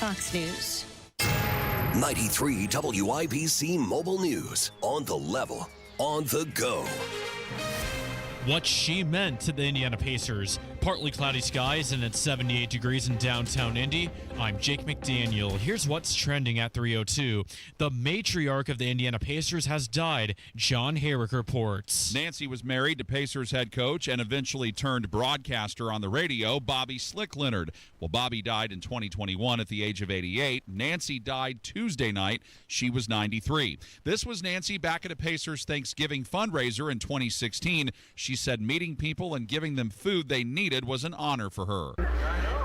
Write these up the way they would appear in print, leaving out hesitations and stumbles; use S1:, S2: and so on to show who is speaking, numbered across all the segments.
S1: Fox News.
S2: 93 WIBC Mobile News. On the level, on the go.
S3: What she meant to the Indiana Pacers. Partly cloudy skies and it's 78 degrees in downtown Indy. I'm Jake McDaniel. Here's what's trending at 3:02. The matriarch of the Indiana Pacers has died. John Herrick reports.
S4: Nancy was married to Pacers head coach and eventually turned broadcaster on the radio, Bobby Slick Leonard. Well, Bobby died in 2021 at the age of 88. Nancy died Tuesday night. She was 93. This was Nancy back at a Pacers Thanksgiving fundraiser in 2016. She said meeting people and giving them food they needed was an honor for her.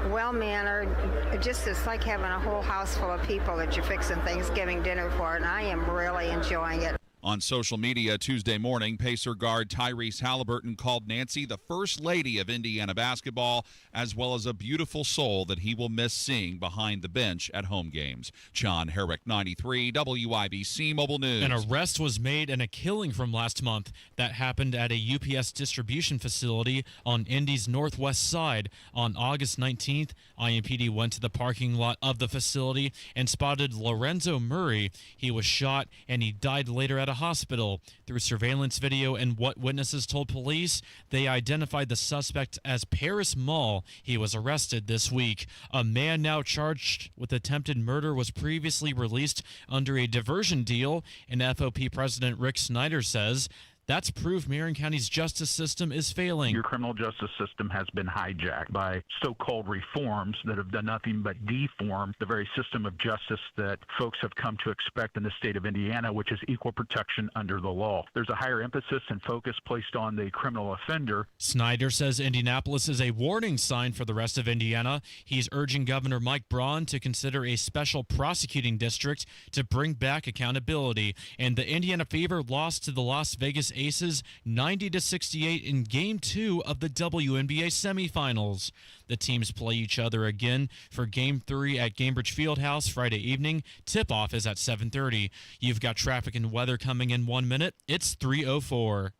S5: Well-mannered, it's like having a whole house full of people that you're fixing Thanksgiving dinner for, and I am really enjoying it.
S4: On social media Tuesday morning, Pacer guard Tyrese Halliburton called Nancy the first lady of Indiana basketball, as well as a beautiful soul that he will miss seeing behind the bench at home games. John Herrick, 93, WIBC Mobile News.
S3: An arrest was made in a killing from last month that happened at a UPS distribution facility on Indy's northwest side. On August 19th, IMPD went to the parking lot of the facility and spotted Lorenzo Murray. He was shot and he died later at a hospital. Through surveillance video and what witnesses told police, they identified the suspect as Paris Mall. He was arrested this week. A man now charged with attempted murder was previously released under a diversion deal, and FOP President Rick Snyder says that's proof Marion County's justice system is failing.
S6: Your criminal justice system has been hijacked by so-called reforms that have done nothing but deform the very system of justice that folks have come to expect in the state of Indiana, which is equal protection under the law. There's a higher emphasis and focus placed on the criminal offender.
S3: Snyder says Indianapolis is a warning sign for the rest of Indiana. He's urging Governor Mike Braun to consider a special prosecuting district to bring back accountability. And the Indiana Fever lost to the Las Vegas Aces 90-68 in Game 2 of the WNBA semifinals. The teams play each other again for Game 3 at Gainbridge Fieldhouse Friday evening. Tip-off is at 7:30. You've got traffic and weather coming in 1 minute. It's 3:04.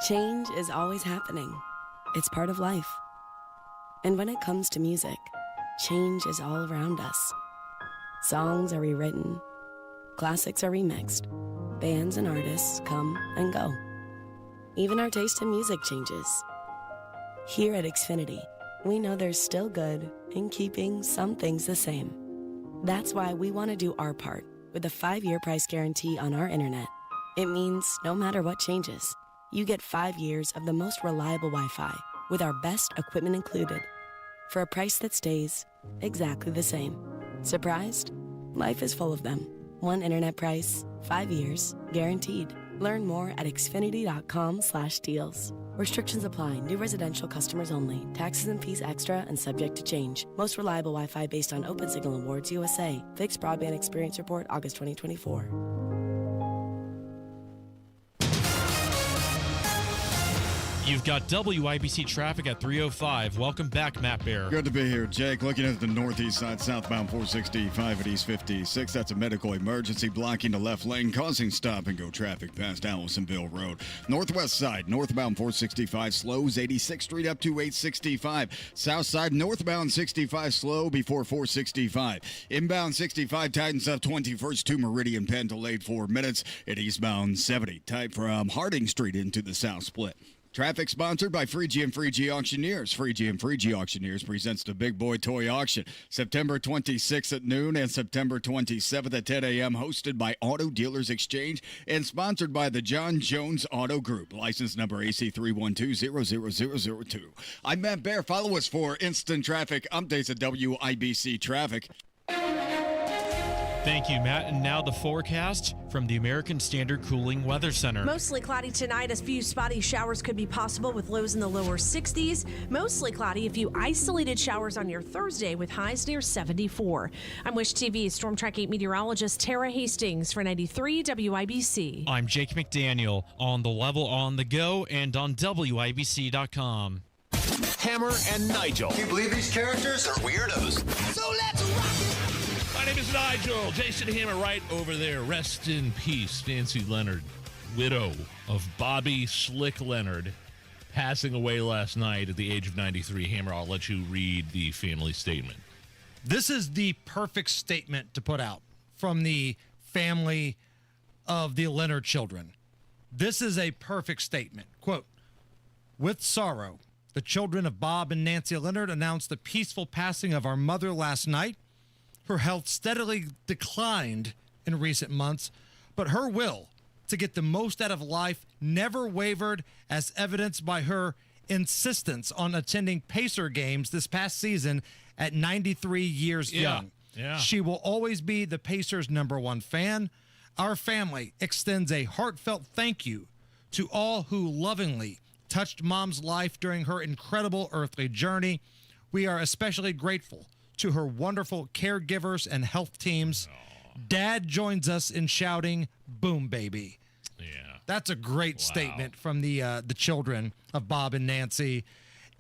S7: Change is always happening. It's part of life. And when it comes to music, change is all around us. Songs are rewritten. Classics are remixed. Bands and artists come and go. Even our taste in music changes. Here at Xfinity, we know there's still good in keeping some things the same. That's why we want to do our part with a 5-year price guarantee on our internet. It means no matter what changes, you get 5 years of the most reliable Wi-Fi with our best equipment included for a price that stays exactly the same. Surprised? Life is full of them. One internet price, 5 years, guaranteed. Learn more at xfinity.com/deals. Restrictions apply. New residential customers only. Taxes and fees extra and subject to change. Most reliable Wi-Fi based on Open Signal Awards USA. Fixed Broadband Experience Report, August 2024.
S3: You've got WIBC traffic at 3:05. Welcome back, Matt Bear.
S8: Good to be here, Jake. Looking at the northeast side, southbound 465 at East 56. That's a medical emergency blocking the left lane, causing stop-and-go traffic past Allisonville Road. Northwest side, northbound 465 slows 86th Street up to 865. South side, northbound 65 slow before 465. Inbound 65 tightens up 21st to Meridian Penn, delayed 4 minutes. At eastbound 70, tight from Harding Street into the south split. Traffic sponsored by Freegee and Freegee Auctioneers. Freegee and Freegee Auctioneers presents the Big Boy Toy Auction, September 26th at noon and September 27th at 10 a.m., hosted by Auto Dealers Exchange and sponsored by the John Jones Auto Group. License number AC3120002. I'm Matt Bear. Follow us for instant traffic updates at WIBC Traffic.
S3: Thank you, Matt. And now the forecast from the American Standard Cooling Weather Center.
S9: Mostly cloudy tonight. A few spotty showers could be possible with lows in the lower 60s. Mostly cloudy. A few isolated showers on your Thursday with highs near 74. I'm Wish TV's Storm Track 8 meteorologist Tara Hastings for 93 WIBC.
S3: I'm Jake McDaniel, on the level, on the go, and on WIBC.com.
S2: Hammer and Nigel.
S10: Can you believe these characters are weirdos?
S11: So let's rock it!
S12: My name is Nigel. Jason Hammer right over there. Rest in peace, Nancy Leonard, widow of Bobby Slick Leonard, passing away last night at the age of 93. Hammer, I'll let you read the family statement.
S1: This is the perfect statement to put out from the family of the Leonard children. This is a perfect statement. Quote, "With sorrow, the children of Bob and Nancy Leonard announced the peaceful passing of our mother last night. Her health steadily declined in recent months, but her will to get the most out of life never wavered, as evidenced by her insistence on attending Pacer games this past season at 93 years young.
S12: Yeah.
S1: She will always be the Pacers' #1 fan. Our family extends a heartfelt thank you to all who lovingly touched Mom's life during her incredible earthly journey. We are especially grateful to her wonderful caregivers and health teams. Dad joins us in shouting, 'Boom, baby.'"
S12: Yeah.
S1: That's a great statement from the children of Bob and Nancy.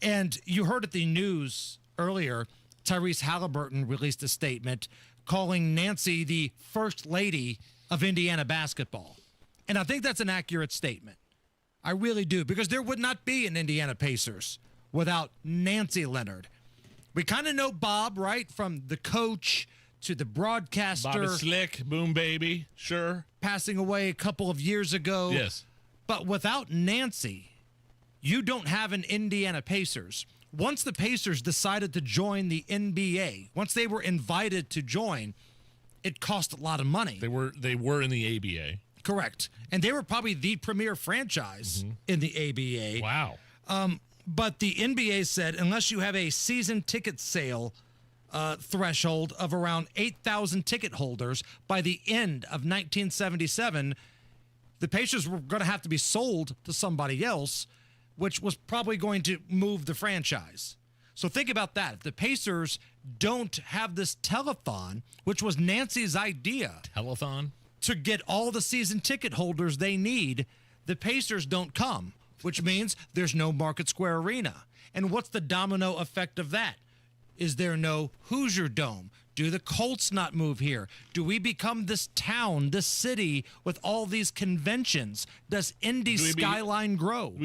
S1: And you heard at the news earlier, Tyrese Halliburton released a statement calling Nancy the first lady of Indiana basketball. And I think that's an accurate statement. I really do, because there would not be an Indiana Pacers without Nancy Leonard. We kind of know Bob, right, from the coach to the broadcaster.
S12: Bobby Slick, boom baby, sure.
S1: Passing away a couple of years ago.
S12: Yes.
S1: But without Nancy, you don't have an Indiana Pacers. Once the Pacers decided to join the NBA, once they were invited to join, it cost a lot of money.
S12: They were in the ABA.
S1: Correct. And they were probably the premier franchise in the ABA.
S12: Wow.
S1: But the NBA said unless you have a season ticket sale threshold of around 8,000 ticket holders by the end of 1977, the Pacers were going to have to be sold to somebody else, which was probably going to move the franchise. So think about that. If the Pacers don't have this telethon, which was Nancy's idea.
S12: Telethon?
S1: To get all the season ticket holders they need, the Pacers don't come, which means there's no Market Square Arena. And what's the domino effect of that? Is there no Hoosier Dome? Do the Colts not move here? Do we become this town, this city with all these conventions? Does Indy skyline grow?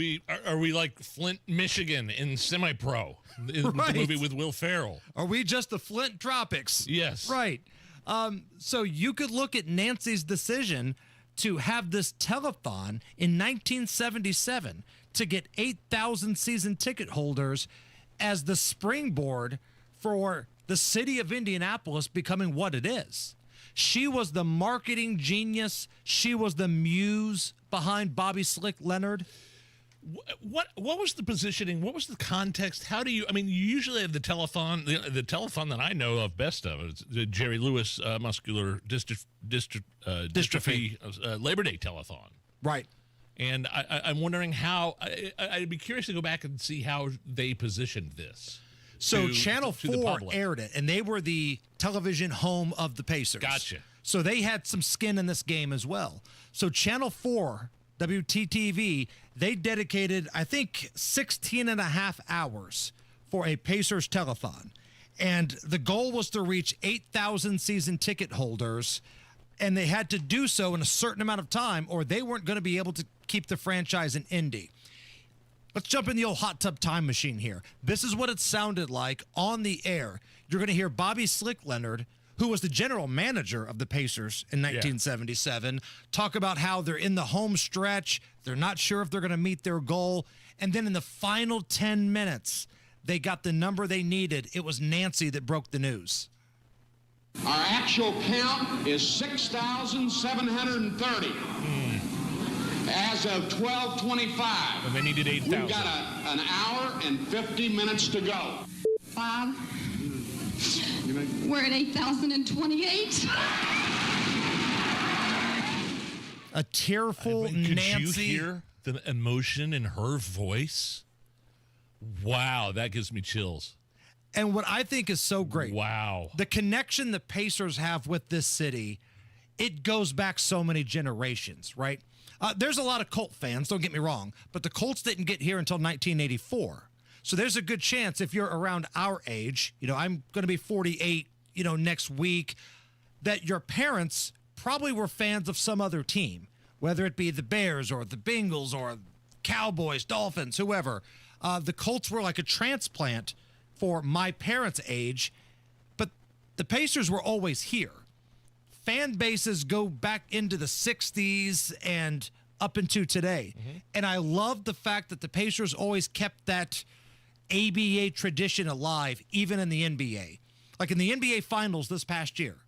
S12: Are we like Flint, Michigan in semi-pro?
S1: Right.
S12: The movie with Will Ferrell.
S1: Are we just the Flint Tropics?
S12: Yes.
S1: Right. So you could look at Nancy's decision to have this telethon in 1977 to get 8,000 season ticket holders as the springboard for the city of Indianapolis becoming what it is. She was the marketing genius. She was the muse behind Bobby Slick Leonard.
S12: What was the positioning? What was the context? How do you? I mean, you usually have the telethon. The telethon that I know of best of is the Jerry Lewis muscular dystrophy Labor Day telethon.
S1: Right.
S12: And I'm wondering how. I'd be curious to go back and see how they positioned this.
S1: So Channel 4 aired it, and they were the television home of the Pacers.
S12: Gotcha.
S1: So they had some skin in this game as well. So Channel 4, WTTV, they dedicated, I think, 16 and a half hours for a Pacers telethon. And the goal was to reach 8,000 season ticket holders, and they had to do so in a certain amount of time, or they weren't going to be able to keep the franchise in Indy. Let's jump in the old hot tub time machine here. This is what it sounded like on the air. You're going to hear Bobby Slick Leonard, who was the general manager of the Pacers in 1977, talk about how they're in the home stretch. They're not sure if they're going to meet their goal. And then in the final 10 minutes, they got the number they needed. It was Nancy that broke the news.
S11: Our actual count is 6,730. As of 12:25.
S12: And they needed 8,000.
S11: We've got an hour and 50 minutes to go.
S13: Bob, we're at 8,028.
S1: A tearful Nancy.
S12: Could you hear the emotion in her voice? Wow, that gives me chills.
S1: And what I think is so great.
S12: Wow.
S1: The connection the Pacers have with this city, it goes back so many generations, right? There's a lot of Colt fans, don't get me wrong, but the Colts didn't get here until 1984. So there's a good chance if you're around our age, I'm going to be 48, next week, that your parents probably were fans of some other team, whether it be the Bears or the Bengals or Cowboys, Dolphins, whoever. The Colts were like a transplant for my parents' age, but the Pacers were always here. Fan bases go back into the 60s and up into today. And I love the fact that the Pacers always kept that ABA tradition alive, even in the NBA. Like in the NBA Finals this past year,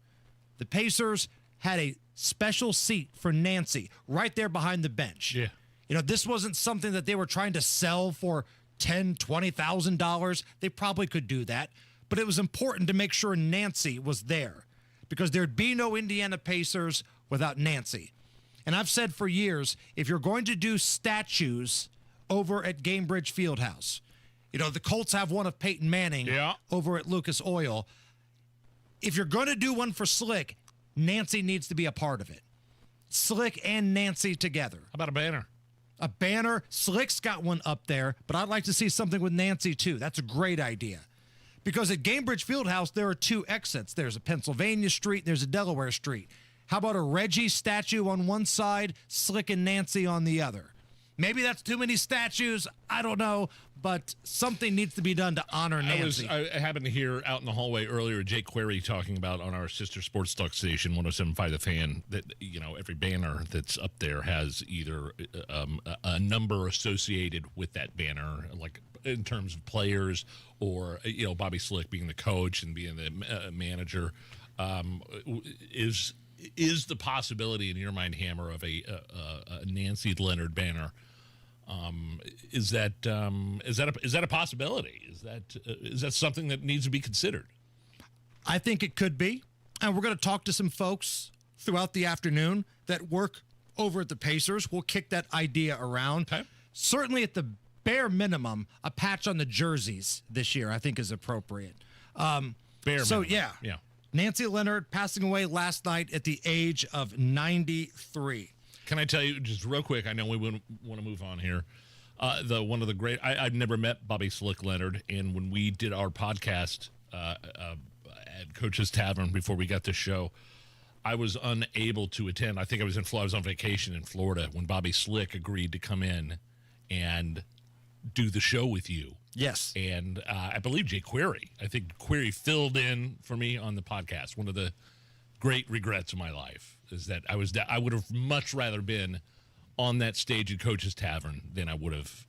S1: the Pacers had a special seat for Nancy right there behind the bench.
S12: Yeah.
S1: You know, this wasn't something that they were trying to sell for $10,000, $20,000. They probably could do that. But it was important to make sure Nancy was there because there'd be no Indiana Pacers without Nancy. And I've said for years, if you're going to do statues over at Gamebridge Fieldhouse, you know, the Colts have one of Peyton Manning over at Lucas Oil. If you're going to do one for Slick, Nancy needs to be a part of it. Slick and Nancy together.
S12: How about a banner?
S1: A banner. Slick's got one up there, but I'd like to see something with Nancy too. That's a great idea. Because at Gamebridge Fieldhouse, there are two exits. There's a Pennsylvania Street, there's a Delaware Street. How about a Reggie statue on one side, Slick and Nancy on the other? Maybe that's too many statues. I don't know, but something needs to be done to honor Nancy.
S12: I happened to hear out in the hallway earlier Jake Query talking about on our sister sports talk station 107.5 The Fan that, you know, every banner that's up there has either a number associated with that banner, like in terms of players, or, you know, Bobby Slick being the coach and being the manager. Is the possibility in your mind, Hammer, of a Nancy Leonard banner? Is that a possibility? Is that something that needs to be considered?
S1: I think it could be, and we're going to talk to some folks throughout the afternoon that work over at the Pacers. We'll kick that idea around.
S12: Okay.
S1: Certainly, at the bare minimum, a patch on the jerseys this year I think is appropriate.
S12: Bare minimum.
S1: Yeah. Nancy Leonard passing away last night at the age of 93.
S12: Can I tell you just real quick? I know we want to move on here. One of the great. I've never met Bobby Slick Leonard, and when we did our podcast at Coach's Tavern before we got this show, I was unable to attend. I think I was on vacation in Florida when Bobby Slick agreed to come in and do the show with you.
S1: Yes.
S12: And I believe Jay Query. I think Query filled in for me on the podcast. One of the great regrets of my life is that I would have much rather been on that stage at Coach's Tavern than I would have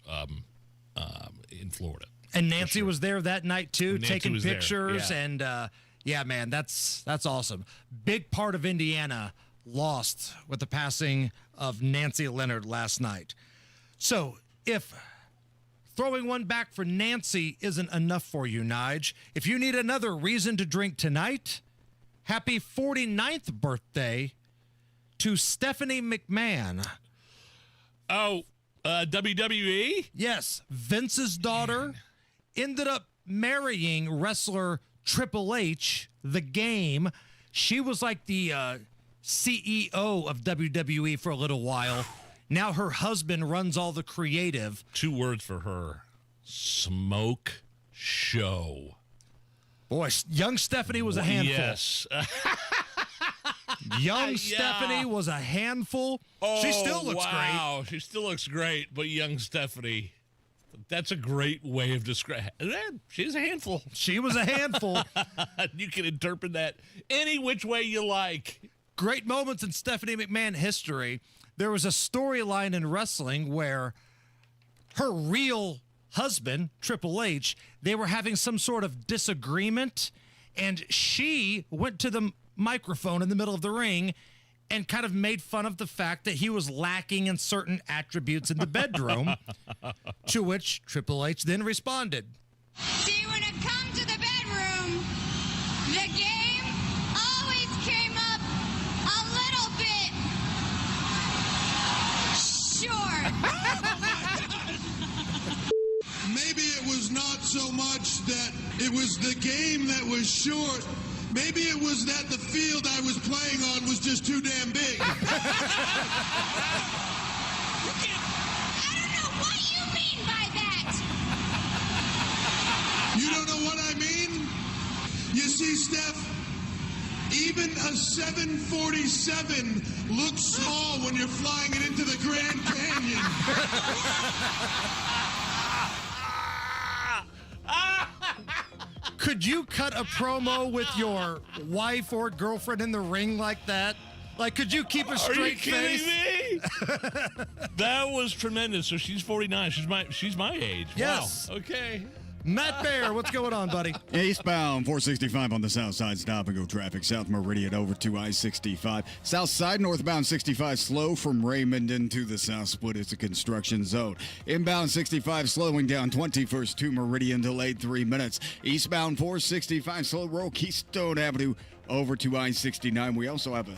S12: in Florida.
S1: And Nancy was there that night too, taking pictures.
S12: Yeah.
S1: And yeah, man, that's awesome. Big part of Indiana lost with the passing of Nancy Leonard last night. So if throwing one back for Nancy isn't enough for you, Nige, if you need another reason to drink tonight, happy 49th birthday to Stephanie McMahon.
S12: Oh, WWE?
S1: Yes, Vince's daughter ended up marrying wrestler Triple H, The Game. She was like the CEO of WWE for a little while. Now her husband runs all the creative.
S12: 2 words for her: smoke show.
S1: Boy, young Stephanie was a handful.
S12: Yes.
S1: Young Stephanie was a handful. She still looks great.
S12: Wow, she still looks great, but young Stephanie, that's a great way of describing. She's a handful.
S1: She was a handful.
S12: You can interpret that any which way you like.
S1: Great moments in Stephanie McMahon history. There was a storyline in wrestling where her real husband, Triple H, they were having some sort of disagreement, and she went to the microphone in the middle of the ring and kind of made fun of the fact that he was lacking in certain attributes in the bedroom, to which Triple H then responded.
S13: See, when it comes to the bedroom, the game always came up a little bit short.
S11: Maybe it was not so much that it was the game that was short. Maybe it was that the field I was playing on was just too damn big.
S13: I don't know what you mean by that.
S11: You don't know what I mean? You see, Steph, even a 747 looks small when you're flying it into the Grand Canyon.
S1: Could you cut a promo with your wife or girlfriend in the ring like that? Like, could you keep a straight face?
S12: Are you kidding me? That was tremendous. So she's 49. She's my age.
S1: Yes.
S12: Wow. Okay.
S1: Matt Baer, what's going on, buddy?
S8: Eastbound 465 on the south side, stop and go traffic. South Meridian over to I-65. South side, northbound 65 slow from Raymond into the south split. It's a construction zone. Inbound 65 slowing down 21st to Meridian, delayed 3 minutes. Eastbound 465 slow roll Keystone Avenue over to I-69. We also have a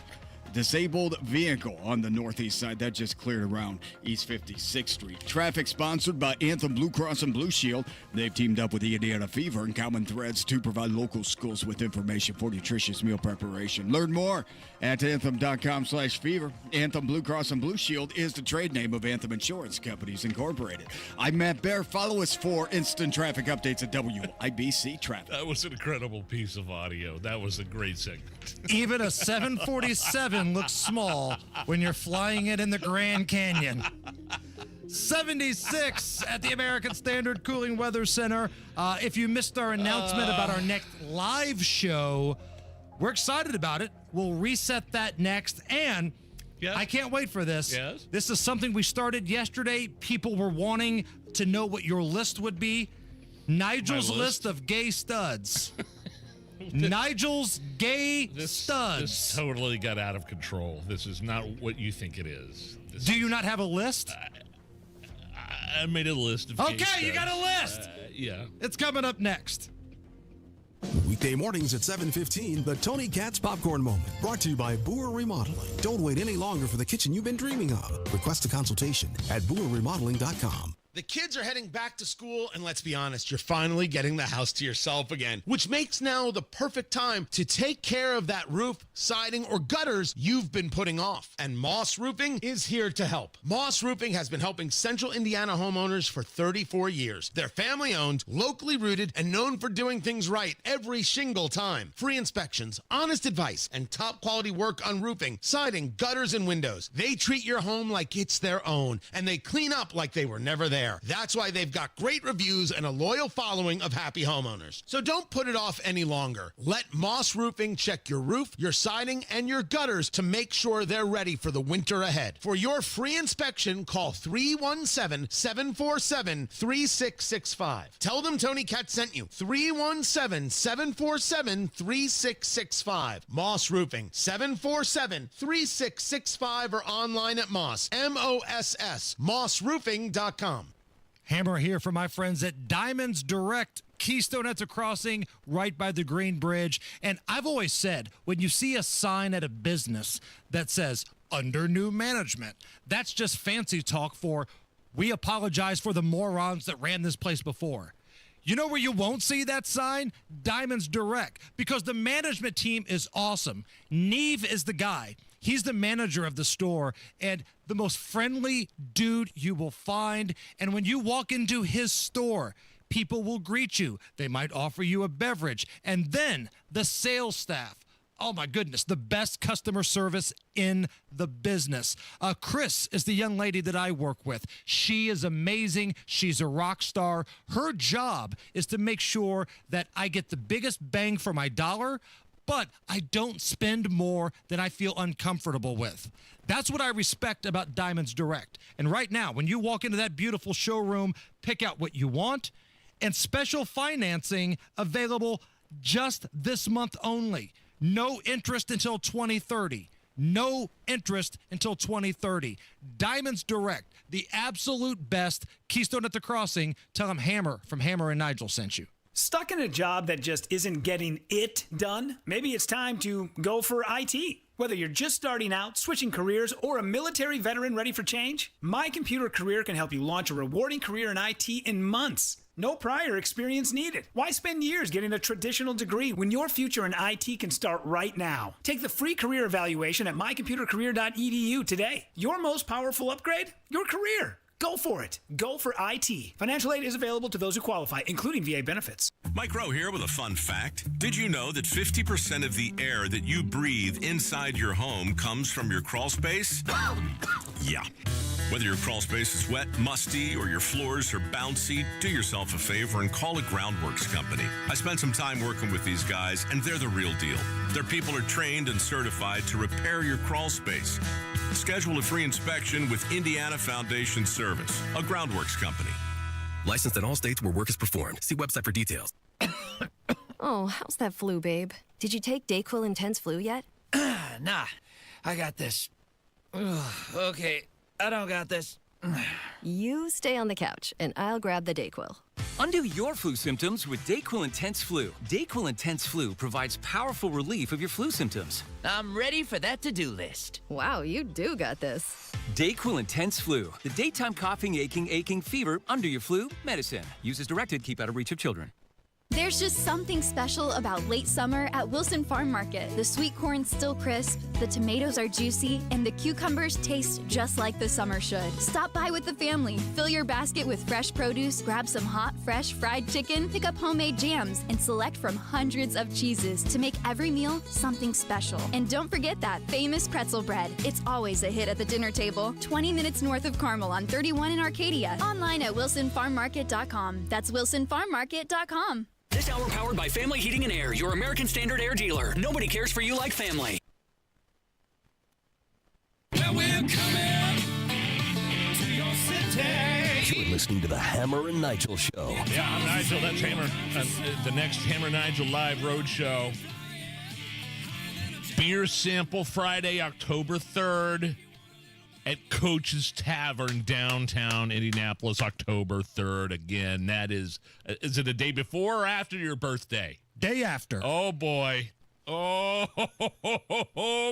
S8: disabled vehicle on the northeast side that just cleared around East 56th Street. Traffic sponsored by Anthem Blue Cross and Blue Shield. They've teamed up with the Indiana Fever and Common Threads to provide local schools with information for nutritious meal preparation. Learn more at anthem.com/fever. Anthem Blue Cross and Blue Shield is the trade name of Anthem Insurance Companies Incorporated. I'm Matt Baer. Follow us for instant traffic updates at WIBC Traffic.
S12: That was an incredible piece of audio. That was a great segment.
S1: Even a 747 looks small when you're flying it in the Grand Canyon. 76 at the American Standard Cooling Weather Center. If you missed our announcement about our next live show, we're excited about it. We'll reset that next. And
S12: yes.
S1: I can't wait for this.
S12: Yes.
S1: This is something we started yesterday. People were wanting to know what your list would be. Nigel's list of gay studs. Nigel's gay studs.
S12: This totally got out of control. This is not what you think it is.
S1: Do you not have a list?
S12: I made a list of gay studs.
S1: You got a list.
S12: Yeah.
S1: It's coming up next.
S14: Weekday mornings at 7:15, the Tony Katz Popcorn Moment, brought to you by Boer Remodeling. Don't wait any longer for the kitchen you've been dreaming of. Request a consultation at boerremodeling.com.
S15: The kids are heading back to school, and let's be honest, you're finally getting the house to yourself again, which makes now the perfect time to take care of that roof, siding, or gutters you've been putting off. And Moss Roofing is here to help. Moss Roofing has been helping Central Indiana homeowners for 34 years. They're family-owned, locally rooted, and known for doing things right every shingle time. Free inspections, honest advice, and top-quality work on roofing, siding, gutters, and windows. They treat your home like it's their own, and they clean up like they were never there. That's why they've got great reviews and a loyal following of happy homeowners. So don't put it off any longer. Let Moss Roofing check your roof, your siding, and your gutters to make sure they're ready for the winter ahead. For your free inspection, call 317-747-3665. Tell them Tony Katz sent you. 317-747-3665. Moss Roofing, 747-3665, or online at Moss, M-O-S-S, mossroofing.com.
S1: Hammer here for my friends at Diamonds Direct, Keystone at the Crossing, right by the Green Bridge. And I've always said, when you see a sign at a business that says, under new management, that's just fancy talk for, we apologize for the morons that ran this place before. You know where you won't see that sign? Diamonds Direct, because the management team is awesome. Neve is the guy. He's the manager of the store and the most friendly dude you will find. And when you walk into his store, people will greet you. They might offer you a beverage. And then the sales staff. Oh, my goodness, the best customer service in the business. Chris is the young lady that I work with. She is amazing. She's a rock star. Her job is to make sure that I get the biggest bang for my dollar, but I don't spend more than I feel uncomfortable with. That's what I respect about Diamonds Direct. And right now, when you walk into that beautiful showroom, pick out what you want, and special financing available just this month only. No interest until 2030. No interest until 2030. Diamonds Direct, the absolute best. Keystone at the Crossing. Tell them Hammer from Hammer and Nigel sent you.
S16: Stuck in a job that just isn't getting it done? Maybe it's time to go for IT. Whether you're just starting out, switching careers, or a military veteran ready for change, My Computer Career can help you launch a rewarding career in IT in months. No prior experience needed. Why spend years getting a traditional degree when your future in IT can start right now? Take the free career evaluation at mycomputercareer.edu today. Your most powerful upgrade? Your career. Go for it. Go for IT. Financial aid is available to those who qualify, including VA benefits.
S17: Mike Rowe here with a fun fact. Did you know that 50% of the air that you breathe inside your home comes from your crawl space? Yeah. Whether your crawl space is wet, musty, or your floors are bouncy, do yourself a favor and call a Groundworks company. I spent some time working with these guys, and they're the real deal. Their people are trained and certified to repair your crawl space. Schedule a free inspection with Indiana Foundation Service, a Groundworks company.
S18: Licensed in all states where work is performed. See website for details.
S19: Oh, how's that flu, babe? Did you take DayQuil Intense Flu yet?
S20: Nah, I got this. Ugh, okay, I don't got this.
S19: You stay on the couch, and I'll grab the DayQuil.
S21: Undo your flu symptoms with DayQuil Intense Flu. DayQuil Intense Flu provides powerful relief of your flu symptoms.
S20: I'm ready for that to-do list.
S19: Wow, you do got this.
S21: DayQuil Intense Flu. The daytime coughing, aching, fever, under your flu, medicine. Use as directed, keep out of reach of children.
S22: There's just something special about late summer at Wilson Farm Market. The sweet corn's still crisp, the tomatoes are juicy, and the cucumbers taste just like the summer should. Stop by with the family, fill your basket with fresh produce, grab some hot, fresh fried chicken, pick up homemade jams, and select from hundreds of cheeses to make every meal something special. And don't forget that famous pretzel bread. It's always a hit at the dinner table. 20 minutes north of Carmel on 31 in Arcadia. Online at wilsonfarmmarket.com. That's wilsonfarmmarket.com.
S23: This hour powered by Family Heating and Air, your American Standard Air dealer. Nobody cares for you like family.
S10: Well, we're coming to your city.
S2: You're listening to the Hammer and Nigel Show.
S12: Yeah, I'm Nigel. That's Hammer. The next Hammer Nigel Live Road Show. Beer Sample Friday, October 3rd. At Coach's Tavern, downtown Indianapolis, October 3rd. Again, that is it a day before or after your birthday?
S1: Day after.
S12: Oh, boy. Oh,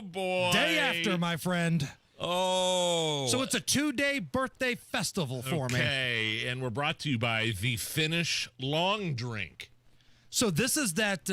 S12: boy.
S1: Day after, my friend.
S12: Oh.
S1: So it's a 2-day birthday festival for me.
S12: Okay, and we're brought to you by the Finnish Long Drink.
S1: So this is that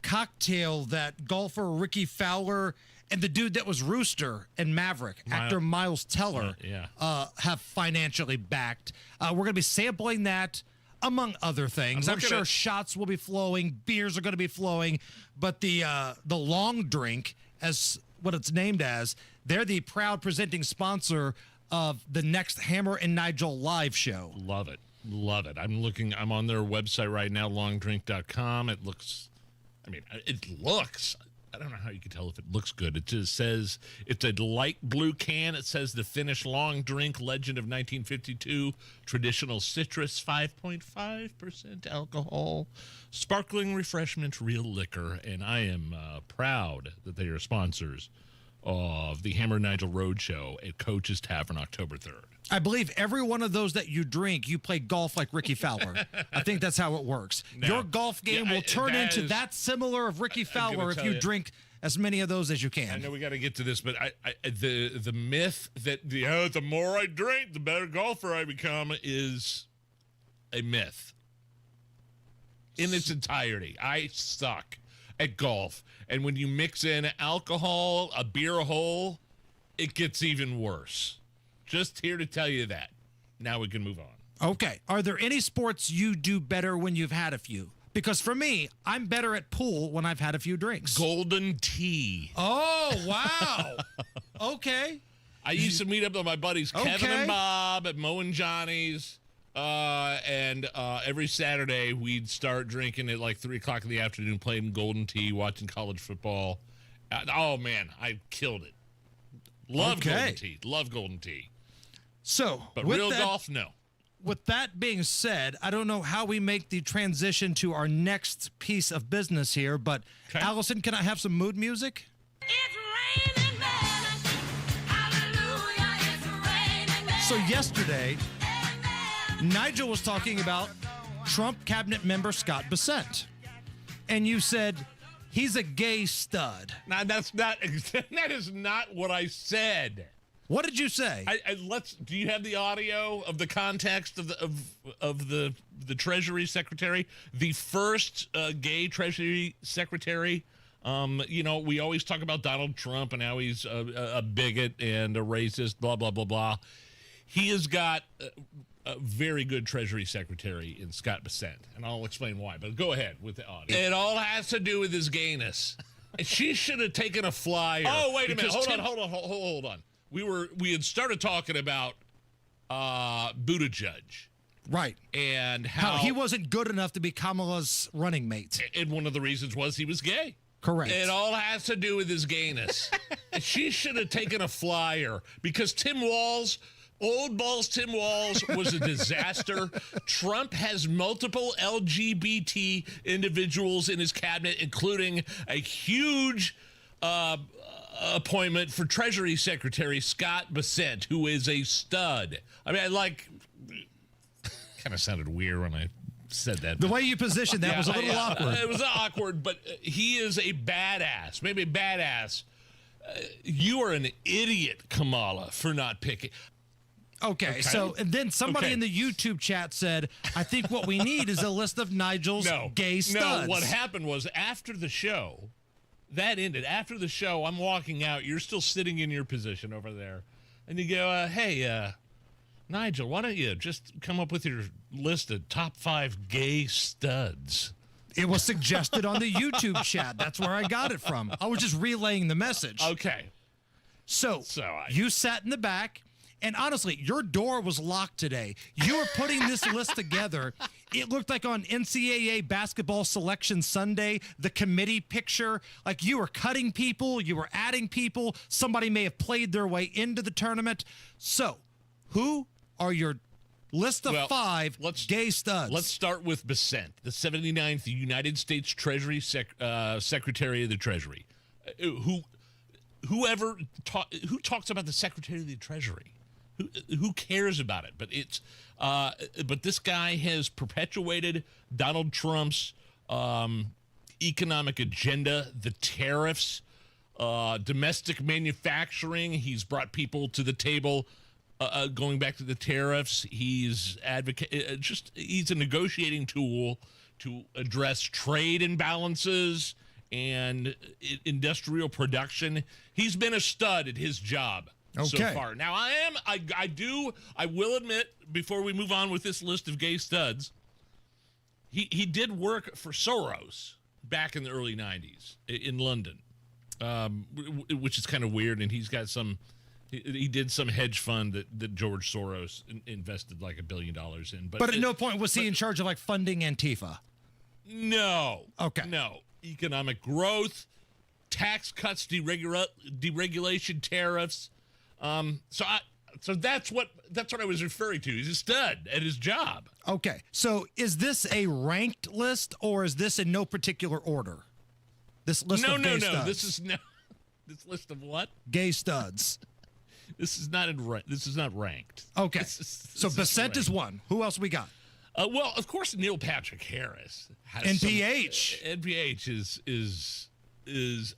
S1: cocktail that golfer Ricky Fowler and the dude that was Rooster and Maverick, actor Miles Teller, have financially backed. We're going to be sampling that, among other things. I'm sure shots will be flowing, beers are going to be flowing, but the long drink, as what it's named as, they're the proud presenting sponsor of the next Hammer and Nigel live show.
S12: Love it. Love it. I'm on their website right now, longdrink.com. It looks, I don't know how you can tell if it looks good. It just says it's a light blue can. It says the Finnish Long Drink, legend of 1952, traditional citrus, 5.5% alcohol, sparkling refreshment, real liquor. And I am proud that they are sponsors of the Hammer Nigel Road Show at Coach's Tavern, October 3rd.
S1: I believe every one of those that you drink, you play golf like Ricky Fowler. I think that's how it works.
S12: No.
S1: Your golf game will turn into that similar of Ricky Fowler if you drink as many of those as you can.
S12: I know we got to get to this, but the myth that the more I drink, the better golfer I become is a myth in its entirety. I suck at golf. And when you mix in alcohol, a beer hole, it gets even worse. Just here to tell you that. Now we can move on.
S1: Okay. Are there any sports you do better when you've had a few? Because for me, I'm better at pool when I've had a few drinks.
S12: Golden tea.
S1: Oh, wow. Okay.
S12: I used to meet up with my buddies Kevin and Bob at Mo and Johnny's. And every Saturday we'd start drinking at like 3 o'clock in the afternoon, playing golden tea, watching college football. Oh, man, I killed it. Love golden tea. Love golden tea.
S1: So,
S12: but real golf, no.
S1: With that being said, I don't know how we make the transition to our next piece of business here, but Allison, can I have some mood music?
S10: It's raining men. Hallelujah, it's raining men.
S1: So yesterday, Nigel was talking about Trump cabinet member Scott Bessent. And you said, he's a gay stud.
S12: Now, that is not what I said.
S1: What did you say?
S12: Do you have the audio of the context of the Treasury Secretary, the first gay Treasury Secretary? We always talk about Donald Trump and how he's a bigot and a racist, blah blah blah blah. He has got a very good Treasury Secretary in Scott Bessent, and I'll explain why. But go ahead with the audio. It all has to do with his gayness. She should have taken a flyer. Oh, wait a minute. Hold on. We had started talking about Buttigieg.
S1: Right.
S12: And
S1: How he wasn't good enough to be Kamala's running mate.
S12: And one of the reasons was he was gay.
S1: Correct.
S12: It all has to do with his gayness. She should have taken a flyer because Tim Walz, old balls Tim Walz, was a disaster. Trump has multiple LGBT individuals in his cabinet, including a huge appointment for Treasury Secretary Scott Bessent, who is a stud. I mean, kind of sounded weird when I said that.
S1: The way you positioned that was a little awkward.
S12: It was awkward, but he is a badass. Maybe a badass. You are an idiot, Kamala, for not picking.
S1: Okay, so and then somebody in the YouTube chat said, I think what we need is a list of Nigel's gay studs.
S12: No, what happened was after the show, that ended. After the show, I'm walking out. You're still sitting in your position over there. And you go, hey, Nigel, why don't you just come up with your list of top 5 gay studs?
S1: It was suggested on the YouTube chat. That's where I got it from. I was just relaying the message.
S12: Okay.
S1: So you sat in the back, and honestly, your door was locked today. You were putting this list together. It looked like on NCAA Basketball Selection Sunday, the committee picture, like you were cutting people, you were adding people. Somebody may have played their way into the tournament. So who are your list of 5 gay studs?
S12: Let's start with Bessent, the 79th United States Treasury Secretary of the Treasury. Who talks about the Secretary of the Treasury? Who cares about it? But this guy has perpetuated Donald Trump's economic agenda, the tariffs, domestic manufacturing. He's brought people to the table. Going back to the tariffs, he's he's a negotiating tool to address trade imbalances and industrial production. He's been a stud at his job so far. Now I will admit, before we move on with this list of gay studs, he did work for Soros back in the early 90s in London, which is kind of weird, and he's got some. He did some hedge fund that George Soros invested like $1 billion in.
S1: But at no point was he in charge of like funding Antifa.
S12: No.
S1: Okay.
S12: No. Economic growth, tax cuts, deregulation, tariffs. So that's what I was referring to. He's a stud at his job.
S1: Okay. So is this a ranked list or is this in no particular order? This list of gay studs.
S12: This list of what?
S1: Gay studs.
S12: This is not ranked.
S1: Okay. So Bessent is one. Who else we got?
S12: Well, of course, Neil Patrick Harris.
S1: NPH.
S12: NPH is.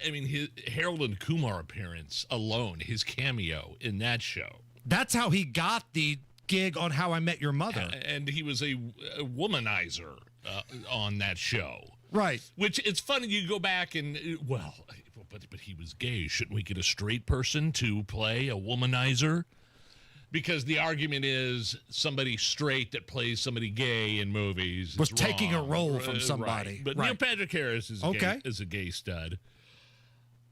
S12: I mean, his Harold and Kumar appearance alone, his cameo in that show.
S1: That's how he got the gig on How I Met Your Mother.
S12: And he was a womanizer on that show.
S1: Right.
S12: Which it's funny. You go back and but he was gay. Shouldn't we get a straight person to play a womanizer? Because the argument is somebody straight that plays somebody gay in movies
S1: was taking a role from somebody.
S12: Right. But
S1: right.
S12: Neil Patrick Harris is a gay stud.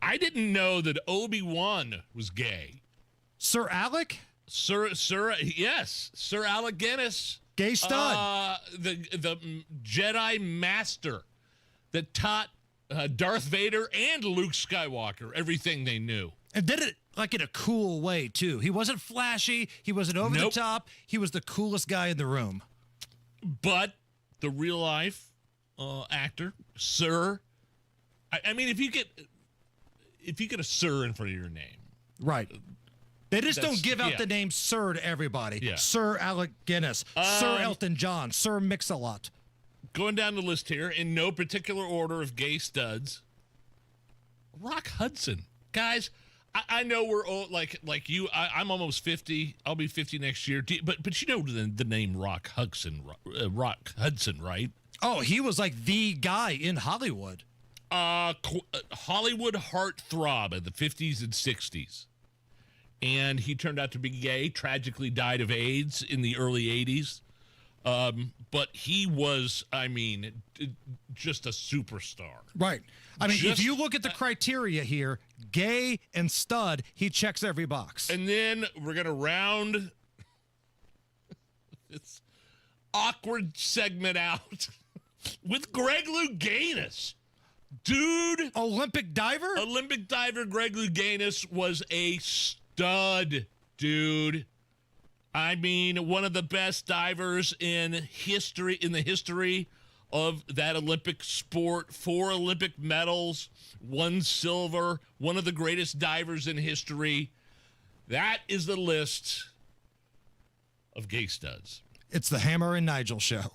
S12: I didn't know that Obi-Wan was gay.
S1: Sir Alec?
S12: Sir Alec Guinness.
S1: Gay stud.
S12: The Jedi Master that taught Darth Vader and Luke Skywalker everything they knew.
S1: And did it like in a cool way, too. He wasn't flashy. He wasn't over the top. He was the coolest guy in the room.
S12: But the real life actor, Sir. I mean, if you get a Sir in front of your name.
S1: Right. They just don't give out the name Sir to everybody. Yeah. Sir Alec Guinness, Sir Elton John, Sir Mix-a-Lot.
S12: Going down the list here, in no particular order of gay studs, Rock Hudson. Guys, I know we're old, like you. I'm almost 50. I'll be 50 next year. But you know the name Rock Hudson, right?
S1: Oh, he was like the guy in Hollywood.
S12: Hollywood heartthrob in the 50s and 60s. And he turned out to be gay, tragically died of AIDS in the early 80s. But he was, just a superstar.
S1: Right. I mean, if you look at the criteria here, gay and stud, he checks every box.
S12: And then we're going to round this awkward segment out with Greg Louganis. Dude.
S1: Olympic diver
S12: Greg Louganis was a stud, dude. I mean, one of the best divers in the history of that Olympic sport. 4 Olympic medals, 1 silver, one of the greatest divers in history. That is the list of gay studs.
S1: It's the Hammer and Nigel show.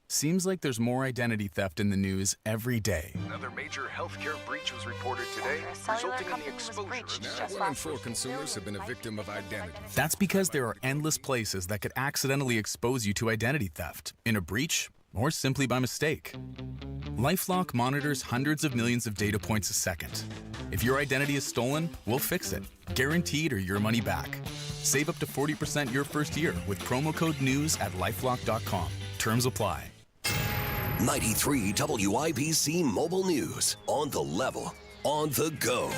S4: Seems like there's more identity theft in the news every day.
S5: Another major healthcare breach was reported today, resulting in the exposure of
S14: 1 in 4 consumers have been a victim of identity.
S4: That's because there are endless places that could accidentally expose you to identity theft, in a breach, or simply by mistake. LifeLock monitors hundreds of millions of data points a second. If your identity is stolen, we'll fix it, guaranteed or your money back. Save up to 40% your first year with promo code NEWS at lifelock.com. Terms apply.
S2: 93 WIBC Mobile News. On the level. On the go.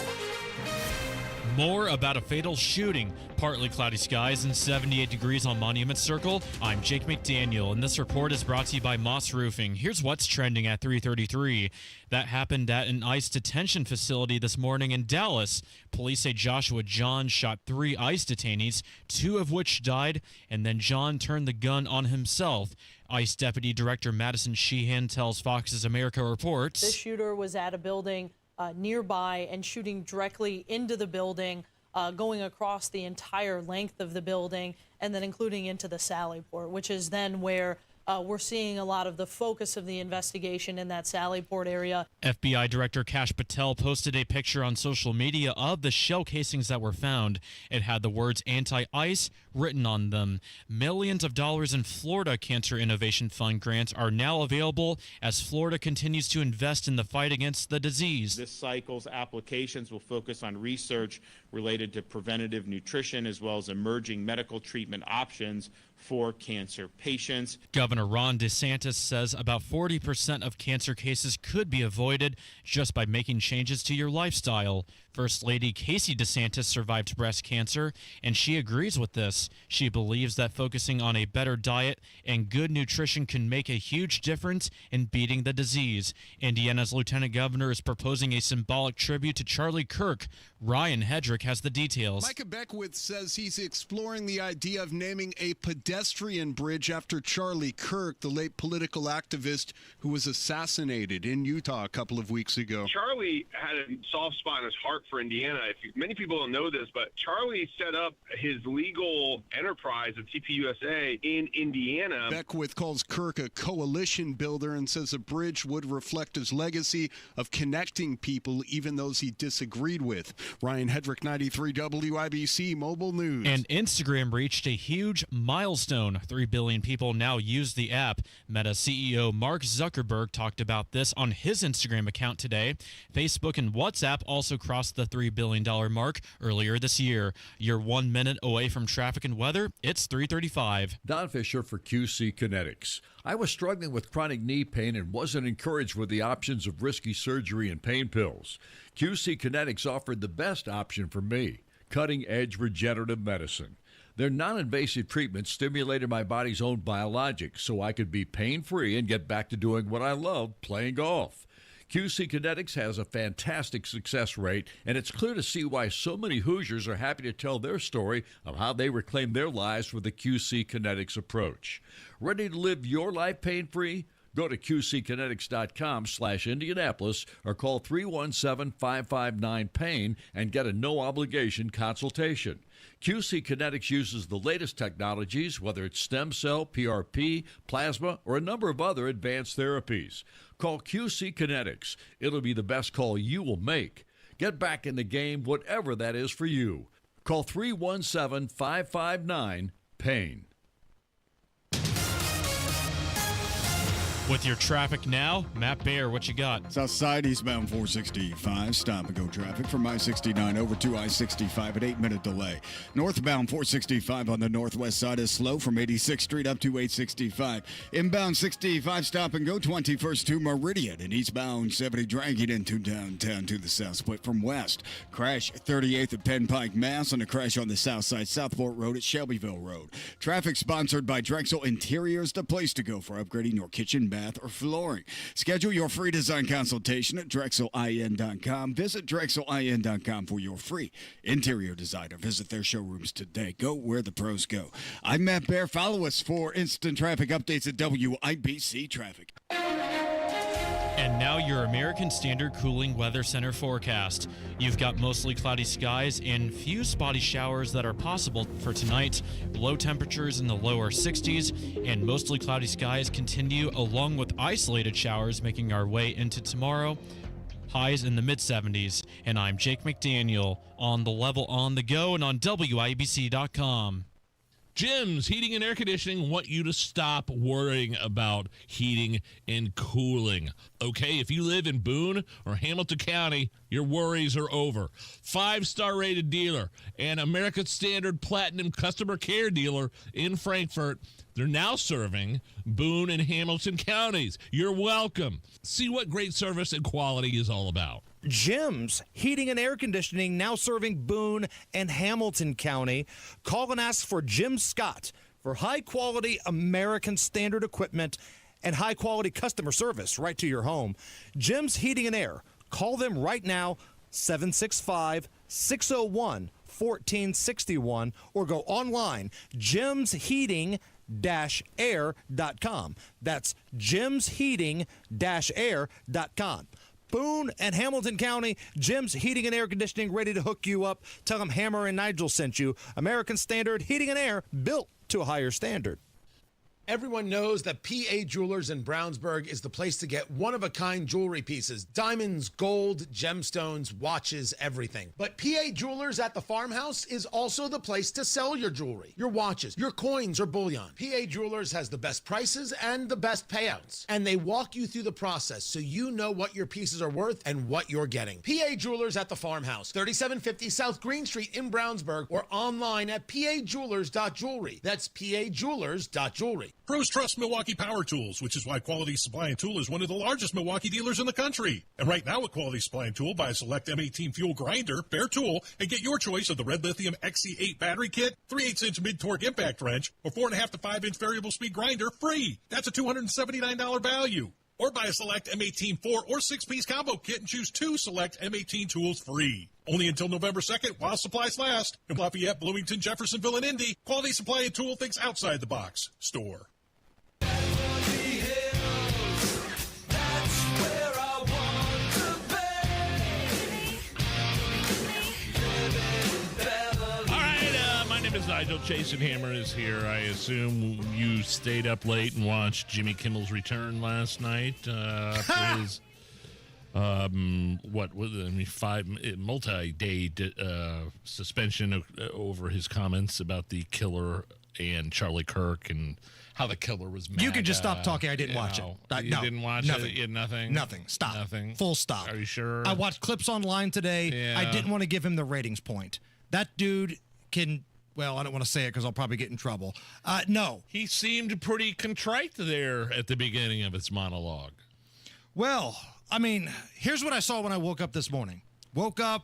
S3: More about a fatal shooting. Partly cloudy skies and 78 degrees on Monument Circle. I'm Jake McDaniel, and this report is brought to you by Moss Roofing. Here's what's trending at 3:33. That happened at an ICE detention facility this morning in Dallas. Police say Joshua John shot 3 ICE detainees, 2 of which died, and then John turned the gun on himself. ICE Deputy Director Madison Sheehan tells Fox's America Reports.
S6: This shooter was at a building nearby and shooting directly into the building, going across the entire length of the building, and then including into the Sally Port, which is then where we're seeing a lot of the focus of the investigation in that Sally Port area.
S3: FBI Director Kash Patel posted a picture on social media of the shell casings that were found. It had the words anti-ICE written on them. Millions of dollars in Florida Cancer Innovation Fund grants are now available as Florida continues to invest in the fight against the disease.
S24: This cycle's applications will focus on research related to preventative nutrition as well as emerging medical treatment options for cancer patients.
S3: Governor Ron DeSantis says about 40% of cancer cases could be avoided just by making changes to your lifestyle. First Lady Casey DeSantis survived breast cancer, and she agrees with this. She believes that focusing on a better diet and good nutrition can make a huge difference in beating the disease. Indiana's lieutenant governor is proposing a symbolic tribute to Charlie Kirk. Ryan Hedrick has the details.
S25: Micah Beckwith says he's exploring the idea of naming a pedestrian bridge after Charlie Kirk, the late political activist who was assassinated in Utah a couple of weeks ago.
S26: Charlie had a soft spot in his heart for Indiana. Many people don't know this, but Charlie set up his legal enterprise of TPUSA in Indiana.
S25: Beckwith calls Kirk a coalition builder and says a bridge would reflect his legacy of connecting people, even those he disagreed with. Ryan Hedrick, 93 WIBC Mobile News.
S3: And Instagram reached a huge milestone. 3 billion people now use the app. Meta CEO Mark Zuckerberg talked about this on his Instagram account today. Facebook and WhatsApp also crossed the $3 billion mark earlier this year. You're 1 minute away from traffic and weather. It's 3:35.
S27: Don Fisher for QC Kinetics. I was struggling with chronic knee pain and wasn't encouraged with the options of risky surgery and pain pills. QC Kinetics offered the best option for me, cutting-edge regenerative medicine. Their non-invasive treatment stimulated my body's own biologics so I could be pain-free and get back to doing what I love, playing golf. QC Kinetics has a fantastic success rate, and it's clear to see why so many Hoosiers are happy to tell their story of how they reclaim their lives with the QC Kinetics approach. Ready to live your life pain-free? Go to qckinetics.com/Indianapolis or call 317-559-PAIN and get a no-obligation consultation. QC Kinetics uses the latest technologies, whether it's stem cell, PRP, plasma, or a number of other advanced therapies. Call QC Kinetics. It'll be the best call you will make. Get back in the game, whatever that is for you. Call 317-559-PAIN.
S3: With your traffic now, Matt Baer, what you got?
S7: South side, eastbound 465, stop-and-go traffic from I-69 over to I-65, an 8-minute delay. Northbound 465 on the northwest side is slow from 86th Street up to 865. Inbound 65, stop-and-go 21st to Meridian, and eastbound 70 dragging into downtown to the south split from west. Crash 38th at Penn Pike, Mass, and a crash on the south side, Southport Road at Shelbyville Road. Traffic sponsored by Drexel Interiors, the place to go for upgrading your kitchen, bath, or flooring. Schedule your free design consultation at DrexelIN.com. Visit DrexelIN.com for your free interior designer. Visit their showrooms today. Go where the pros go. I'm Matt Baer. Follow us for instant traffic updates at WIBC Traffic.
S3: And now your American Standard Cooling Weather Center forecast. You've got mostly cloudy skies and few spotty showers that are possible for tonight. Low temperatures in the lower 60s and mostly cloudy skies continue along with isolated showers making our way into tomorrow. Highs in the mid-70s. And I'm Jake McDaniel on The Level on the Go and on WIBC.com.
S12: Jim's Heating and Air Conditioning want you to stop worrying about heating and cooling. Okay, if you live in Boone or Hamilton County, your worries are over. 5-star rated dealer and American Standard Platinum customer care dealer in Frankfort. They're now serving Boone and Hamilton counties. You're welcome. See what great service and quality is all about.
S1: Jim's Heating and Air Conditioning, now serving Boone and Hamilton County. Call and ask for Jim Scott for high-quality American Standard equipment and high-quality customer service right to your home. Jim's Heating and Air. Call them right now, 765-601-1461, or go online, jimsheating-air.com. That's jimsheating-air.com. Boone and Hamilton County, Jim's Heating and Air Conditioning, ready to hook you up. Tell them Hammer and Nigel sent you. American Standard Heating and Air, built to a higher standard.
S8: Everyone knows that PA Jewelers in Brownsburg is the place to get one-of-a-kind jewelry pieces. Diamonds, gold, gemstones, watches, everything. But PA Jewelers at the farmhouse is also the place to sell your jewelry, your watches, your coins, or bullion. PA Jewelers has the best prices and the best payouts. And they walk you through the process so you know what your pieces are worth and what you're getting. PA Jewelers at the farmhouse, 3750 South Green Street in Brownsburg, or online at pajewelers.jewelry. That's pajewelers.jewelry.
S9: Pros trust Milwaukee Power Tools, which is why Quality Supply and Tool is one of the largest Milwaukee dealers in the country. And right now at Quality Supply and Tool, buy a select M18 fuel grinder, bare tool, and get your choice of the Red Lithium XC8 battery kit, 3/8-inch mid-torque impact wrench, or 4.5 to 5-inch variable speed grinder free. That's a $279 value. Or buy a select M18 4 or 6-piece combo kit and choose 2 select M18 tools free. Only until November 2nd while supplies last. In Lafayette, Bloomington, Jeffersonville, and Indy, Quality Supply and Tool thinks outside the box. Store.
S12: Nigel, Jason Hammer is here. I assume you stayed up late and watched Jimmy Kimmel's return last night after his multi-day suspension over his comments about the killer and Charlie Kirk and how the killer was mad.
S1: You can just stop talking. I didn't watch it.
S12: You
S1: no,
S12: didn't watch
S1: nothing.
S12: it? You had nothing?
S1: Nothing. Stop.
S12: Nothing?
S1: Full stop.
S12: Are you sure?
S1: I watched clips online today.
S12: Yeah.
S1: I didn't want to give him the ratings point. That dude can... Well, I don't want to say it because I'll probably get in trouble. No.
S12: He seemed pretty contrite there at the beginning of his monologue.
S1: Well, I mean, here's what I saw when I woke up this morning. Woke up,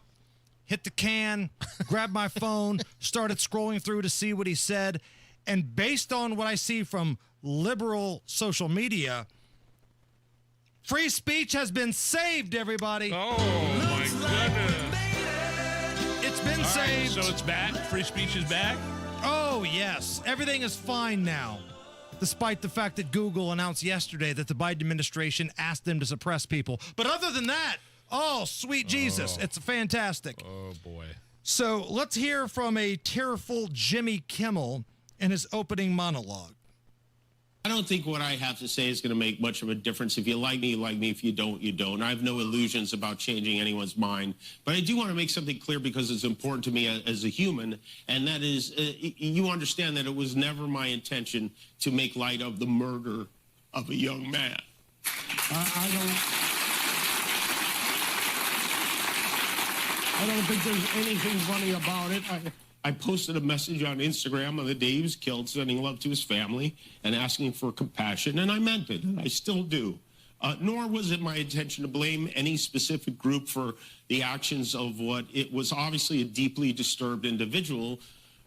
S1: hit the can, grabbed my phone, started scrolling through to see what he said. And based on what I see from liberal social media, free speech has been saved, everybody.
S12: Oh, my goodness.
S1: It's been saved.
S12: Right, so it's back? Free speech is back?
S1: Oh, yes. Everything is fine now, despite the fact that Google announced yesterday that the Biden administration asked them to suppress people. But other than that, oh, sweet Jesus, it's fantastic.
S12: Oh, boy.
S1: So let's hear from a tearful Jimmy Kimmel in his opening monologue.
S11: I don't think what I have to say is going to make much of a difference. If you like me, you like me. If you don't, you don't. I have no illusions about changing anyone's mind. But I do want to make something clear because it's important to me as a human, and that is you understand that it was never my intention to make light of the murder of a young man. I don't think there's anything funny about it. I posted a message on Instagram on the day he was killed, sending love to his family and asking for compassion, and I meant it, and I still do. Nor was it my intention to blame any specific group for the actions of what it was obviously a deeply disturbed individual.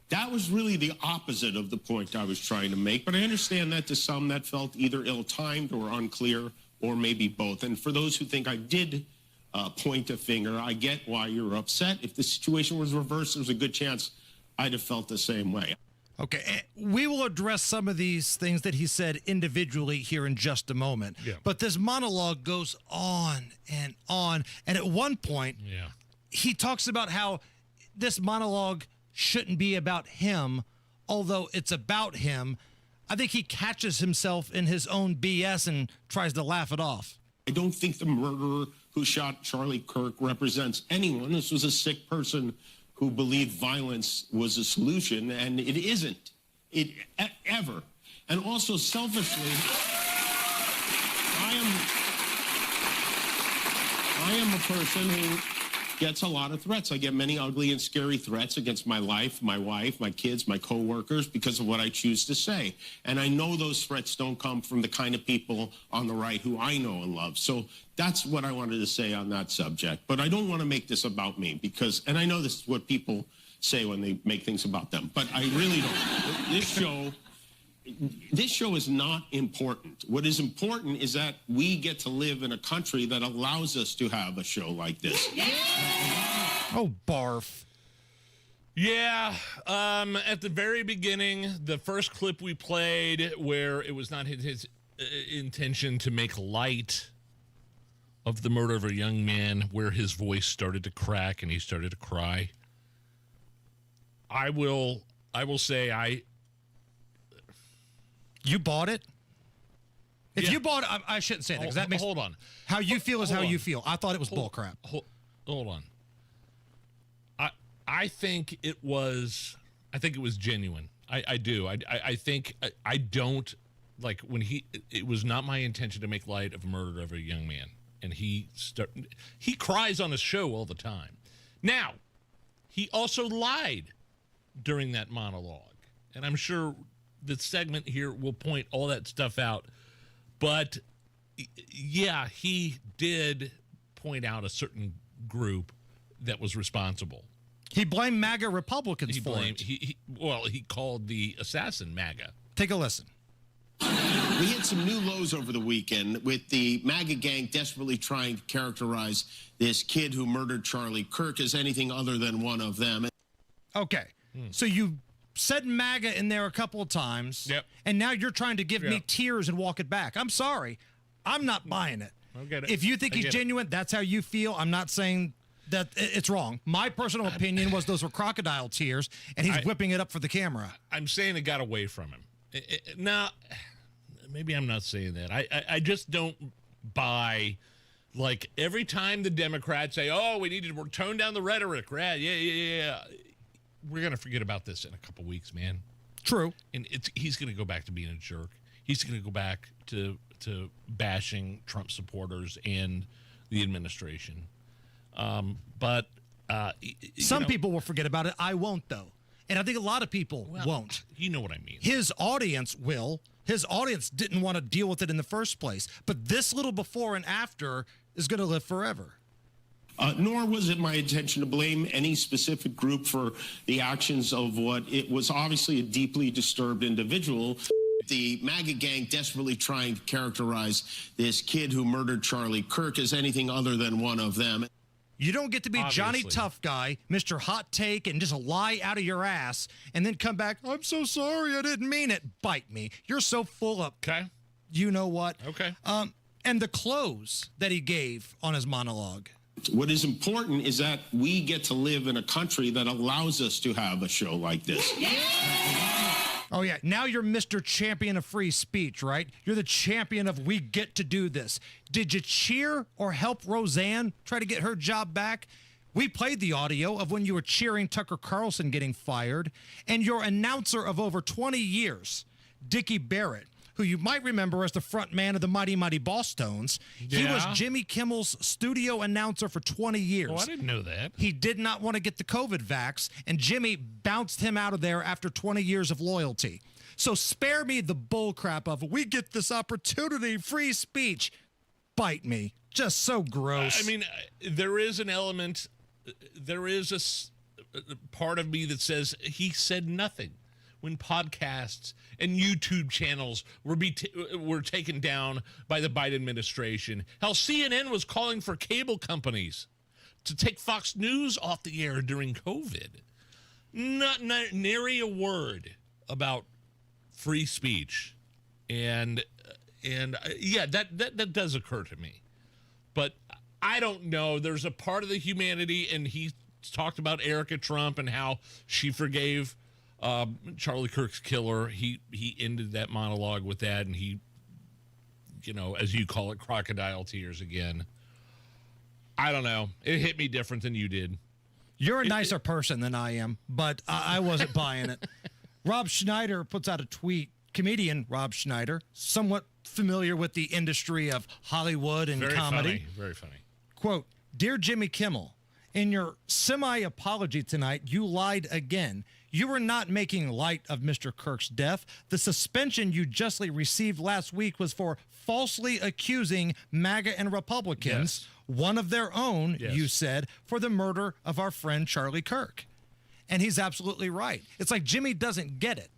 S11: That was really the opposite of the point I was trying to make, but I understand that to some that felt either ill-timed or unclear, or maybe both. And for those who think I did point a finger, I get why you're upset. If the situation was reversed, there's a good chance I'd have felt the same way.
S1: Okay, we will address some of these things that he said individually here in just a moment.
S12: Yeah.
S1: But this monologue goes on. And at one point, he talks about how this monologue shouldn't be about him, although it's about him. I think he catches himself in his own BS and tries to laugh it off.
S11: I don't think the murderer who shot Charlie Kirk represents anyone. This was a sick person who believed violence was a solution, and it isn't. Ever. And also, selfishly, I am a person who gets a lot of threats. I get many ugly and scary threats against my life, my wife, my kids, my coworkers, because of what I choose to say. And I know those threats don't come from the kind of people on the right who I know and love. So that's what I wanted to say on that subject. But I don't want to make this about me because, and I know this is what people say when they make things about them, but I really don't. This show is not important. What is important is that we get to live in a country that allows us to have a show like this.
S1: Oh, barf.
S12: Yeah. At the very beginning, the first clip we played where it was not his intention to make light of the murder of a young man, where his voice started to crack and he started to cry. I will say You bought it? If you bought it, I shouldn't say that because that makes. Hold on.
S1: How you feel is how you feel. I thought it was bullcrap.
S12: Hold on. I think it was genuine. I do. I think I don't like when it was not my intention to make light of a murder of a young man, and he cries on his show all the time. Now, he also lied during that monologue, and I'm sure the segment here will point all that stuff out. But yeah, he did point out a certain group that was responsible.
S1: He blamed MAGA Republicans for it.
S12: He called the assassin MAGA.
S1: Take a listen.
S11: We hit some new lows over the weekend with the MAGA gang desperately trying to characterize this kid who murdered Charlie Kirk as anything other than one of them.
S1: Okay. So you said MAGA in there a couple of times.
S12: Yep.
S1: And now you're trying to give me tears and walk it back. I'm sorry. I'm not buying it.
S12: I get it.
S1: If you think he's genuine, that's how you feel. I'm not saying that it's wrong. My personal opinion was those were crocodile tears, and he's whipping it up for the camera.
S12: I'm saying it got away from him. Now, maybe I'm not saying that. I just don't buy, like, every time the Democrats say, oh, we need to tone down the rhetoric. Yeah. We're going to forget about this in a couple weeks, man.
S1: True.
S12: And he's going to go back to being a jerk. He's going to go back to bashing Trump supporters and the administration. But
S1: some people will forget about it. I won't, though. And I think a lot of people won't.
S12: You know what I mean.
S1: His audience will. His audience didn't want to deal with it in the first place. But this little before and after is going to live forever.
S11: Nor was it my intention to blame any specific group for the actions of what it was obviously a deeply disturbed individual. The MAGA gang desperately trying to characterize this kid who murdered Charlie Kirk as anything other than one of them.
S1: You don't get to be Johnny Tough Guy, Mr. Hot Take, and just lie out of your ass and then come back, I'm so sorry, I didn't mean it. Bite me. You're so full of...
S12: Okay.
S1: You know what?
S12: Okay.
S1: And the close that he gave on his monologue.
S11: What is important is that we get to live in a country that allows us to have a show like this.
S1: Oh, yeah. Now you're Mr. Champion of free speech, right? You're the champion of we get to do this. Did you cheer or help Roseanne try to get her job back? We played the audio of when you were cheering Tucker Carlson getting fired, and your announcer of over 20 years, Dickie Barrett, who you might remember as the front man of the Mighty Mighty Bosstones. He was
S12: Yeah.
S1: Jimmy Kimmel's studio announcer for 20 years.
S12: Oh, I didn't know that.
S1: He did not want to get the COVID vax, and Jimmy bounced him out of there after 20 years of loyalty. So spare me the bull crap of, we get this opportunity, free speech. Bite me. Just so gross.
S12: I mean, there is an element, there is a part of me that says he said nothing when podcasts and YouTube channels were taken down by the Biden administration. Hell, CNN was calling for cable companies to take Fox News off the air during COVID. Not nary a word about free speech, and yeah, that does occur to me, but I don't know. There's a part of the humanity, and he talked about Erica Trump and how she forgave Charlie Kirk's killer. He ended that monologue with that, and he, as you call it, crocodile tears again. I don't know. It hit me different than you did.
S1: You're a nicer person than I am, but I wasn't buying it. Rob Schneider puts out a tweet. Comedian Rob Schneider, somewhat familiar with the industry of Hollywood and comedy.
S12: Very funny.
S1: Quote, "Dear Jimmy Kimmel, in your semi-apology tonight, you lied again. You were not making light of Mr. Kirk's death. The suspension you justly received last week was for falsely accusing MAGA and Republicans, one of their own, you said, for the murder of our friend Charlie Kirk." And he's absolutely right. It's like Jimmy doesn't get it.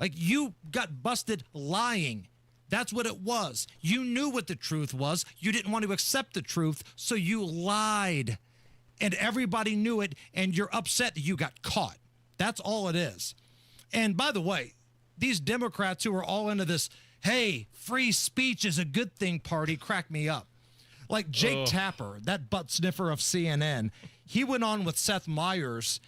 S1: Like, you got busted lying. That's what it was. You knew what the truth was. You didn't want to accept the truth, so you lied. And everybody knew it, and you're upset that you got caught. That's all it is. And by the way, these Democrats who are all into this, hey, free speech is a good thing party, crack me up. Like Jake Tapper, that butt sniffer of CNN, he went on with Seth Meyers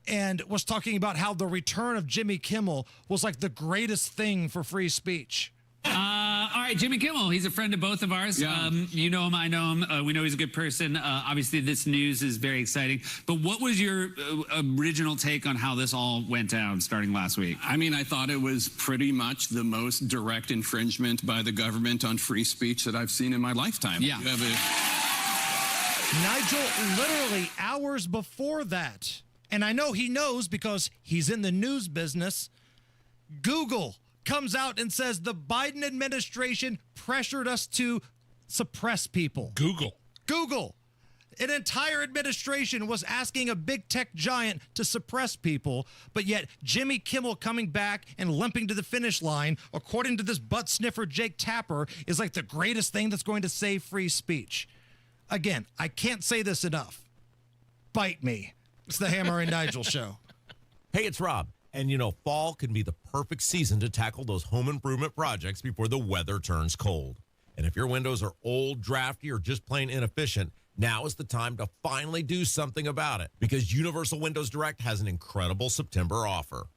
S1: and was talking about how the return of Jimmy Kimmel was like the greatest thing for free speech.
S13: All right, Jimmy Kimmel, he's a friend of both of ours.
S1: Yeah.
S13: You know him, I know him. We know he's a good person. Obviously, this news is very exciting. But what was your original take on how this all went down starting last week?
S15: I mean, I thought it was pretty much the most direct infringement by the government on free speech that I've seen in my lifetime.
S13: Yeah.
S15: You have
S1: Nigel, literally hours before that, and I know he knows because he's in the news business, Google comes out and says the Biden administration pressured us to suppress people.
S12: Google.
S1: An entire administration was asking a big tech giant to suppress people, but yet Jimmy Kimmel coming back and limping to the finish line, according to this butt sniffer Jake Tapper, is like the greatest thing that's going to save free speech. Again, I can't say this enough. Bite me. It's the Hammer and Nigel show.
S16: Hey, it's Rob. And fall can be the perfect season to tackle those home improvement projects before the weather turns cold. And if your windows are old, drafty, or just plain inefficient, now is the time to finally do something about it, because Universal Windows Direct has an incredible September offer.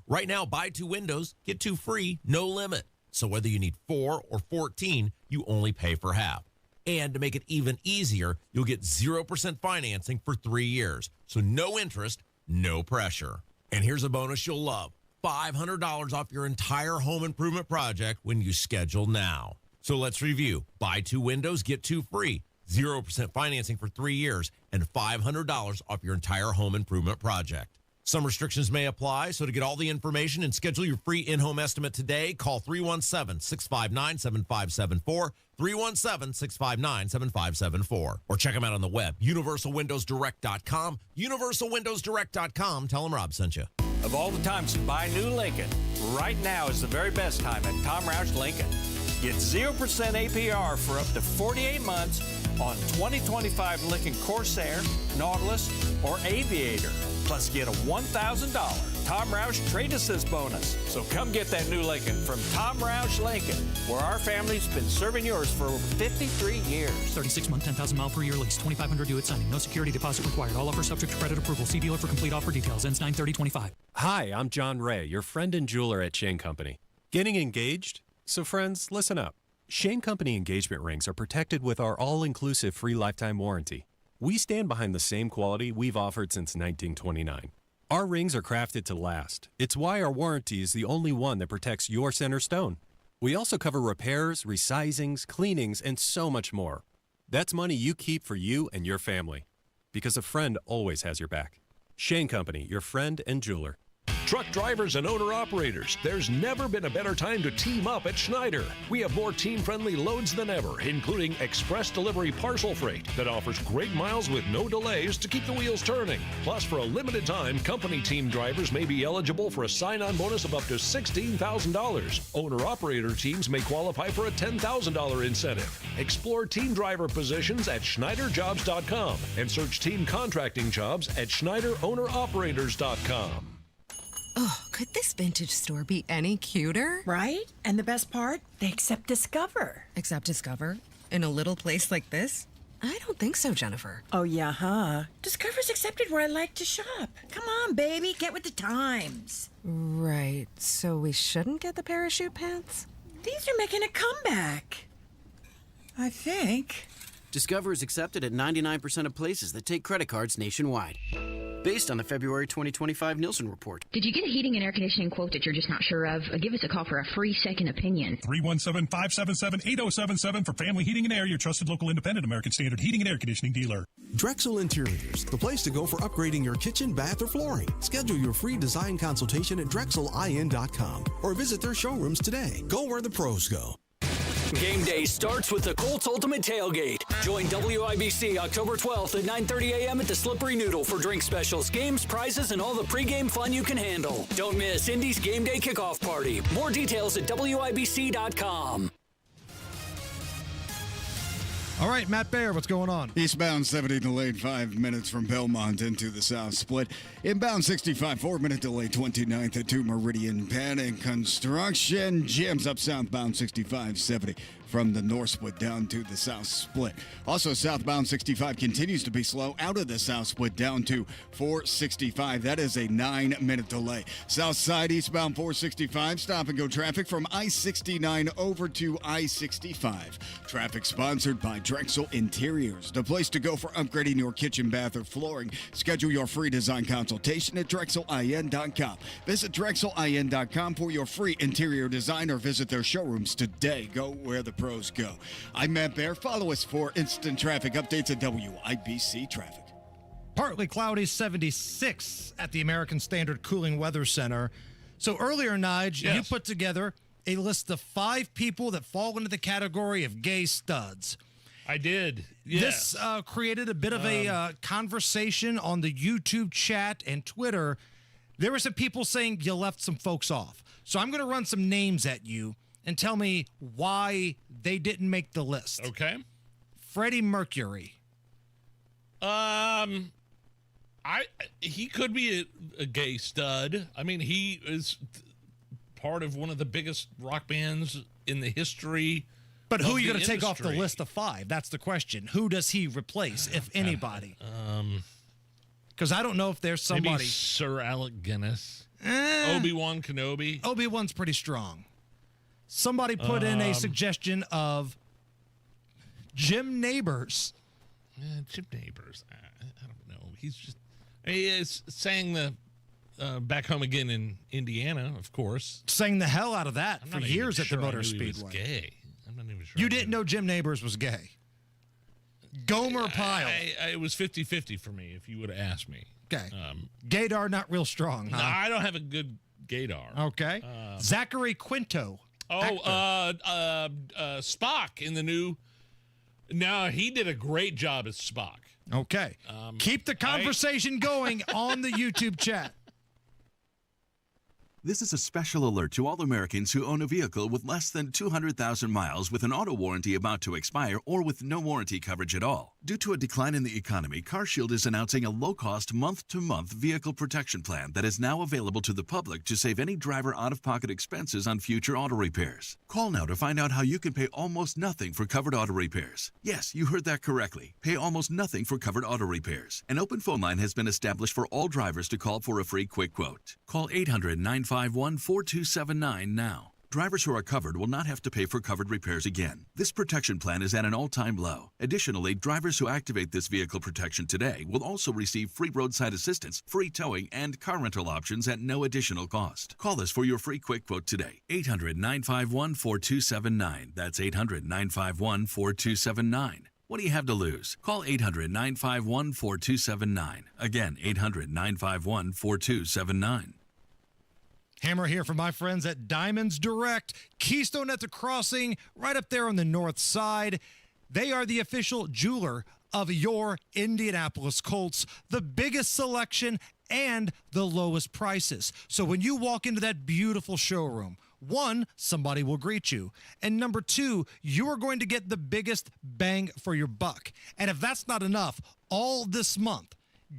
S16: Right now, buy 2 windows, get 2 free, no limit. So whether you need 4 or 14, you only pay for half. And to make it even easier, you'll get 0% financing for 3 years. So no interest, no pressure. And here's a bonus you'll love. $500 off your entire home improvement project when you schedule now. So let's review. Buy 2 windows, get 2 free. 0% financing for 3 years, and $500 off your entire home improvement project. Some restrictions may apply, so to get all the information and schedule your free in-home estimate today, call 317-659-7574, 317-659-7574. Or check them out on the web, universalwindowsdirect.com, universalwindowsdirect.com. Tell them Rob sent you.
S17: Of all the times to buy new Lincoln, right now is the very best time at Tom Roush Lincoln. Get 0% APR for up to 48 months on 2025 Lincoln Corsair, Nautilus, or Aviator. Plus, get a $1,000 Tom Roush Trade Assist bonus. So come get that new Lincoln from Tom Roush Lincoln, where our family's been serving yours for over 53 years.
S23: 36-month, 10,000-mile per year lease. 2,500 due at signing. No security deposit required. All offers subject to credit approval. See dealer for complete offer details. Ends 9/30/25.
S18: Hi, I'm John Ray, your friend and jeweler at Shane Company. Getting engaged? So friends, listen up. Shane Company engagement rings are protected with our all-inclusive free lifetime warranty. We stand behind the same quality we've offered since 1929. Our rings are crafted to last. It's why our warranty is the only one that protects your center stone. We also cover repairs, resizings, cleanings, and so much more. That's money you keep for you and your family. Because a friend always has your back. Shane Company, your friend and jeweler.
S5: Truck drivers and owner-operators, there's never been a better time to team up at Schneider. We have more team-friendly loads than ever, including express delivery parcel freight that offers great miles with no delays to keep the wheels turning. Plus, for a limited time, company team drivers may be eligible for a sign-on bonus of up to $16,000. Owner-operator teams may qualify for a $10,000 incentive. Explore team driver positions at SchneiderJobs.com and search team contracting jobs at SchneiderOwneroperators.com.
S10: Oh, could this vintage store be any cuter? Right? And the best part? They accept Discover. Accept Discover? In a little place like this? I don't think so, Jennifer. Oh, yeah, huh? Discover's accepted where I like to shop. Come on, baby, get with the times. Right, so we shouldn't get the parachute pants? These are making a comeback. I think.
S14: Discover is accepted at 99% of places that take credit cards nationwide. Based on the February 2025 Nielsen report.
S19: Did you get a heating and air conditioning quote that you're just not sure of? Give us a call for a free second opinion.
S9: 317-577-8077 for Family Heating and Air, your trusted local independent American Standard heating and air conditioning dealer.
S20: Drexel Interiors, the place to go for upgrading your kitchen, bath, or flooring. Schedule your free design consultation at DrexelIN.com or visit their showrooms today. Go where the pros go.
S21: Game day starts with the Colts Ultimate Tailgate. Join WIBC October 12th at 9:30 a.m. at the Slippery Noodle for drink specials, games, prizes, and all the pregame fun you can handle. Don't miss Indy's Game Day Kickoff Party. More details at WIBC.com.
S1: All right, Matt Baer, what's going on?
S7: Eastbound 70 delayed 5 minutes from Belmont into the South Split. Inbound 65, 4-minute delay 29th at 2 Meridian. Panic construction. Jams up southbound 65, 70 from the North Split down to the South Split. Also, southbound 65 continues to be slow out of the South Split down to 465. That is a 9-minute delay. South side eastbound 465, stop and go traffic from I-69 over to I-65. Traffic sponsored by Drexel Interiors, the place to go for upgrading your kitchen, bath, or flooring. Schedule your free design consultation at DrexelIN.com. Visit DrexelIN.com for your free interior design or visit their showrooms today. Go where the pros go. I'm Matt Baer. Follow us for instant traffic updates at WIBC Traffic.
S1: Partly cloudy, 76 at the American Standard Cooling Weather Center. So earlier, Nigel, you put together a list of 5 people that fall into the category of gay studs.
S12: I did. Yes.
S1: This created a bit of a conversation on the YouTube chat and Twitter. There were some people saying you left some folks off. So I'm going to run some names at you and tell me why they didn't make the list.
S12: Okay.
S1: Freddie Mercury.
S12: He could be a gay stud. I mean, he is part of one of the biggest rock bands in the history.
S1: But who are you going to take off the list of 5? That's the question. Who does he replace, if anybody? Because I don't know if there's somebody.
S12: Maybe Sir Alec Guinness. Obi-Wan Kenobi.
S1: Obi-Wan's pretty strong. Somebody put in a suggestion of Jim Neighbors.
S12: Jim Neighbors. I don't know. He sang the Back Home Again in Indiana, of course.
S1: Sang the hell out of that for years at the Motor
S12: He was
S1: Speedway.
S12: gay. I'm not even sure.
S1: You didn't know Jim Neighbors was gay? Gomer Pyle.
S12: It was 50-50 for me if you would have asked me.
S1: Okay. Gaydar not real strong, huh?
S12: No, I don't have a good gaydar.
S1: Okay. Zachary Quinto.
S12: Spock in the new. No, he did a great job as Spock.
S1: Okay. Keep the conversation going on the YouTube chat.
S22: This is a special alert to all Americans who own a vehicle with less than 200,000 miles with an auto warranty about to expire or with no warranty coverage at all. Due to a decline in the economy, CarShield is announcing a low-cost month-to-month vehicle protection plan that is now available to the public to save any driver out-of-pocket expenses on future auto repairs. Call now to find out how you can pay almost nothing for covered auto repairs. Yes, you heard that correctly. Pay almost nothing for covered auto repairs. An open phone line has been established for all drivers to call for a free quick quote. Call 800-951-4279 now. drivers who are covered will not have to pay for covered repairs again. This protection plan is at an all-time low. Additionally, drivers who activate this vehicle protection today will also receive free roadside assistance, free towing, and car rental options at no additional cost. Call us for your free quick quote today. 800-951-4279. That's 800-951-4279. What do you have to lose? Call 800-951-4279. Again, 800-951-4279.
S1: Hammer here for my friends at Diamonds Direct, Keystone at the Crossing, right up there on the north side. They are the official jeweler of your Indianapolis Colts, the biggest selection and the lowest prices. So when you walk into that beautiful showroom, one, somebody will greet you. And number two, you are going to get the biggest bang for your buck. And if that's not enough, all this month,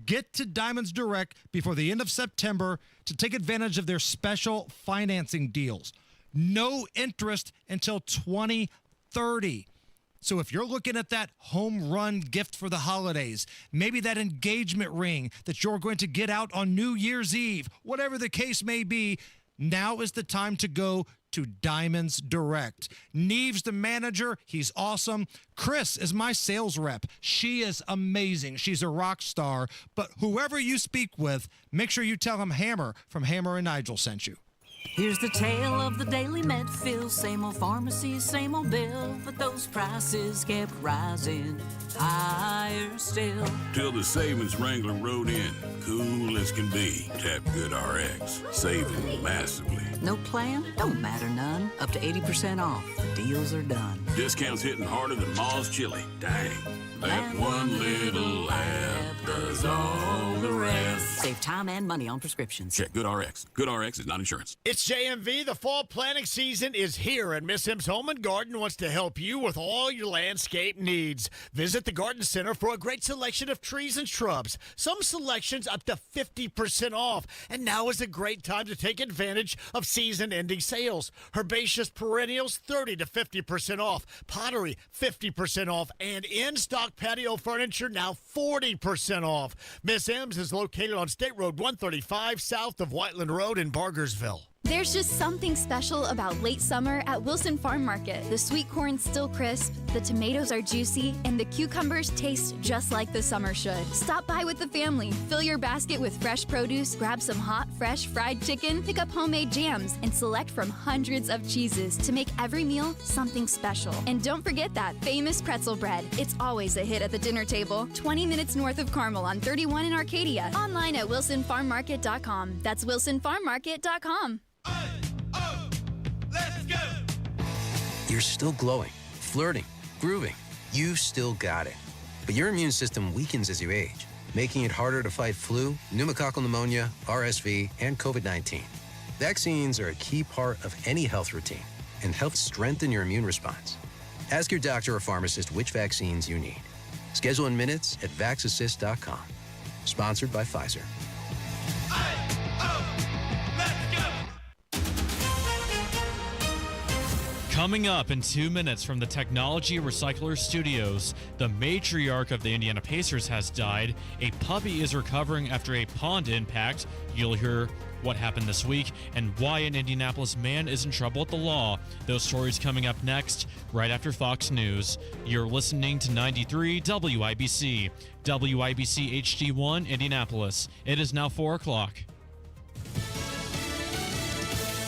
S1: get to Diamonds Direct before the end of September to take advantage of their special financing deals. No interest until 2030. So if you're looking at that home run gift for the holidays, maybe that engagement ring that you're going to get out on New Year's Eve, whatever the case may be, now is the time to go to Diamonds Direct. Neve's the manager. He's awesome. Chris is my sales rep. She is amazing. She's a rock star. But whoever you speak with, make sure you tell him Hammer from Hammer and Nigel sent you.
S2: Here's the tale of the daily med fill. Same old pharmacy, same old bill, but those prices kept rising higher still.
S4: Till the savings wrangler rode in, cool as can be. Tap Good RX, saving massively.
S2: No plan? Don't matter none. Up to 80% off. The deals are done.
S4: Discounts hitting harder than Ma's chili. Dang. That one little app does all the rest.
S2: Save time and money on prescriptions.
S4: Check Good RX. Good RX is not insurance.
S6: It's JMV. The fall planting season is here, and Miss M's Home and Garden wants to help you with all your landscape needs. Visit the Garden Center for a great selection of trees and shrubs. Some selections up to 50% off. And now is a great time to take advantage of season-ending sales. Herbaceous perennials, 30 to 50% off. Pottery, 50% off. And in-stock patio furniture, now 40% off. Miss M's is located on State Road 135, south of Whiteland Road in Bargersville.
S24: There's just something special about late summer at Wilson Farm Market. The sweet corn's still crisp, the tomatoes are juicy, and the cucumbers taste just like the summer should. Stop by with the family, fill your basket with fresh produce, grab some hot, fresh fried chicken, pick up homemade jams, and select from hundreds of cheeses to make every meal something special. And don't forget that famous pretzel bread. It's always a hit at the dinner table. 20 minutes north of Carmel on 31 in Arcadia. Online at wilsonfarmmarket.com. That's wilsonfarmmarket.com.
S25: You're still glowing, flirting, grooving. You've still got it. But your immune system weakens as you age, making it harder to fight flu, pneumococcal pneumonia, RSV, and COVID-19. Vaccines are a key part of any health routine and help strengthen your immune response. Ask your doctor or pharmacist which vaccines you need. Schedule in minutes at vaxassist.com. Sponsored by Pfizer.
S3: Coming up in 2 minutes from the Technology Recycler Studios, the matriarch of the Indiana Pacers has died, a puppy is recovering after a pond impact, you'll hear what happened this week, and why an Indianapolis man is in trouble with the law. Those stories coming up next, right after Fox News. You're listening to 93 WIBC, WIBC HD1 Indianapolis. It is now 4 o'clock.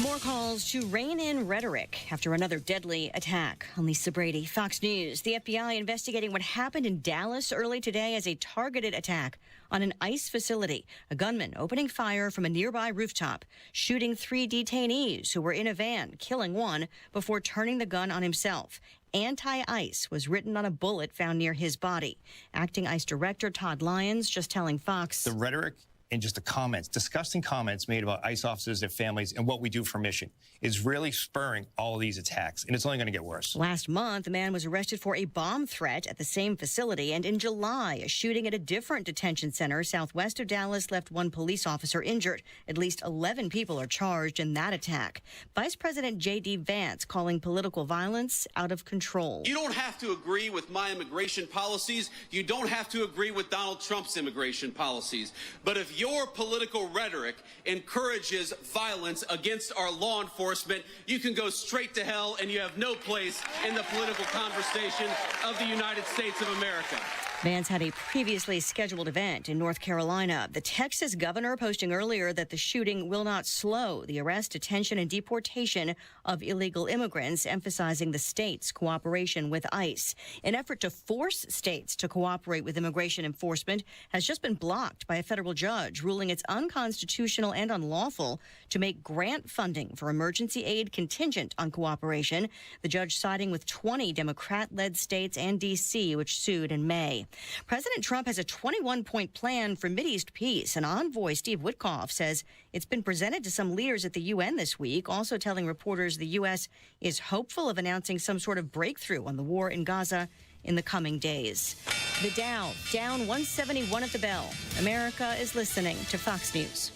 S26: More calls to rein in rhetoric after another deadly attack. I'm Lisa Brady, Fox News. The FBI investigating what happened in Dallas early today as a targeted attack on an ICE facility. A gunman opening fire from a nearby rooftop, shooting 3 detainees who were in a van, killing one before turning the gun on himself. Anti-ICE was written on a bullet found near his body. Acting ICE Director Todd Lyons just telling Fox.
S27: The rhetoric and just the comments, disgusting comments made about ICE officers, their families, and what we do for mission is really spurring all of these attacks, and it's only going to get worse.
S26: Last month, a man was arrested for a bomb threat at the same facility, and in July, a shooting at a different detention center southwest of Dallas left 1 police officer injured. At least 11 people are charged in that attack. Vice President J.D. Vance calling political violence out of control.
S28: You don't have to agree with my immigration policies. You don't have to agree with Donald Trump's immigration policies. But if
S8: if your political rhetoric encourages violence against our law enforcement, you can go straight to hell and you have no place in the political conversation of the United States of America.
S26: Vance had a previously scheduled event in North Carolina. The Texas governor posting earlier that the shooting will not slow the arrest, detention, and deportation of illegal immigrants, emphasizing the state's cooperation with ICE. An effort to force states to cooperate with immigration enforcement has just been blocked by a federal judge, ruling it's unconstitutional and unlawful to make grant funding for emergency aid contingent on cooperation. The judge siding with 20 Democrat-led states and D.C., which sued in May. President Trump has a 21-point plan for Mideast peace. An envoy, Steve Witkoff, says it's been presented to some leaders at the UN this week, also telling reporters the U.S. is hopeful of announcing some sort of breakthrough on the war in Gaza in the coming days. The Dow, down 171 at the bell. America is listening to Fox News.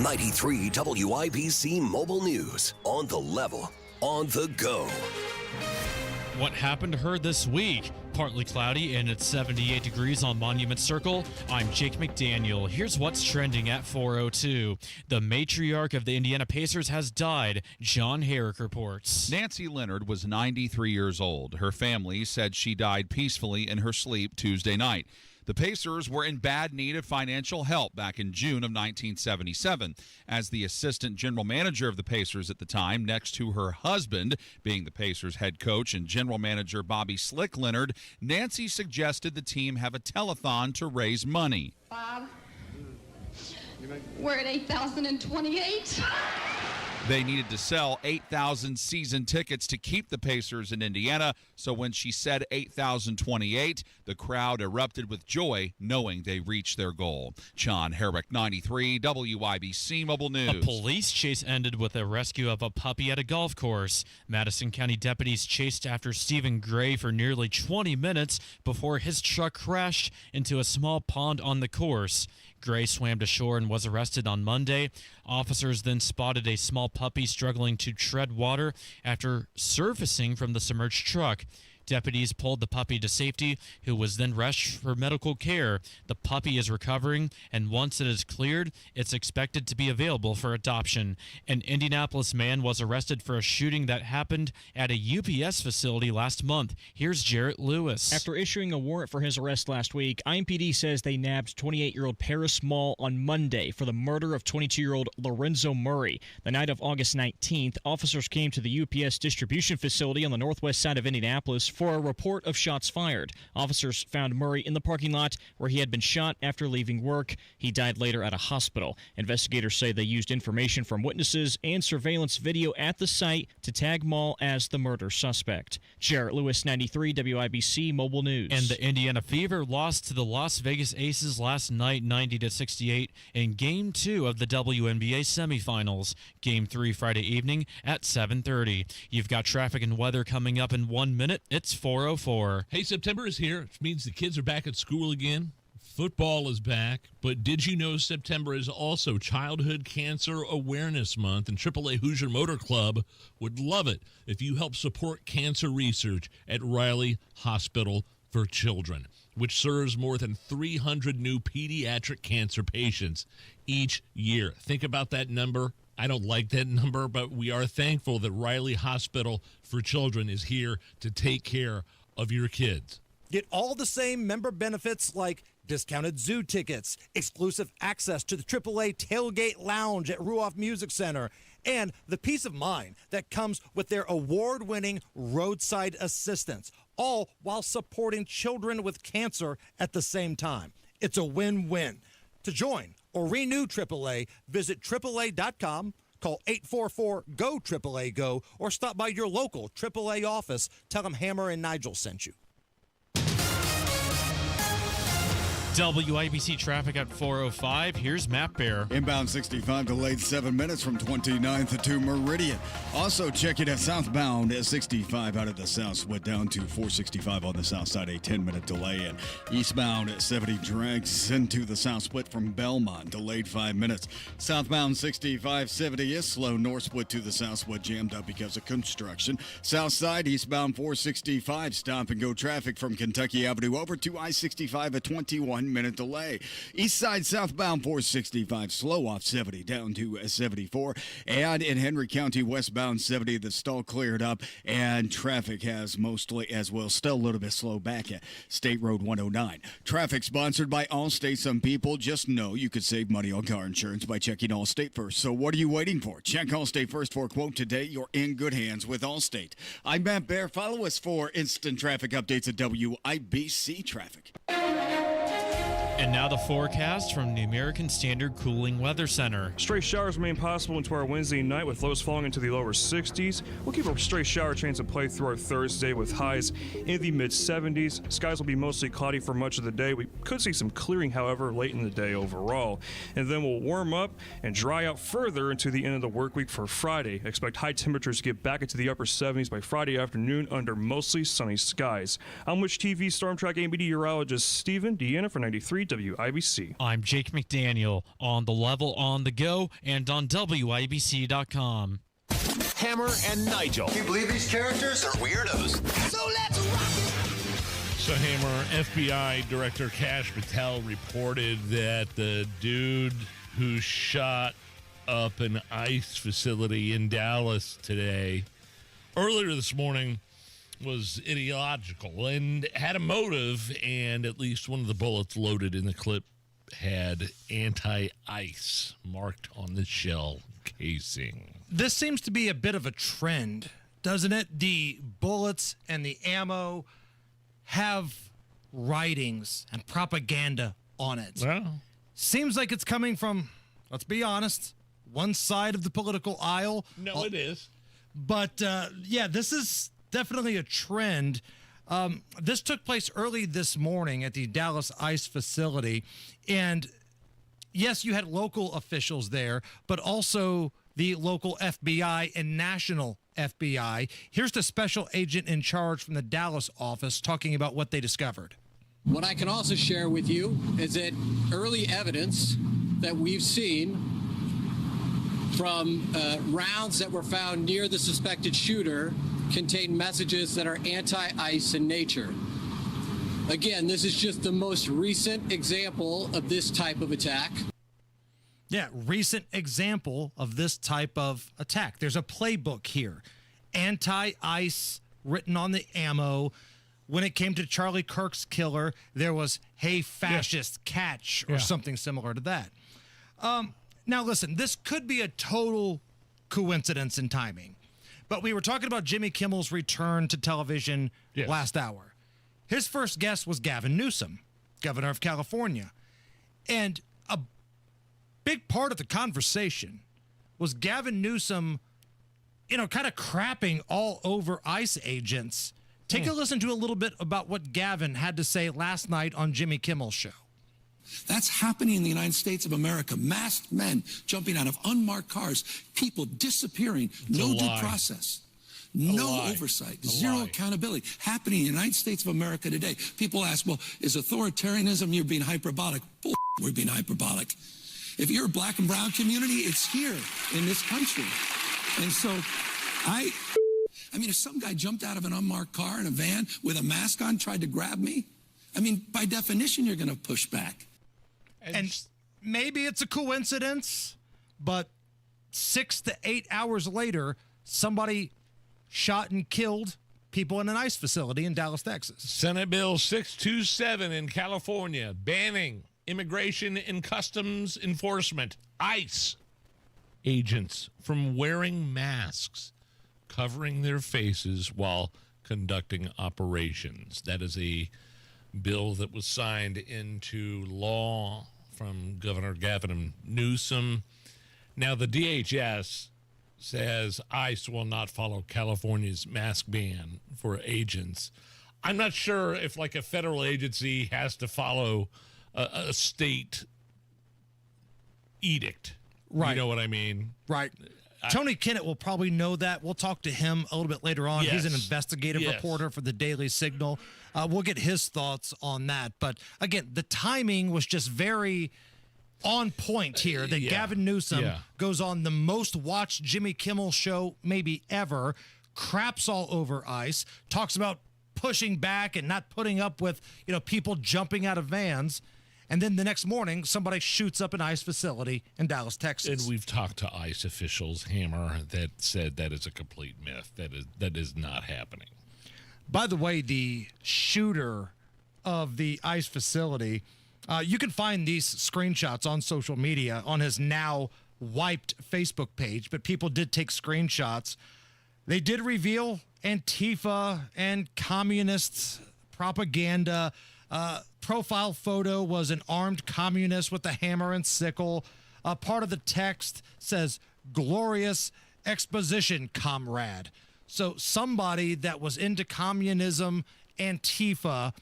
S11: 93 WIBC Mobile News. On the level, on the go.
S3: What happened to her this week? Partly cloudy and it's 78 degrees on Monument Circle. I'm Jake McDaniel. Here's what's trending at 4:02. The matriarch of the Indiana Pacers has died. John Herrick reports.
S13: Nancy Leonard was 93 years old. Her family said she died peacefully in her sleep Tuesday night. The Pacers were in bad need of financial help back in June of 1977. As the assistant general manager of the Pacers at the time, next to her husband, being the Pacers head coach and general manager Bobby Slick Leonard, Nancy suggested the team have a telethon to raise money.
S15: Bob, we're at 8,028.
S13: They needed to sell 8,000 season tickets to keep the Pacers in Indiana, so when she said 8,028, the crowd erupted with joy, knowing they reached their goal. John Herrick, 93, WIBC Mobile News.
S3: A police chase ended with a rescue of a puppy at a golf course. Madison County deputies chased after Stephen Gray for nearly 20 minutes before his truck crashed into a small pond on the course. Gray swam to shore and was arrested on Monday. Officers then spotted a small puppy struggling to tread water after surfacing from the submerged truck. Deputies pulled the puppy to safety, who was then rushed for medical care. The puppy is recovering, and once it is cleared, it's expected to be available for adoption. An Indianapolis man was arrested for a shooting that happened at a UPS facility last month. Here's Jarrett Lewis.
S16: After issuing a warrant for his arrest last week, IMPD says they nabbed 28-year-old Paris Mall on Monday for the murder of 22-year-old Lorenzo Murray. The night of August 19th, officers came to the UPS distribution facility on the northwest side of Indianapolis for a report of shots fired. Officers found Murray in the parking lot where he had been shot after leaving work. He died later at a hospital. Investigators say they used information from witnesses and surveillance video at the site to tag Mall as the murder suspect. Jarrett Lewis, 93 WIBC Mobile News.
S3: And the Indiana Fever lost to the Las Vegas Aces last night 90-68 in Game 2 of the WNBA semifinals. Game 3 Friday evening at 7:30. You've got traffic and weather coming up in 1 minute. It's 4:04.
S12: Hey, September is here, which means the kids are back at school again. Football is back, but did you know September is also Childhood Cancer Awareness Month, and AAA Hoosier Motor Club would love it if you help support cancer research at Riley Hospital for Children, which serves more than 300 new pediatric cancer patients each year. Think about that number. I don't like that number, but we are thankful that Riley Hospital for Children is here to take care of your kids.
S1: Get all the same member benefits like discounted zoo tickets, exclusive access to the AAA Tailgate Lounge at Ruoff Music Center, and the peace of mind that comes with their award-winning roadside assistance, all while supporting children with cancer at the same time. It's a win-win. To join or renew AAA, visit AAA.com, call 844-GO-AAA-GO, or stop by your local AAA office. Tell them Hammer and Nigel sent you.
S3: WIBC traffic at 4:05. Here's Map Bear.
S7: Inbound 65 delayed 7 minutes from 29th to Meridian. Also check it at southbound at 65 out of the south split down to 465 on the south side, a 10-minute delay. And eastbound at 70 drags into the south split from Belmont, delayed 5 minutes. Southbound 65 70 is slow. North split to the south split jammed up because of construction. South side eastbound 465 stop and go traffic from Kentucky Avenue over to I-65 at 21. 1-minute delay. East side southbound 465 slow off 70 down to 74. And in Henry County westbound 70, the stall cleared up and traffic has mostly as well. Still a little bit slow back at State Road 109. Traffic sponsored by Allstate. Some people just know you could save money on car insurance by checking Allstate first. So what are you waiting for? Check Allstate first for a quote today. You're in good hands with Allstate. I'm Matt Bear. Follow us for instant traffic updates at WIBC Traffic.
S3: And now the forecast from the American Standard Cooling Weather Center.
S5: Stray showers remain possible into our Wednesday night with lows falling into the lower 60s. We'll keep a stray shower chance in play through our Thursday with highs in the mid-70s. Skies will be mostly cloudy for much of the day. We could see some clearing, however, late in the day overall. And then we'll warm up and dry out further into the end of the work week for Friday. Expect high temperatures to get back into the upper 70s by Friday afternoon under mostly sunny skies. I'm Wish TV Storm Track A meteorologist Stephen Deanna for 93 WIBC.
S3: I'm Jake McDaniel on The Level on the Go and on WIBC.com.
S10: Hammer and Nigel.
S14: Can you believe these characters are weirdos? So let's rock it!
S12: So, Hammer, FBI Director Kash Patel reported that the dude who shot up an ICE facility in Dallas earlier this morning, was ideological and had a motive, and at least one of the bullets loaded in the clip had anti-ice marked on the shell casing.
S1: This seems to be a bit of a trend, doesn't it? The bullets and the ammo have writings and propaganda on it.
S12: Well,
S1: seems like it's coming from, let's be honest, one side of the political aisle.
S12: No, it is.
S1: But, yeah, this is definitely a trend. This took place early this morning at the Dallas ICE facility. And yes, you had local officials there, but also the local FBI and national FBI. Here's the special agent in charge from the Dallas office talking about what they discovered.
S17: What I can also share with you is that early evidence that we've seen from rounds that were found near the suspected shooter contain messages that are anti-ICE in nature. Again, this is just the most recent example of this type of attack.
S1: Yeah, recent example of this type of attack. There's a playbook here. Anti-ICE written on the ammo. When it came to Charlie Kirk's killer, there was, hey, fascist, catch, or something similar to that. Now, listen, this could be a total coincidence in timing. But we were talking about Jimmy Kimmel's return to television last hour. His first guest was Gavin Newsom, governor of California. And a big part of the conversation was Gavin Newsom, kind of crapping all over ICE agents. Take a listen to a little bit about what Gavin had to say last night on Jimmy Kimmel's show.
S18: That's happening in the United States of America. Masked men jumping out of unmarked cars, people disappearing, no due process, no oversight, zero accountability happening in the United States of America today. People ask, well, is authoritarianism, you're being hyperbolic? Bull, we're being hyperbolic. If you're a black and brown community, it's here in this country. And so I mean, if some guy jumped out of an unmarked car in a van with a mask on, tried to grab me, I mean, by definition, you're going to push back.
S1: And maybe it's a coincidence, but 6 to 8 hours later, somebody shot and killed people in an ICE facility in Dallas, Texas.
S12: Senate Bill 627 in California, banning immigration and customs enforcement, ICE agents from wearing masks, covering their faces while conducting operations. That is a bill that was signed into law from Governor Gavin Newsom. Now, the DHS says ICE will not follow California's mask ban for agents. I'm not sure if, like, a federal agency has to follow a state edict.
S1: Right.
S12: You know what I mean?
S1: Right. Tony Kennet will probably know that. We'll talk to him a little bit later on. He's an investigative reporter for the Daily Signal. We'll get his thoughts on that. But, again, the timing was just very on point here that Gavin Newsom goes on the most watched Jimmy Kimmel show maybe ever, craps all over ICE, talks about pushing back and not putting up with, people jumping out of vans. And then the next morning, somebody shoots up an ICE facility in Dallas, Texas.
S12: And we've talked to ICE officials, Hammer, that said that is a complete myth. That is not happening.
S1: By the way, the shooter of the ICE facility, you can find these screenshots on social media on his now wiped Facebook page, but people did take screenshots. They did reveal Antifa and communist propaganda. Profile photo was an armed communist with a hammer and sickle. Part of the text says, "Glorious exposition, comrade." So somebody that was into communism, Antifa,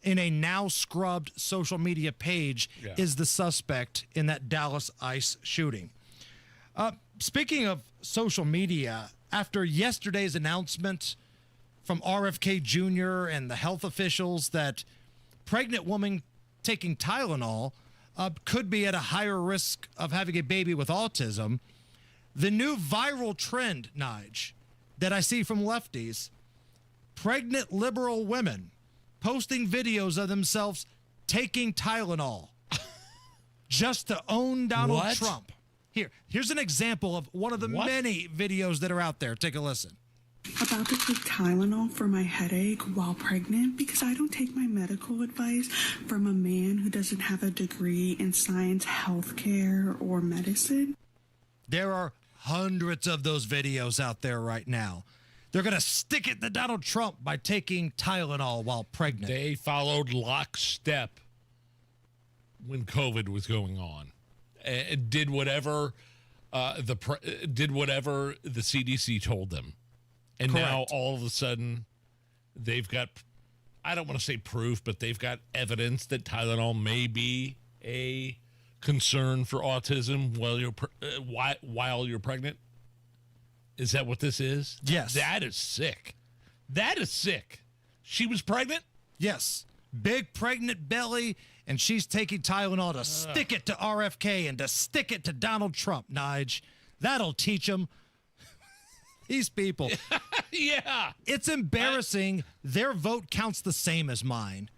S1: in a now scrubbed social media page is the suspect in that Dallas ICE shooting. Speaking of social media, after yesterday's announcement from RFK Jr. and the health officials that pregnant woman taking Tylenol could be at a higher risk of having a baby with autism, the new viral trend, Nige, that I see from lefties, pregnant liberal women posting videos of themselves taking Tylenol just to own Donald Trump. Here's an example of one of the many videos that are out there. Take a listen.
S2: About to take Tylenol for my headache while pregnant because I don't take my medical advice from a man who doesn't have a degree in science, healthcare, or medicine.
S1: There are hundreds of those videos out there right now. They're going to stick it to Donald Trump by taking Tylenol while pregnant.
S12: They followed lockstep when COVID was going on. Did whatever the CDC told them. And
S1: Correct.
S12: Now all of a sudden they've got, I don't want to say proof, but they've got evidence that Tylenol may be a concern for autism while you're pregnant. Is that what this is?
S1: Yes.
S12: That is sick. That is sick. She was pregnant?
S1: Yes. Big pregnant belly, and she's taking Tylenol to stick it to RFK and to stick it to Donald Trump, Nige. That'll teach them. These people.
S12: Yeah.
S1: It's embarrassing. Their vote counts the same as mine,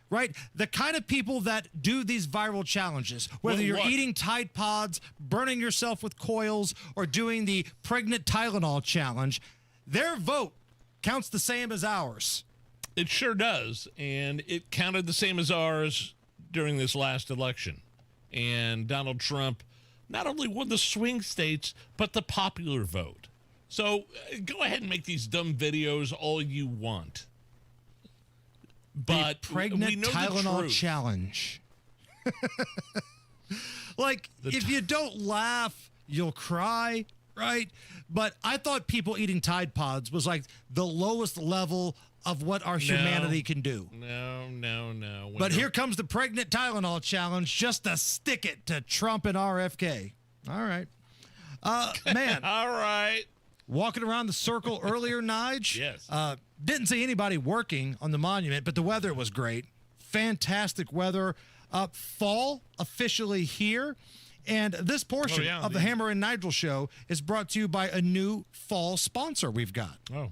S1: right? The kind of people that do these viral challenges, whether you're eating Tide Pods, burning yourself with coils, or doing the pregnant Tylenol challenge, their vote counts the same as ours.
S12: It sure does. And it counted the same as ours during this last election. And Donald Trump not only won the swing states, but the popular vote. So go ahead and make these dumb videos all you want. But
S1: the pregnant
S12: we know
S1: Tylenol
S12: the
S1: challenge. Like, if you don't laugh, you'll cry, right? But I thought people eating Tide Pods was like the lowest level of what our humanity can do.
S12: No.
S1: But here comes the pregnant Tylenol challenge just to stick it to Trump and RFK. All right. Man.
S12: All right.
S1: Walking around the circle earlier, Nige.
S12: Yes.
S1: Didn't see anybody working on the monument, but the weather was great. Fantastic weather. Fall officially here. And this portion of the Hammer and Nigel show is brought to you by a new fall sponsor we've got.
S12: Oh.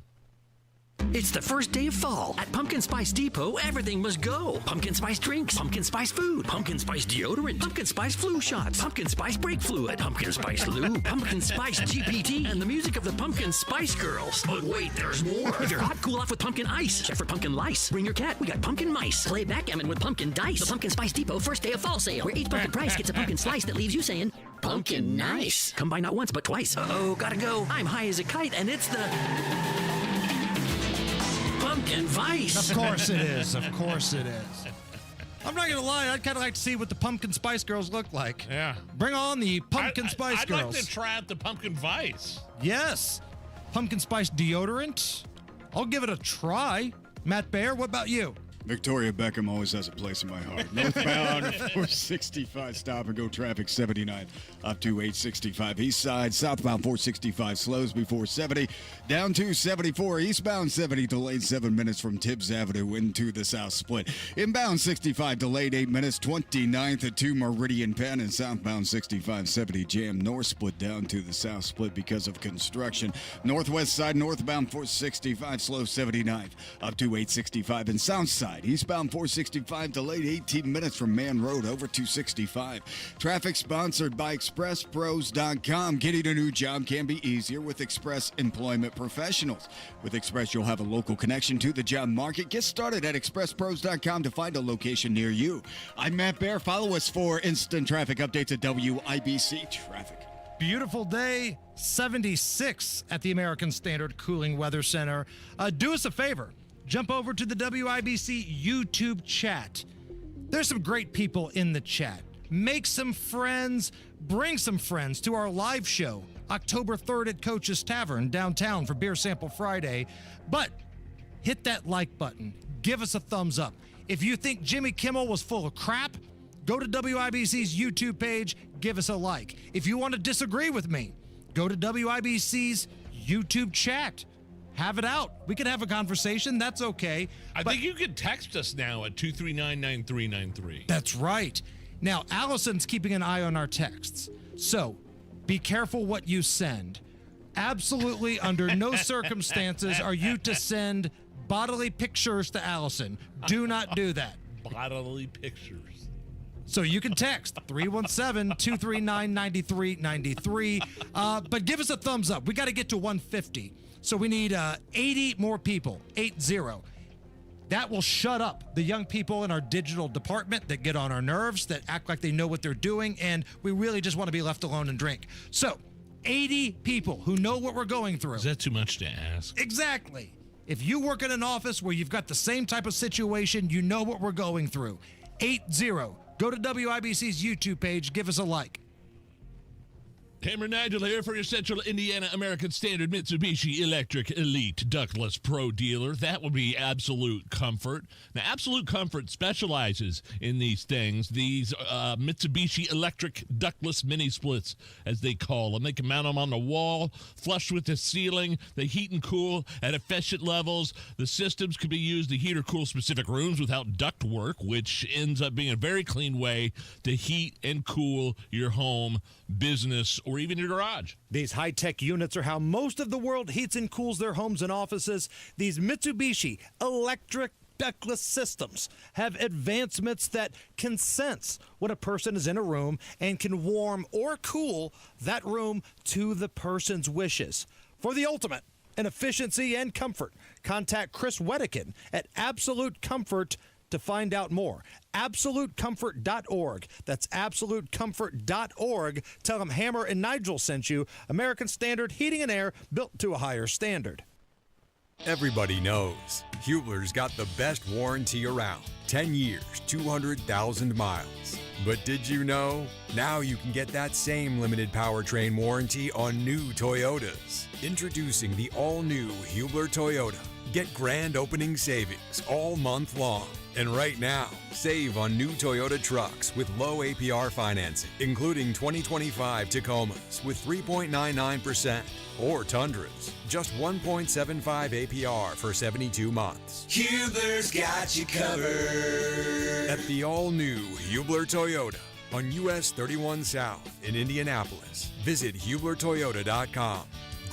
S9: It's the first day of fall. At Pumpkin Spice Depot, everything must go. Pumpkin spice drinks, pumpkin spice food, pumpkin spice deodorant, pumpkin spice flu shots, pumpkin spice brake fluid, pumpkin spice lube, pumpkin spice GPT, and the music of the Pumpkin Spice Girls. But wait, there's more. If you're hot, cool off with pumpkin ice. Check for pumpkin lice. Bring your cat. We got pumpkin mice. Play backgammon with pumpkin dice. The Pumpkin Spice Depot first day of fall sale, where each pumpkin price gets a pumpkin slice that leaves you saying, pumpkin nice. Come by not once, but twice. Uh-oh, gotta go. I'm high as a kite, and it's the Pumpkin Vice.
S1: Of course it is. Of course it is. I'm not going to lie. I'd kind of like to see what the Pumpkin Spice Girls look like.
S12: Yeah.
S1: Bring on the Pumpkin Spice Girls.
S12: I'd like to try out the Pumpkin Vice.
S1: Yes. Pumpkin Spice deodorant. I'll give it a try. Matt Baer, what about you?
S7: Victoria Beckham always has a place in my heart. Northbound 465, stop and go traffic 79 up to 865 east side. Southbound 465 slows before 70. Down to 74 eastbound 70 delayed 7 minutes from Tibbs Avenue into the south split. Inbound 65 delayed 8 minutes 29th at 2 Meridian Penn, and southbound 65 70 jam north split down to the south split because of construction. Northwest side northbound 465 slow 79th up to 865, and south side side. Eastbound 465 delayed 18 minutes from Man Road over 265. Traffic sponsored by ExpressPros.com. Getting a new job can be easier with Express Employment Professionals. With Express, you'll have a local connection to the job market. Get started at ExpressPros.com to find a location near you. I'm Matt Bear. Follow us for instant traffic updates at WIBC Traffic.
S1: Beautiful day, 76 at the American Standard Cooling Weather Center. Do us a favor. Jump over to the WIBC YouTube chat. There's some great people in the chat. Make some friends. Bring some friends to our live show, October 3rd at Coach's Tavern downtown for Beer Sample Friday. But hit that like button. Give us a thumbs up. If you think Jimmy Kimmel was full of crap, go to WIBC's YouTube page, give us a like. If you want to disagree with me, go to WIBC's YouTube chat. Have it out. We can have a conversation. That's okay.
S12: I think you can text us now at 239-9393.
S1: That's right. Now, Allison's keeping an eye on our texts. So be careful what you send. Absolutely under no circumstances are you to send bodily pictures to Allison. Do not do that.
S12: Bodily pictures.
S1: So you can text 317-239-9393. But give us a thumbs up. We got to get to 150. So we need 80 more people, 80. That will shut up the young people in our digital department that get on our nerves, that act like they know what they're doing, and we really just want to be left alone and drink. So 80 people who know what we're going through.
S12: Is that too much to ask?
S1: Exactly. If you work in an office where you've got the same type of situation, you know what we're going through. 80. Go to WIBC's YouTube page. Give us a like.
S12: Hammer Nigel here for your Central Indiana American Standard Mitsubishi Electric Elite Ductless Pro Dealer. That would be Absolute Comfort. Now, Absolute Comfort specializes in these things, these Mitsubishi Electric Ductless Mini Splits, as they call them. They can mount them on the wall, flush with the ceiling. They heat and cool at efficient levels. The systems can be used to heat or cool specific rooms without duct work, which ends up being a very clean way to heat and cool your home, business, or even your garage.
S4: These high-tech units are how most of the world heats and cools their homes and offices. These Mitsubishi electric ductless systems have advancements that can sense when a person is in a room and can warm or cool that room to the person's wishes. For the ultimate in efficiency and comfort, contact Chris Wedekin at Absolute Comfort to find out more. AbsoluteComfort.org. That's AbsoluteComfort.org. Tell them Hammer and Nigel sent you. American Standard Heating and Air, built to a higher standard.
S6: Everybody knows Hubler's got the best warranty around. 10 years, 200,000 miles. But did you know? Now you can get that same limited powertrain warranty on new Toyotas. Introducing the all-new Hubler Toyota. Get grand opening savings all month long. And right now, save on new Toyota trucks with low APR financing, including 2025 Tacomas with 3.99% or Tundras, just 1.75 APR for 72 months.
S14: Hubler's got you covered.
S6: At the all-new Hubler Toyota on US 31 South in Indianapolis. Visit HublerToyota.com.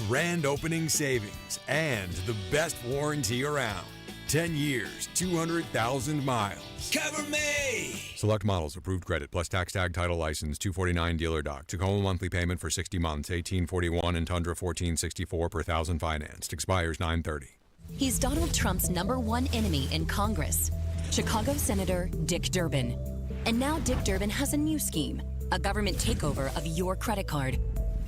S6: Grand opening savings and the best warranty around. 10 years, 200,000 miles.
S14: Cover me!
S6: Select models, approved credit, plus tax tag, title license, 249 dealer doc. Tacoma monthly payment for 60 months, 1841, and Tundra 1464 per thousand financed. Expires 9/30.
S19: He's Donald Trump's #1 enemy in Congress, Chicago Senator Dick Durbin. And now Dick Durbin has a new scheme, a government takeover of your credit card.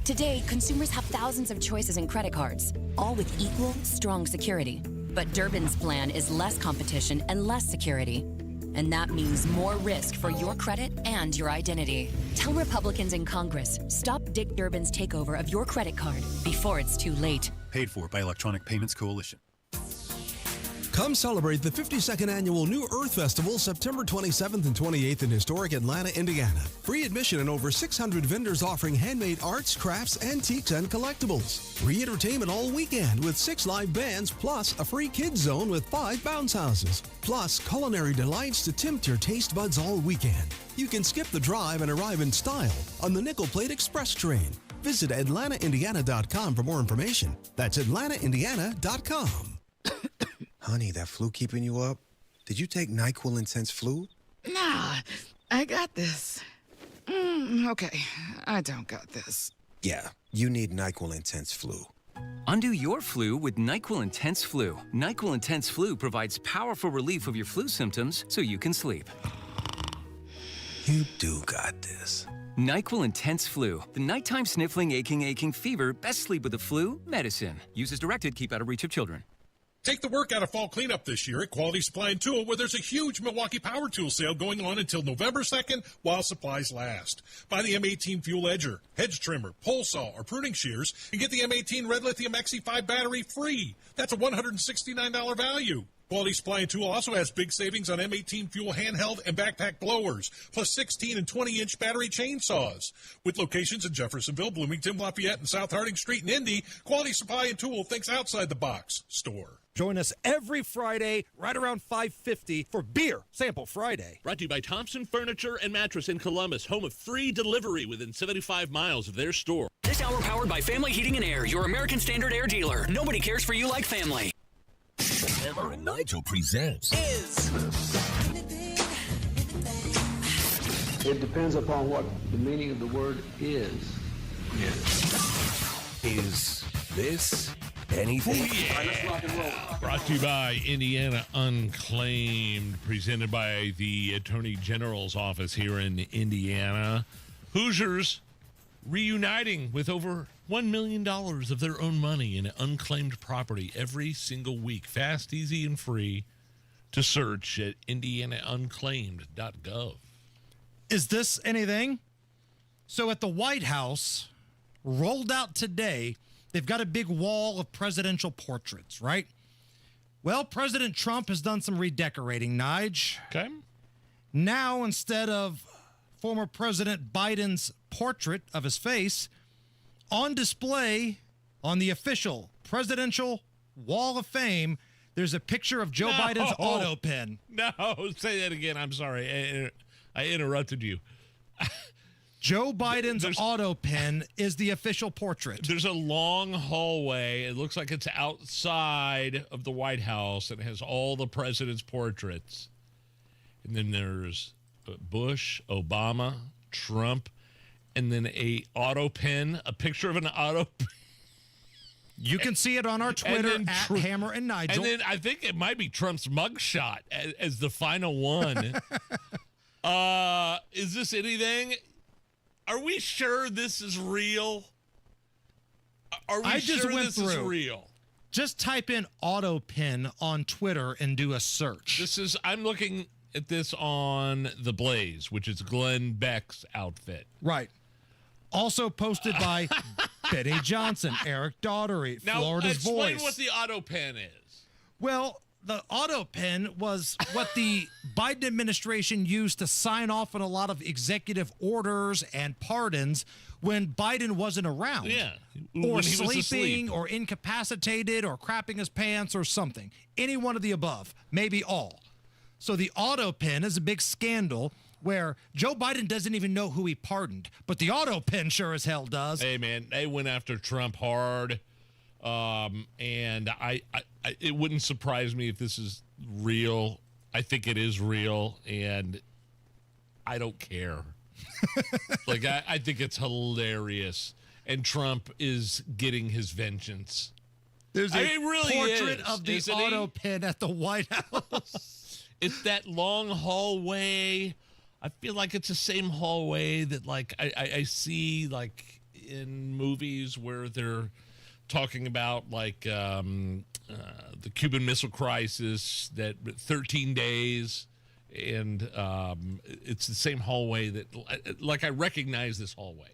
S19: Today, consumers have thousands of choices in credit cards, all with equal, strong security. But Durbin's plan is less competition and less security. And that means more risk for your credit and your identity. Tell Republicans in Congress, stop Dick Durbin's takeover of your credit card before it's too late.
S20: Paid for by Electronic Payments Coalition.
S21: Come celebrate the 52nd Annual New Earth Festival September 27th and 28th in historic Atlanta, Indiana. Free admission and over 600 vendors offering handmade arts, crafts, antiques, and collectibles. Free entertainment all weekend with 6 live bands, plus a free kids zone with 5 bounce houses. Plus culinary delights to tempt your taste buds all weekend. You can skip the drive and arrive in style on the Nickel Plate Express train. Visit AtlantaIndiana.com for more information. That's AtlantaIndiana.com.
S22: Honey, that flu keeping you up?
S8: Did you take NyQuil Intense Flu?
S22: Nah, I got this. Okay, I don't got this.
S8: Yeah, you need NyQuil Intense Flu.
S23: Undo your flu with NyQuil Intense Flu. NyQuil Intense Flu provides powerful relief of your flu symptoms so you can sleep.
S8: You do got this.
S23: NyQuil Intense Flu. The nighttime sniffling, aching fever. Best sleep with the flu medicine. Use as directed. Keep out of reach of children.
S24: Take the work out of fall cleanup this year at Quality Supply and Tool, where there's a huge Milwaukee Power Tool sale going on until November 2nd while supplies last. Buy the M18 Fuel Edger, hedge trimmer, pole saw, or pruning shears, and get the M18 Red Lithium XE5 battery free. That's a $169 value. Quality Supply and Tool also has big savings on M18 Fuel handheld and backpack blowers, plus 16 and 20-inch battery chainsaws. With locations in Jeffersonville, Bloomington, Lafayette, and South Harding Street in Indy, Quality Supply and Tool thinks outside the box store.
S4: Join us every Friday right around 5:50 for Beer Sample Friday.
S12: Brought to you by Thompson Furniture and Mattress in Columbus, home of free delivery within 75 miles of their store.
S9: This hour powered by Family Heating and Air, your American Standard air dealer. Nobody cares for you like family.
S11: Hammer and Nigel presents
S25: It depends upon what the meaning of the word is.
S11: Is this anything?
S12: Let's rock and roll. Brought to you by Indiana Unclaimed, presented by the Attorney General's office here in Indiana. Hoosiers reuniting with over $1 million of their own money in unclaimed property every single week. Fast, easy, and free to search at indianaunclaimed.gov.
S1: Is this anything? So at the White House, rolled out today, they've got a big wall of presidential portraits, right? Well, President Trump has done some redecorating, Nige.
S12: Okay.
S1: Now, instead of former President Biden's portrait of his face, on display on the official presidential Wall of Fame, there's a picture of Joe Biden's auto pen.
S12: No, say that again. I'm sorry. I interrupted you.
S1: Joe Biden's auto pen is the official portrait.
S12: There's a long hallway. It looks like it's outside of the White House. It has all the president's portraits. And then there's Bush, Obama, Trump, and then a picture of an auto pen.
S1: You can see it on our Twitter at Hammer and Nigel.
S12: And then I think it might be Trump's mugshot as the final one. Is this anything? Are we sure this is real? Are we sure this is real?
S1: Just type in auto pen on Twitter and do a search.
S12: I'm looking at this on The Blaze, which is Glenn Beck's outfit.
S1: Right. Also posted by Benny Johnson, Eric Daughtery, Florida's Voice.
S12: Now, explain what the auto pen is.
S1: Well, the auto pen was what the Biden administration used to sign off on a lot of executive orders and pardons when Biden wasn't around.
S12: Yeah.
S1: Or sleeping or incapacitated or crapping his pants or something. Any one of the above, maybe all. So the auto pen is a big scandal where Joe Biden doesn't even know who he pardoned, but the auto pen sure as hell does.
S12: Hey, man, they went after Trump hard, and it wouldn't surprise me if this is real. I think it is real, and I don't care. I think it's hilarious, and Trump is getting his vengeance.
S1: There's a portrait of the auto pen at the White House.
S12: It's that long hallway. I feel like it's the same hallway that I see in movies where they're talking about the Cuban Missile Crisis, that 13 days, and it's the same hallway that I recognize this hallway,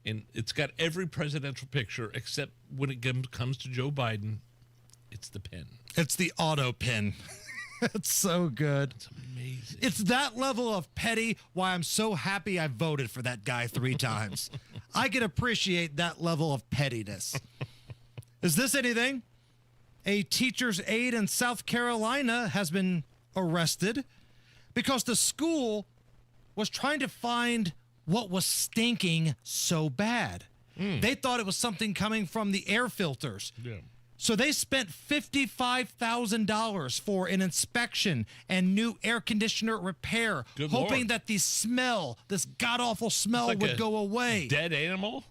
S12: and it's got every presidential picture except when it comes to Joe Biden, it's the pen.
S1: It's the auto pen. It's so good.
S12: It's amazing.
S1: It's that level of petty why I'm so happy I voted for that guy 3 times. I can appreciate that level of pettiness. Is this anything? A teacher's aide in South Carolina has been arrested because the school was trying to find what was stinking so bad. They thought it was something coming from the air filters.
S12: Yeah.
S1: So they spent $55,000 for an inspection and new air conditioner repair,
S12: Good
S1: hoping
S12: Lord.
S1: that this god-awful smell
S12: Like
S1: would
S12: a
S1: go away.
S12: Dead animal?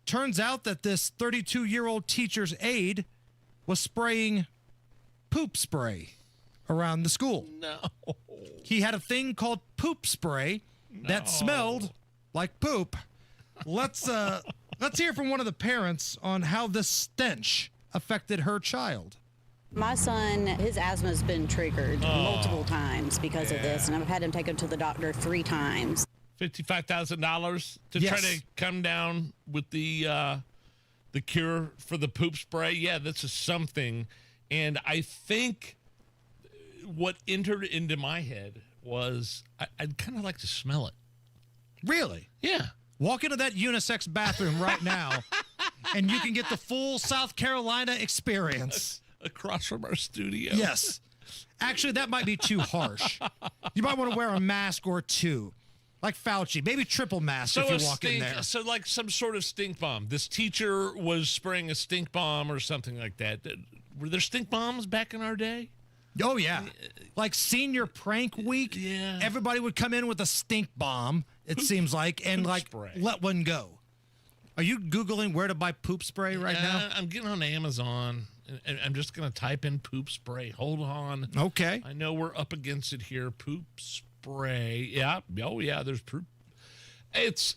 S1: Turns out that this 32-year-old teacher's aide was spraying poop spray around the school.
S12: No.
S1: He had a thing called poop spray that smelled like poop. Let's hear from one of the parents on how this stench affected her child.
S3: My son, his asthma has been triggered multiple times because of this, and I've had him taken to the doctor 3 times.
S12: $55,000 to try to come down with the cure for the poop spray. Yeah, this is something. And I think what entered into my head was I'd kind of like to smell it.
S1: Really?
S12: Yeah.
S1: Walk into that unisex bathroom right now, and you can get the full South Carolina experience.
S12: Across from our studio.
S1: Yes. Actually, that might be too harsh. You might want to wear a mask or 2. Like Fauci, maybe triple mask if you walk in there.
S12: So like some sort of stink bomb. This teacher was spraying a stink bomb or something like that. Were there stink bombs back in our day?
S1: Oh, yeah. Like senior prank week, everybody would come in with a stink bomb, it seems like, and let one go. Are you Googling where to buy poop spray right now?
S12: I'm getting on Amazon, and I'm just going to type in poop spray. Hold on.
S1: Okay.
S12: I know we're up against it here. Poop spray. Yeah. Oh, yeah, there's poop. It's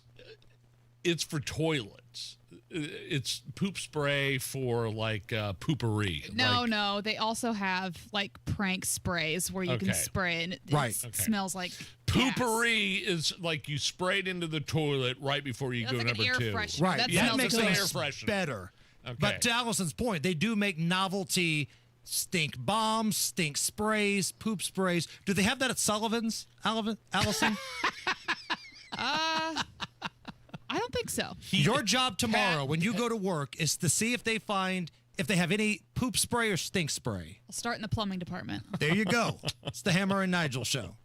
S12: for toilets. It's poop spray for like poopery.
S5: No. They also have like prank sprays where you can spray and it smells like
S12: poopery is like you spray it into the toilet right before you go
S5: like
S12: number
S5: an air
S12: 2.
S5: freshener.
S1: Right.
S5: That
S1: That
S5: smells
S1: makes
S5: good.
S1: things better.
S12: Okay.
S1: But to Allison's point, they do make novelty stink bombs, stink sprays, poop sprays. Do they have that at Sullivan's, Allison?
S5: I don't think so.
S1: Your job tomorrow when you go to work is to see if they have any poop spray or stink spray.
S5: I'll start in the plumbing department.
S1: There you go. It's the Hammer and Nigel show.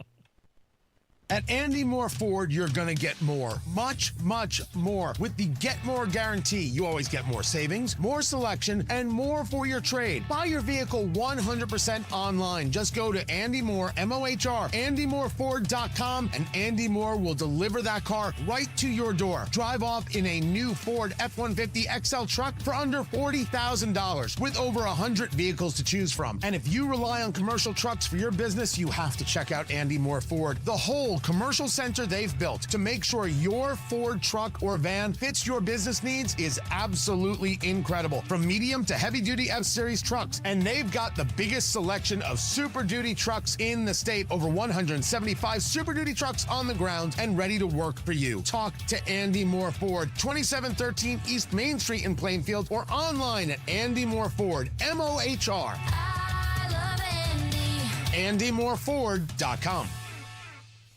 S13: At Andy Moore Ford, you're going to get more. Much, much more. With the Get More Guarantee, you always get more savings, more selection, and more for your trade. Buy your vehicle 100% online. Just go to Andy Moore, M-O-H-R, AndyMooreFord.com, and Andy Moore will deliver that car right to your door. Drive off in a new Ford F-150 XL truck for under $40,000 with over 100 vehicles to choose from. And if you rely on commercial trucks for your business, you have to check out Andy Moore Ford. The whole commercial center they've built to make sure your Ford truck or van fits your business needs is absolutely incredible. From medium to heavy-duty F-Series trucks. And they've got the biggest selection of Super Duty trucks in the state. Over 175 Super Duty trucks on the ground and ready to work for you. Talk to Andy Moore Ford, 2713 East Main Street in Plainfield, or online at Andy Moore Ford, M-O-H-R.
S15: I love Andy.
S13: AndyMooreFord.com.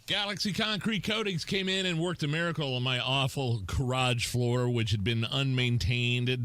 S12: Galaxy Concrete Coatings came in and worked a miracle on my awful garage floor, which had been unmaintained.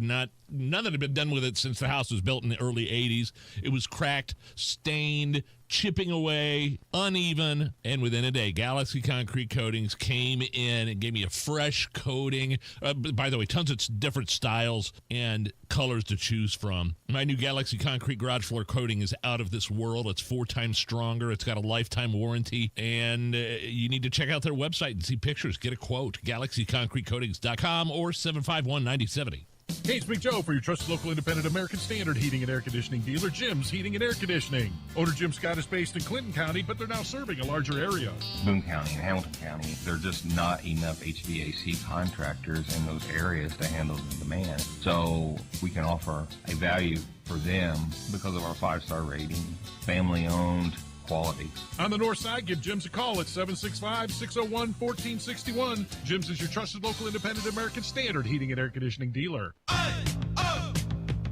S12: None had been done with it since the house was built in the early 80s. It was cracked, stained, chipping away, uneven, and within a day, Galaxy Concrete Coatings came in and gave me a fresh coating. By the way, tons of different styles and colors to choose from. My new Galaxy Concrete garage floor coating is out of this world. It's 4 times stronger. It's got a lifetime warranty, and you need to check out their website and see pictures. Get a quote, GalaxyConcreteCoatings.com or 751-9070.
S24: Hey, it's Big Joe for your trusted local independent American Standard heating and air conditioning dealer, Jim's Heating and Air Conditioning. Owner Jim Scott is based in Clinton County, but they're now serving a larger area.
S16: Boone County and Hamilton County, there are just not enough HVAC contractors in those areas to handle the demand. So we can offer a value for them because of our 5-star rating, family-owned, quality.
S24: On the north side, give Jim's a call at 765-601-1461. Jim's is your trusted local independent American Standard heating and air conditioning dealer.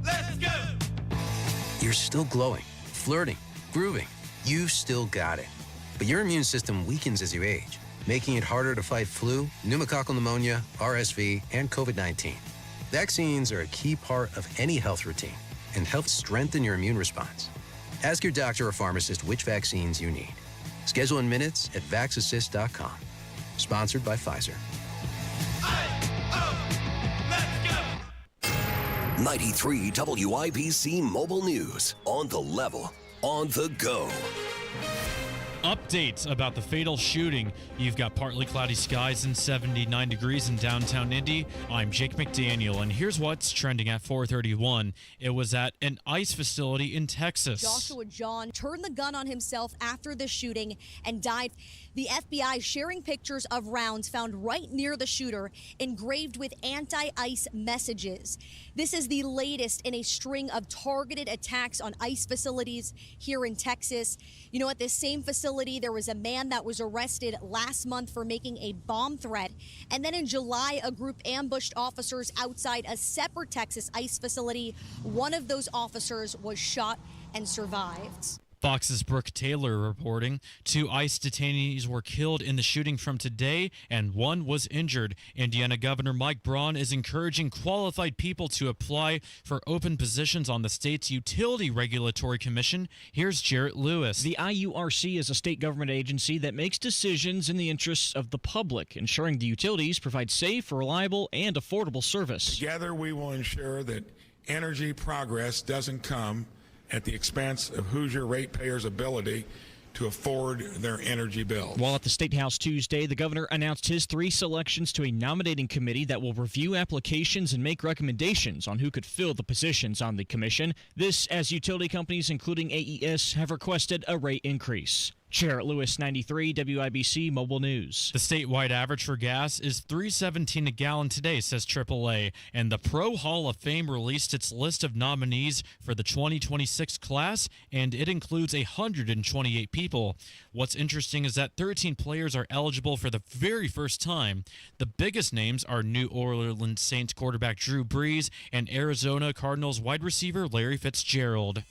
S26: Let's go! You're still glowing, flirting, grooving. You've still got it. But your immune system weakens as you age, making it harder to fight flu, pneumococcal pneumonia, RSV, and COVID-19. Vaccines are a key part of any health routine and help strengthen your immune response. Ask your doctor or pharmacist which vaccines you need. Schedule in minutes at VaxAssist.com. Sponsored by Pfizer.
S11: 93 WIBC Mobile News. On the level, on the go.
S2: Updates about the fatal shooting. You've got partly cloudy skies and 79 degrees in downtown Indy. I'm Jake McDaniel, and here's what's trending at 4:31. It was at an ICE facility in Texas.
S7: Joshua John turned the gun on himself after the shooting and died. The FBI sharing pictures of rounds found right near the shooter, engraved with anti-ICE messages. This is the latest in a string of targeted attacks on ICE facilities here in Texas. You know, at this same facility, there was a man that was arrested last month for making a bomb threat. And then in July, a group ambushed officers outside a separate Texas ICE facility. One of those officers was shot and survived.
S2: Fox's Brooke Taylor reporting 2 ICE detainees were killed in the shooting from today and 1 was injured. Indiana Governor Mike Braun is encouraging qualified people to apply for open positions on the state's Utility Regulatory Commission. Here's Jarrett Lewis.
S10: The IURC is a state government agency that makes decisions in the interests of the public, ensuring the utilities provide safe, reliable, and affordable service.
S14: Together, we will ensure that energy progress doesn't come at the expense of Hoosier ratepayers' ability to afford their energy bills.
S10: While at the State House Tuesday, the governor announced his 3 selections to a nominating committee that will review applications and make recommendations on who could fill the positions on the commission. This as utility companies, including AES, have requested a rate increase. Jarrett Lewis, 93 WIBC Mobile News.
S2: The statewide average for gas is $3.17 a gallon today, says AAA. And the Pro Hall of Fame released its list of nominees for the 2026 class, and it includes 128 people. What's interesting is that 13 players are eligible for the very first time. The biggest names are New Orleans Saints quarterback Drew Brees and Arizona Cardinals wide receiver Larry Fitzgerald.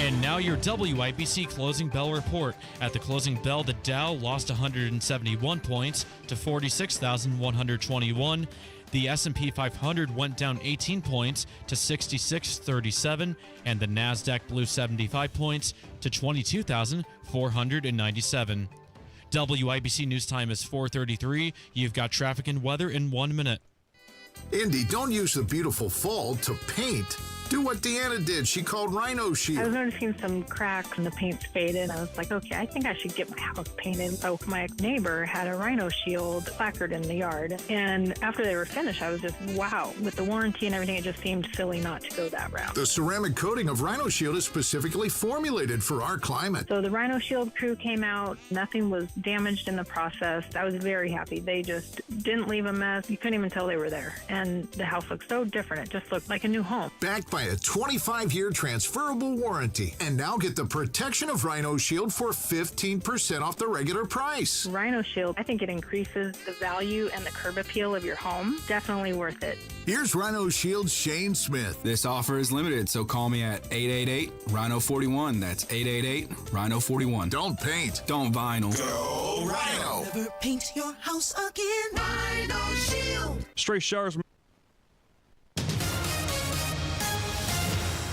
S2: And now your WIBC Closing Bell report. At the closing bell, the Dow lost 171 points to 46,121. The S&P 500 went down 18 points to 6637, and the Nasdaq blew 75 points to 22,497. WIBC News Time is 4:33. You've got traffic and weather in 1 minute.
S17: Indy, don't use the beautiful fall to paint. Do what Deanna did. She called Rhino Shield.
S18: I was noticing some cracks and the paint's faded. I was like, okay, I think I should get my house painted. So my neighbor had a Rhino Shield placard in the yard. And after they were finished, I was just, wow. With the warranty and everything, it just seemed silly not to go that route.
S17: The ceramic coating of Rhino Shield is specifically formulated for our climate.
S18: So the Rhino Shield crew came out. Nothing was damaged in the process. I was very happy. They just didn't leave a mess. You couldn't even tell they were there. And the house looked so different. It just looked like a new home.
S17: Backed by a 25-year transferable warranty. And now get the protection of Rhino Shield for 15% off the regular price.
S18: Rhino Shield, I think it increases the value and the curb appeal of your home. Definitely worth it.
S17: Here's Rhino Shield's Shane Smith.
S27: This offer is limited, so call me at 888-RHINO-41. That's 888-RHINO-41.
S17: Don't paint.
S27: Don't vinyl.
S17: Go Rhino.
S15: Never paint your house again. Rhino Shield.
S4: Stray showers.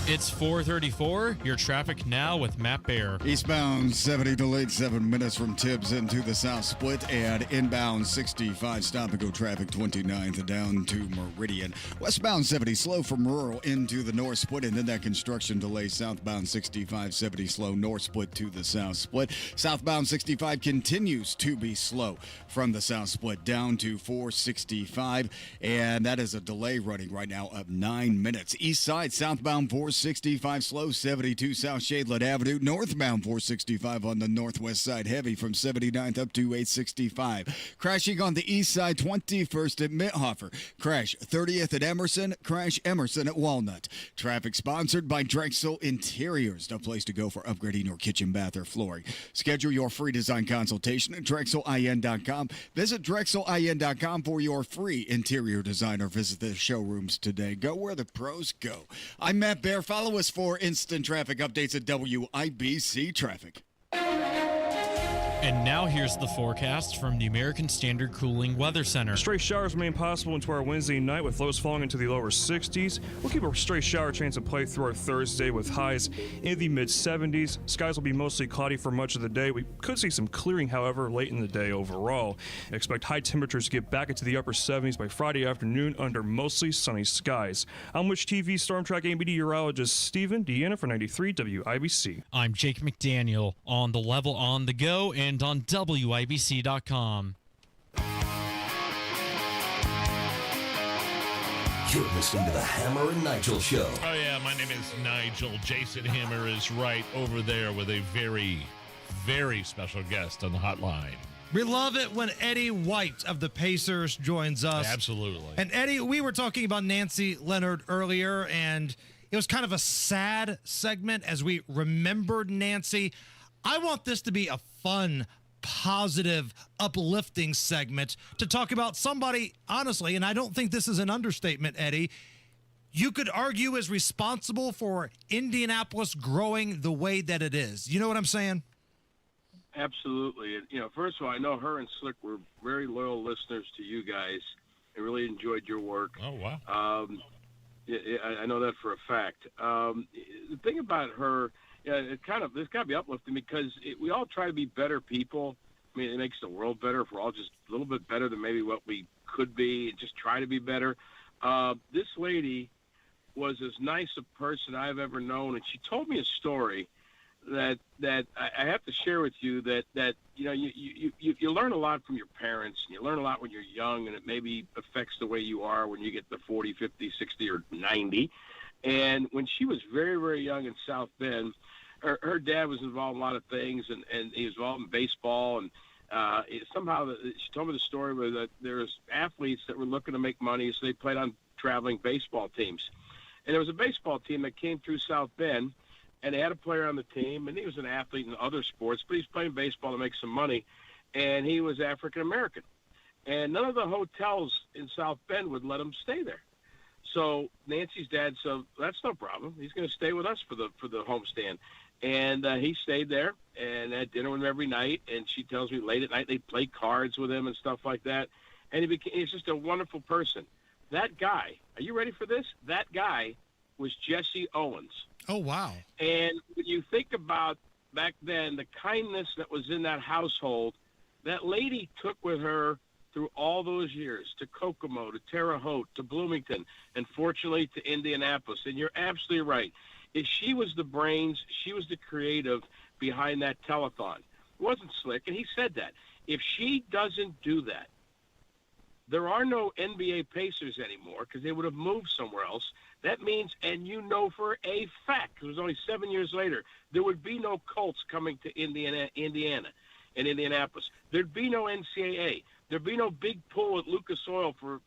S2: It's 4:34. Your traffic now with Matt Bear.
S28: Eastbound 70 delayed 7 minutes from Tibbs into the South Split, and inbound 65 stop-and-go traffic 29th down to Meridian. Westbound 70 slow from Rural into the North Split, and then that construction delay southbound 65 70 slow North Split to the South Split. Southbound 65 continues to be slow from the South Split down to 465, and that is a delay running right now of 9 minutes. East side southbound 465 slow 72 South Shadeland Avenue. Northbound 465 on the northwest side heavy from 79th up to 865. Crashing on the east side 21st at Mithofer. Crash 30th at Emerson. Crash Emerson at Walnut. Traffic sponsored by Drexel Interiors. No place to go for upgrading your kitchen, bath, or flooring. Schedule your free design consultation at DrexelIN.com. Visit DrexelIN.com for your free interior design or visit the showrooms today. Go where the pros go. I'm Matt Bear. Follow us for instant traffic updates at WIBC Traffic.
S2: And now here's the forecast from the American Standard Cooling Weather Center.
S6: Stray showers remain possible into our Wednesday night with lows falling into the lower 60s. We'll keep a stray shower chance in play through our Thursday with highs in the mid-70s. Skies will be mostly cloudy for much of the day. We could see some clearing, however, late in the day overall. Expect high temperatures to get back into the upper 70s by Friday afternoon under mostly sunny skies. I'm Wish TV Storm Track A meteorologist Stephen Deanna for 93 WIBC.
S2: I'm Jake McDaniel on the level on the go and on WIBC.com.
S11: You're listening to the Hammer and Nigel Show.
S12: Oh, yeah, my name is Nigel. Jason Hammer is right over there with a very, very special guest on the hotline.
S1: We love it when Eddie White of the Pacers joins us.
S12: Absolutely.
S1: And Eddie, we were talking about Nancy Leonard earlier, and it was kind of a sad segment as we remembered Nancy. I want this to be a fun, positive, uplifting segment to talk about somebody, honestly, and I don't think this is an understatement, Eddie, you could argue is responsible for Indianapolis growing the way that it is. You know what I'm saying?
S8: Absolutely. And, first of all, I know her and Slick were very loyal listeners to you guys. I really enjoyed your work.
S12: Oh, wow.
S8: I know that for a fact. The thing about her, it's got to be uplifting because we all try to be better people. I mean, it makes the world better if we're all just a little bit better than maybe what we could be and just try to be better. This lady was as nice a person I've ever known, and she told me a story that I have to share with you that you learn a lot from your parents, and you learn a lot when you're young, and it maybe affects the way you are when you get to 40, 50, 60, or 90. And when she was very, very young in South Bend, her dad was involved in a lot of things, and he was involved in baseball. And somehow she told me the story where there was athletes that were looking to make money, so they played on traveling baseball teams. And there was a baseball team that came through South Bend, and they had a player on the team, and he was an athlete in other sports, but he's playing baseball to make some money, and he was African-American. And none of the hotels in South Bend would let him stay there. So Nancy's dad said, that's no problem. He's going to stay with us for the homestand. And he stayed there and had dinner with him every night. And she tells me late at night they play cards with him and stuff like that. And he's just a wonderful person. That guy, are you ready for this? That guy was Jesse Owens.
S1: Oh, wow.
S8: And when you think about back then, the kindness that was in that household, that lady took with her through all those years to Kokomo, to Terre Haute, to Bloomington, and fortunately to Indianapolis. And you're absolutely right. If she was the brains, she was the creative behind that telethon. It wasn't Slick, and he said that. If she doesn't do that, there are no NBA Pacers anymore because they would have moved somewhere else. That means, and you know for a fact, it was only 7 years later, there would be no Colts coming to Indiana and Indianapolis. There'd be no NCAA. There'd be no big pool at Lucas Oil for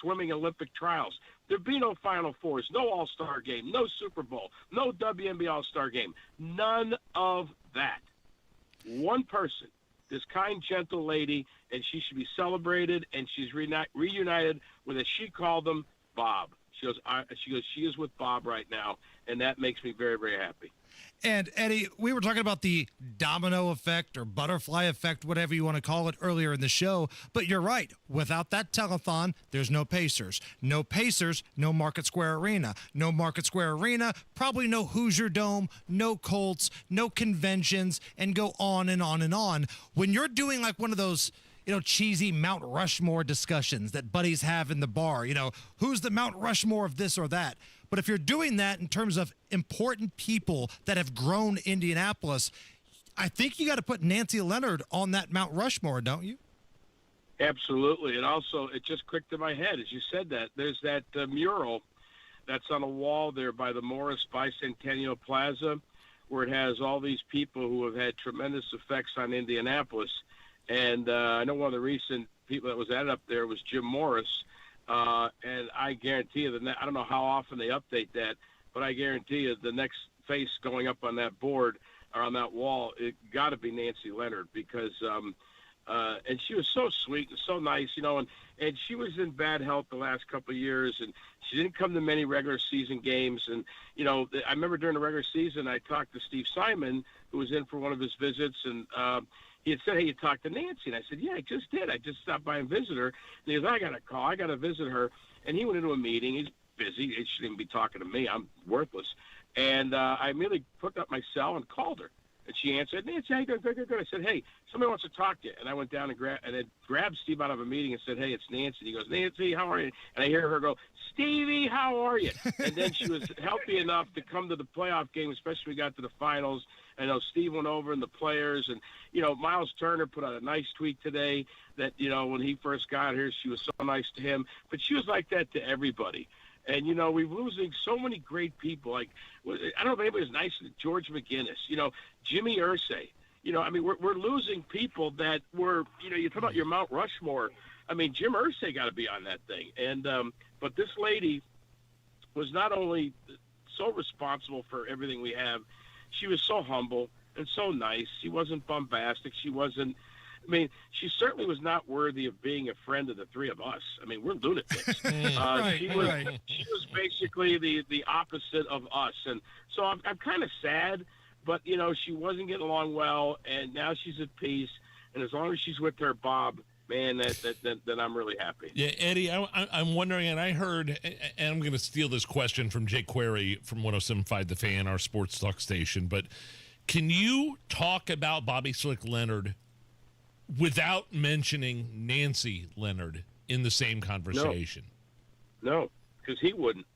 S8: swimming Olympic trials. There'd be no Final Fours, no All-Star game, no Super Bowl, no WNBA All-Star game. None of that. One person, this kind, gentle lady, and she should be celebrated, and she's reunited with, as she called them, Bob. She goes, she is with Bob right now, and that makes me very, very happy.
S1: And, Eddie, we were talking about the domino effect or butterfly effect, whatever you want to call it, earlier in the show. But you're right. Without that telethon, there's no Pacers. No Pacers, no Market Square Arena. No Market Square Arena, probably no Hoosier Dome, no Colts, no conventions, and go on and on and on. When you're doing like one of those, cheesy Mount Rushmore discussions that buddies have in the bar, who's the Mount Rushmore of this or that? But if you're doing that in terms of important people that have grown Indianapolis, I think you got to put Nancy Leonard on that Mount Rushmore, don't you?
S8: Absolutely. And also, it just clicked in my head as you said that. There's that mural that's on a wall there by the Morris Bicentennial Plaza where it has all these people who have had tremendous effects on Indianapolis. And I know one of the recent people that was added up there was Jim Morris. And I guarantee you I don't know how often they update that, but I guarantee you the next face going up on that board or on that wall, it got to be Nancy Leonard because, and she was so sweet and so nice, and she was in bad health the last couple of years, and she didn't come to many regular season games. And, I remember during the regular season, I talked to Steve Simon, who was in for one of his visits, and he had said, hey, you talked to Nancy. And I said, yeah, I just did. I just stopped by and visited her. And he goes, I got a call. I got to visit her. And he went into a meeting. He's busy. He shouldn't even be talking to me. I'm worthless. And I immediately picked up my cell and called her. And she answered, Nancy, how you doing? Good, good, good. I said, hey, somebody wants to talk to you. And I went down and grabbed Steve out of a meeting and said, hey, it's Nancy. And he goes, Nancy, how are you? And I hear her go, Stevie, how are you? And then she was healthy enough to come to the playoff game, especially when we got to the finals. I know Steve went over and the players. And, Miles Turner put out a nice tweet today that, when he first got here, she was so nice to him. But she was like that to everybody. And, we're losing so many great people. Like, I don't know if anybody's nice to George McGinnis, Jimmy Irsay. We're losing people that were, you talk about your Mount Rushmore. Jim Irsay got to be on that thing. And, but this lady was not only so responsible for everything we have, she was so humble and so nice. She wasn't bombastic. She wasn't, she certainly was not worthy of being a friend of the three of us. We're lunatics. She was basically the opposite of us. And so I'm kind of sad, but, she wasn't getting along well, and now she's at peace. And as long as she's with her Bob, man, then I'm really happy.
S12: Yeah, Eddie, I'm wondering, and I heard, and I'm going to steal this question from Jake Query from 107.5 The Fan, our sports talk station, but can you talk about Bobby Slick Leonard without mentioning Nancy Leonard in the same conversation?
S8: No, because he wouldn't.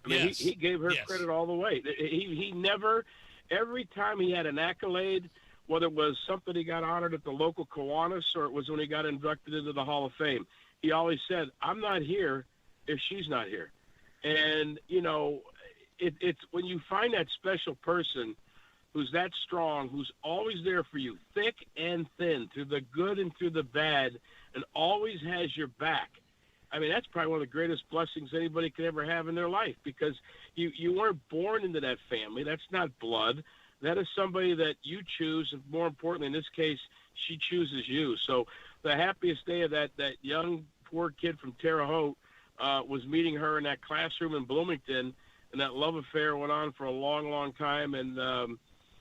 S8: He gave her credit all the way. He never, every time he had an accolade, whether it was something he got honored at the local Kiwanis or it was when he got inducted into the Hall of Fame, he always said, I'm not here if she's not here. And, it's when you find that special person who's that strong, who's always there for you, thick and thin, through the good and through the bad, and always has your back. That's probably one of the greatest blessings anybody could ever have in their life, because you weren't born into that family. That's not blood. That is somebody that you choose, and more importantly, in this case, she chooses you. So the happiest day of that young, poor kid from Terre Haute was meeting her in that classroom in Bloomington, and that love affair went on for a long, long time, and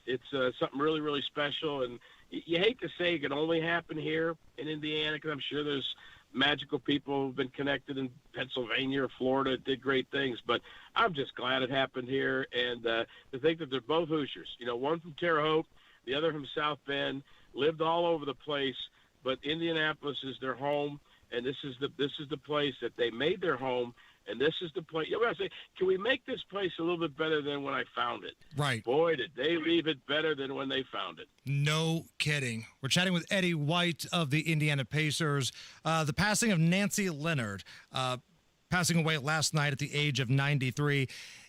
S8: it's something really, really special. And you hate to say it can only happen here in Indiana, because I'm sure there's magical people who've been connected in Pennsylvania or Florida, did great things. But I'm just glad it happened here. And to think that they're both Hoosiers, one from Terre Haute, the other from South Bend, lived all over the place. But Indianapolis is their home, and this is the place that they made their home. And this is the place. I say, can we make this place a little bit better than when I found it?
S1: Right.
S8: Boy, did they leave it better than when they found it.
S1: No kidding. We're chatting with Eddie White of the Indiana Pacers. The passing of Nancy Leonard, passing away last night at the age of 93.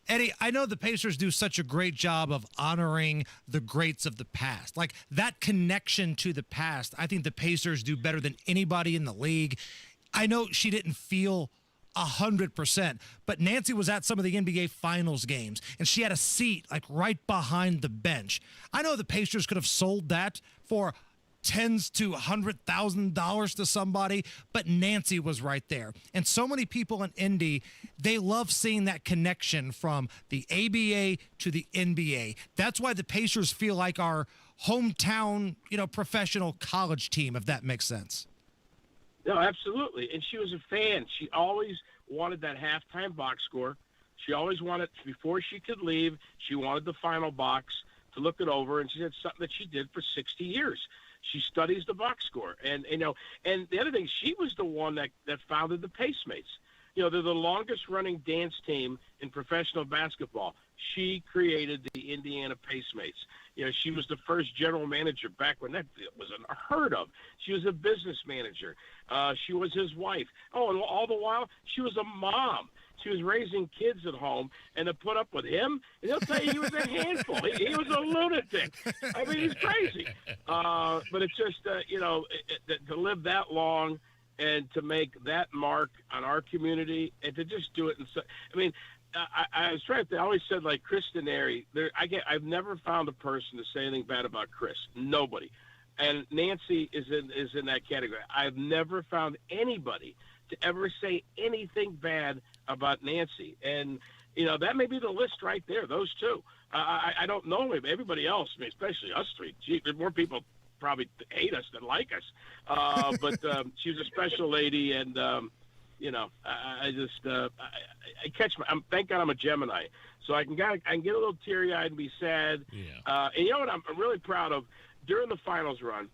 S1: Eddie, I know the Pacers do such a great job of honoring the greats of the past. Like, that connection to the past, I think the Pacers do better than anybody in the league. I know she didn't feel 100%, but Nancy was at some of the NBA Finals games, and she had a seat like right behind the bench. I know the Pacers could have sold that for tens to $100,000 to somebody, but Nancy was right there. And so many people in Indy, they love seeing that connection from the ABA to the NBA. That's why the Pacers feel like our hometown, professional college team, if that makes sense.
S8: No, absolutely. And she was a fan. She always wanted that halftime box score. She always wanted, before she could leave, she wanted the final box to look it over. And she said something that she did for 60 years. She studies the box score. And the other thing, she was the one that founded the Pacemates. They're the longest running dance team in professional basketball. She created the Indiana Pacemates. She was the first general manager back when that was unheard of. She was a business manager. She was his wife. Oh, and all the while, she was a mom. She was raising kids at home, and to put up with him, and he'll tell you he was a handful. He was a lunatic. He's crazy. But it's just, to live that long and to make that mark on our community and to just do it. I was trying to think, I always said, like, Chris Denary, I've never found a person to say anything bad about Chris. Nobody. And Nancy is in that category. I've never found anybody to ever say anything bad about Nancy. And, that may be the list right there, those two. I don't know everybody else, especially us three. Gee, there's more people probably hate us than like us. But she was a special lady, and I catch my. Thank God I'm a Gemini, so I can get a little teary-eyed and be sad.
S12: Yeah.
S8: And you know what I'm really proud of? During the finals run,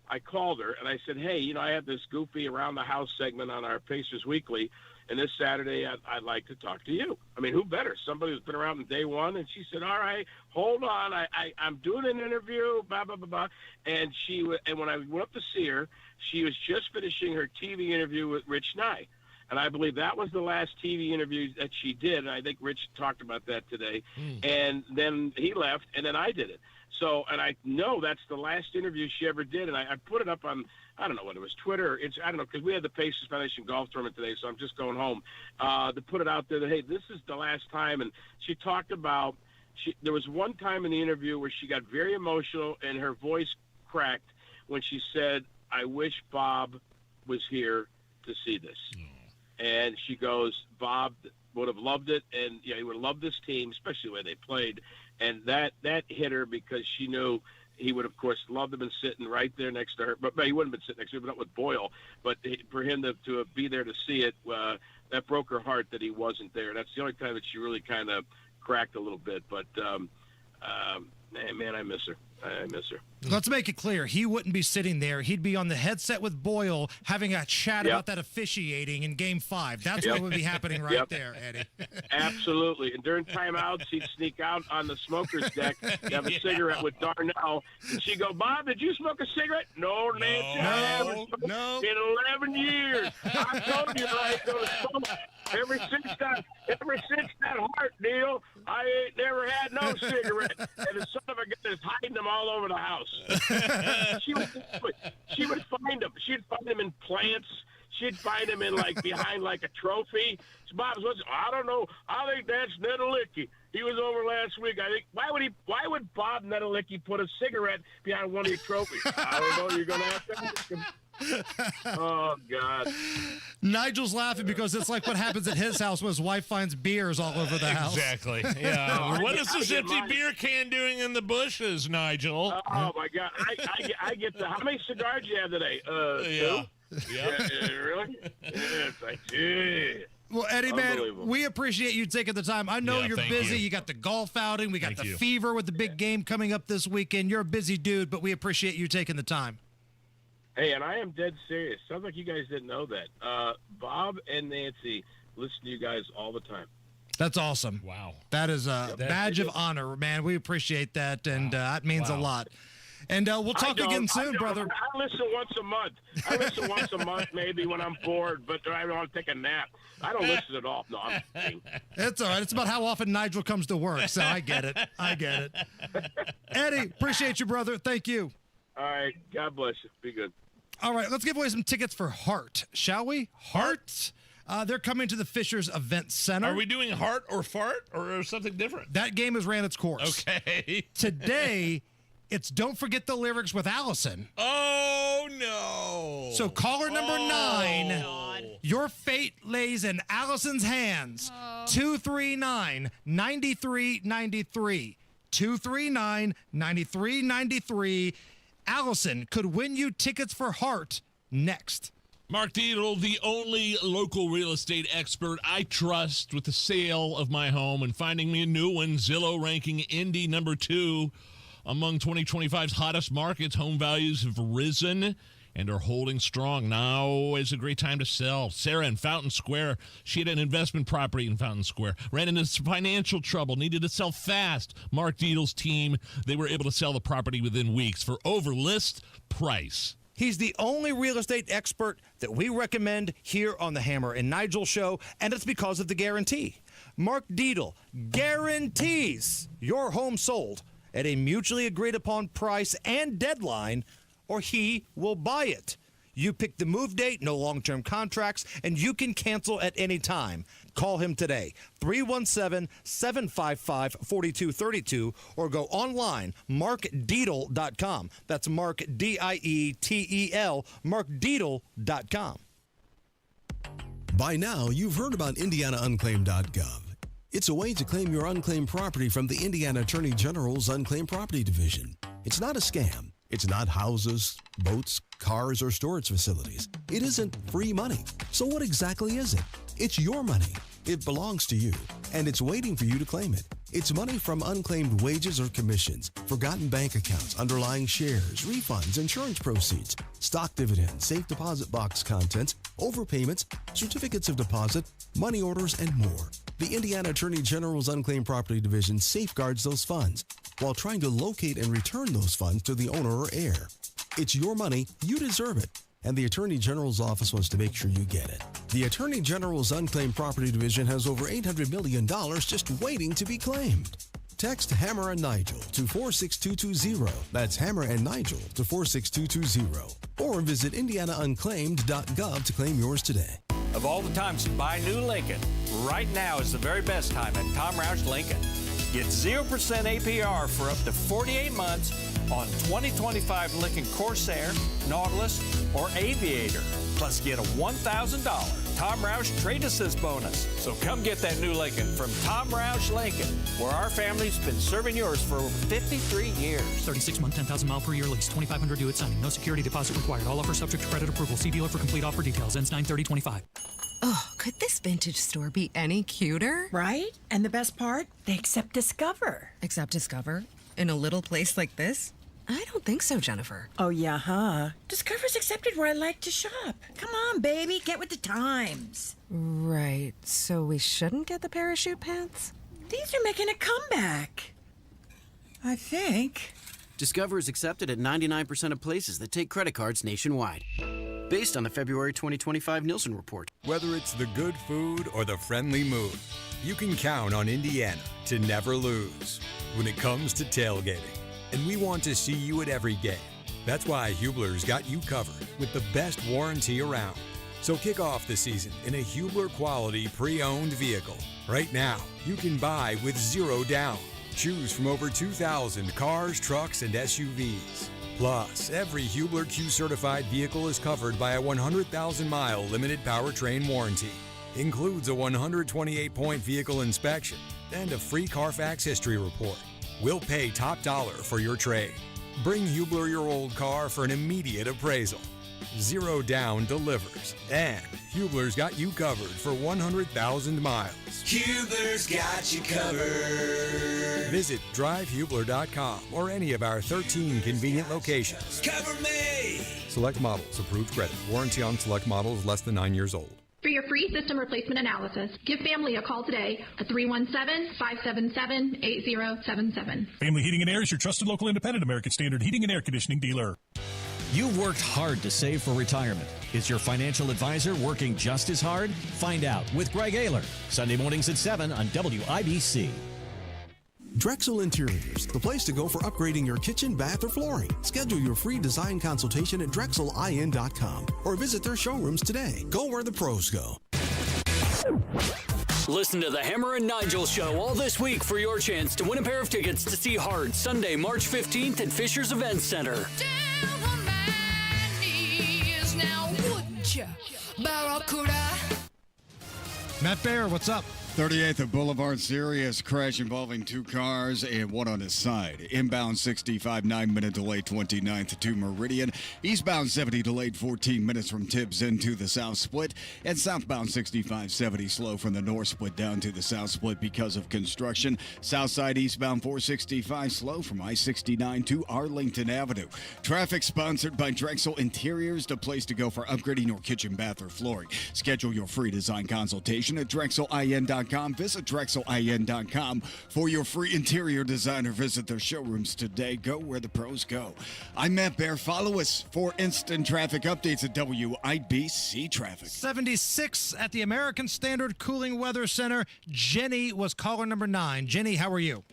S8: I called her and I said, hey, I have this goofy Around the House segment on our Pacers Weekly, and this Saturday I'd like to talk to you. I mean, who better? Somebody who's been around from day one. And she said, all right, hold on. I'm doing an interview, blah, blah, blah, blah. And when I went up to see her, she was just finishing her TV interview with Rich Nye. And I believe that was the last TV interview that she did. And I think Rich talked about that today. And then he left, and then I did it. So, and I know that's the last interview she ever did. And I put it up on, I don't know what it was, Twitter. I don't know, because we had the Pacers Foundation golf tournament today, so I'm just going home to put it out there that, hey, this is the last time. And she talked about, there was one time in the interview where she got very emotional and her voice cracked when she said, I wish Bob was here to see this. And she goes, Bob would have loved it, and he would have loved this team, especially the way they played. And that hit her because she knew he would, of course, love to have been sitting right there next to her. But he wouldn't have been sitting next to her, but not with Boyle. But for him to be there to see it, that broke her heart that he wasn't there. That's the only time that she really kind of cracked a little bit. But, man, I miss her. I miss her.
S1: Let's make it clear. He wouldn't be sitting there. He'd be on the headset with Boyle having a chat about that officiating in Game 5. That's what would be happening right there, Eddie.
S8: Absolutely. And during timeouts, he'd sneak out on the smoker's deck, have a cigarette with Darnell. And she'd go, Bob, did you smoke a cigarette? No, Nancy, I haven't smoked in 11 years. I told you I ain't going to smoke. Ever since that heart deal, I ain't never had no cigarette. And the son of a gun is hiding them all over the house. She would find them. She'd find them in plants. She'd find them in behind a trophy. So Bob's, I don't know. I think that's Nedelicki. He was over last week. I think why would Bob Nedelicki put a cigarette behind one of your trophies? I don't know. You're gonna have to ask him. Oh God.
S1: Nigel's laughing because it's like what happens at his house when his wife finds beers all over the house.
S12: Exactly. Yeah. What is this empty beer can doing in the bushes, Nigel?
S8: Oh my God. I get the. How many cigars you have today?
S12: Yeah.
S8: Two? Yeah. Really? Yeah, it's like, yeah.
S1: Well, Eddie, man, we appreciate you taking the time. I know you're busy. You got the golf outing. We got the Fever with the big game coming up this weekend. You're a busy dude, but we appreciate you taking the time.
S8: Hey, and I am dead serious. Sounds like you guys didn't know that. Bob and Nancy listen to you guys all the time.
S1: That's awesome.
S12: Wow.
S1: That is a badge of honor, man. We appreciate that, and that means a lot. And we'll talk again soon, brother.
S8: I listen once a month. I listen once a month maybe when I'm bored, but I want to take a nap. I don't listen at all. No, I'm kidding.
S1: It's all right. It's about how often Nigel comes to work, so I get it. Eddie, appreciate you, brother. Thank you.
S8: All right. God bless you. Be good.
S1: All right. Let's give away some tickets for Heart, shall we? Heart? They're coming to the Fishers Event Center.
S12: Are we doing Heart or Fart or something different?
S1: That game has ran its course.
S12: Okay.
S1: Today, it's Don't Forget the Lyrics with Allison.
S12: Oh, no.
S1: So caller number 9, your fate lays in Allison's hands. 239-9393. 239-9393. Allison could win you tickets for Heart next.
S12: Mark Dietl, the only local real estate expert I trust with the sale of my home and finding me a new one. Zillow ranking Indy number 2 among 2025's hottest markets. Home values have risen and are holding strong. Now is a great time to sell. Sarah in Fountain Square, she had an investment property in Fountain Square, ran into financial trouble, needed to sell fast. Mark Dietl's team, they were able to sell the property within weeks for over list price.
S4: He's the only real estate expert that we recommend here on the Hammer and Nigel show, and it's because of the guarantee. Mark Dietl guarantees your home sold at a mutually agreed upon price and deadline, or he will buy it. You pick the move date, no long-term contracts, and you can cancel at any time. Call him today, 317-755-4232, or go online, markdietl.com. That's Mark, Dietel, markdietl.com.
S3: By now, you've heard about IndianaUnclaimed.gov. It's a way to claim your unclaimed property from the Indiana Attorney General's Unclaimed Property Division. It's not a scam.
S5: It's not houses, boats, cars, or storage facilities. It isn't free money. So what exactly is it? It's your money. It belongs to you, and it's waiting for you to claim it. It's money from unclaimed wages or commissions, forgotten bank accounts, underlying shares, refunds, insurance proceeds, stock dividends, safe deposit box contents, overpayments, certificates of deposit, money orders, and more. The Indiana Attorney General's Unclaimed Property Division safeguards those funds while trying to locate and return those funds to the owner or heir. It's your money, you deserve it, and the Attorney General's office wants to make sure you get it. The Attorney General's Unclaimed Property Division has over $800 million just waiting to be claimed. Text Hammer and Nigel to 46220. That's Hammer and Nigel to 46220. Or visit indianaunclaimed.gov to claim yours today.
S9: Of all the times to buy a new Lincoln, right now is the very best time at Tom Roush Lincoln. Get 0% APR for up to 48 months on 2025 Lincoln Corsair, Nautilus, or Aviator. Plus get a $1,000 Tom Roush Trade Assist bonus. So come get that new Lincoln from Tom Roush Lincoln, where our family's been serving yours for over 53 years.
S19: 36-month, 10,000-mile per year lease, $2,500 due at signing. No security deposit required. All offers subject to credit approval. See dealer for complete offer details. Ends 9/30/25.
S20: Oh, could this vintage store be any cuter?
S21: Right? And the best part? They accept Discover.
S20: Accept Discover? In a little place like this? I don't think so, Jennifer.
S21: Oh, yeah, huh? Discover's accepted where I like to shop. Come on, baby, get with the times.
S20: Right, so we shouldn't get the parachute pants?
S21: These are making a comeback. I think.
S22: Discover is accepted at 99% of places that take credit cards nationwide. Based on the February 2025 Nielsen report.
S23: Whether it's the good food or the friendly mood, you can count on Indiana to never lose when it comes to tailgating. And we want to see you at every game. That's why Hubler's got you covered with the best warranty around. So kick off the season in a Hubler quality pre-owned vehicle. Right now, you can buy with zero down. Choose from over 2,000 cars, trucks, and SUVs. Plus, every Hubler Q certified vehicle is covered by a 100,000-mile limited powertrain warranty. Includes a 128-point vehicle inspection and a free Carfax history report. We'll pay top dollar for your trade. Bring Hubler your old car for an immediate appraisal. Zero down delivers. And Hubler's got you covered for 100,000 miles.
S15: Hubler's got you covered.
S23: Visit drivehubler.com or any of our 13 convenient locations.
S15: Cover me.
S23: Select models, approved credit. Warranty on select models less than 9 years old.
S25: For your free system replacement analysis, give Family a call today at 317-577-8077.
S24: Family Heating and Air is your trusted local independent American Standard heating and air conditioning dealer.
S29: You've worked hard to save for retirement. Is your financial advisor working just as hard? Find out with Greg Ayler. Sunday mornings at 7 on WIBC.
S5: Drexel Interiors, the place to go for upgrading your kitchen, bath, or flooring. Schedule your free design consultation at drexelin.com or visit their showrooms today. Go where the pros go.
S30: Listen to the Hammer and Nigel Show all this week for your chance to win a pair of tickets to see Hard Sunday, March 15th at Fisher's Events Center.
S1: Matt Baer, what's up?
S28: 38th of Boulevard, serious crash involving two cars and one on his side. Inbound 65, 9-minute delay, 29th to Meridian. Eastbound 70 delayed 14 minutes from Tibbs into the South Split. And southbound 65, 70 slow from the North Split down to the South Split because of construction. Southside eastbound 465 slow from I-69 to Arlington Avenue. Traffic sponsored by Drexel Interiors, the place to go for upgrading your kitchen, bath, or flooring. Schedule your free design consultation at drexelin.com. Visit drexelin.com for your free interior design or visit their showrooms today. Go where the pros go. I'm Matt Baer. Follow us for instant traffic updates at WIBC Traffic.
S1: 76 at the American Standard Cooling Weather Center. Jenny was caller number 9. Jenny, how are you?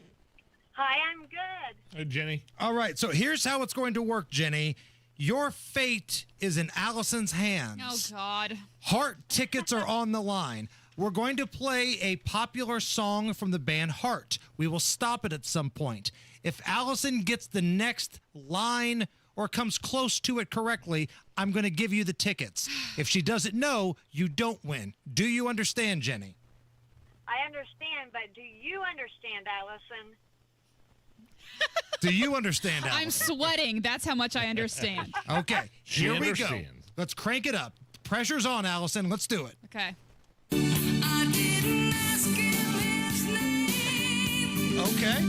S31: Hi, I'm good.
S12: Hey, Jenny.
S1: All right, so here's how it's going to work, Jenny. Your fate is in Allison's hands.
S32: Oh, God.
S1: Heart tickets are on the line. We're going to play a popular song from the band Heart. We will stop it at some point. If Allison gets the next line or comes close to it correctly, I'm going to give you the tickets. If she doesn't know, you don't win. Do you understand, Jenny?
S31: I understand, but do you understand, Allison?
S1: Do you understand, Allison?
S2: I'm sweating. That's how much I understand.
S1: Okay,
S12: She
S1: here we go.
S12: understands.
S1: Let's crank it up. Pressure's on, Allison. Let's do it.
S2: Okay.
S1: Okay.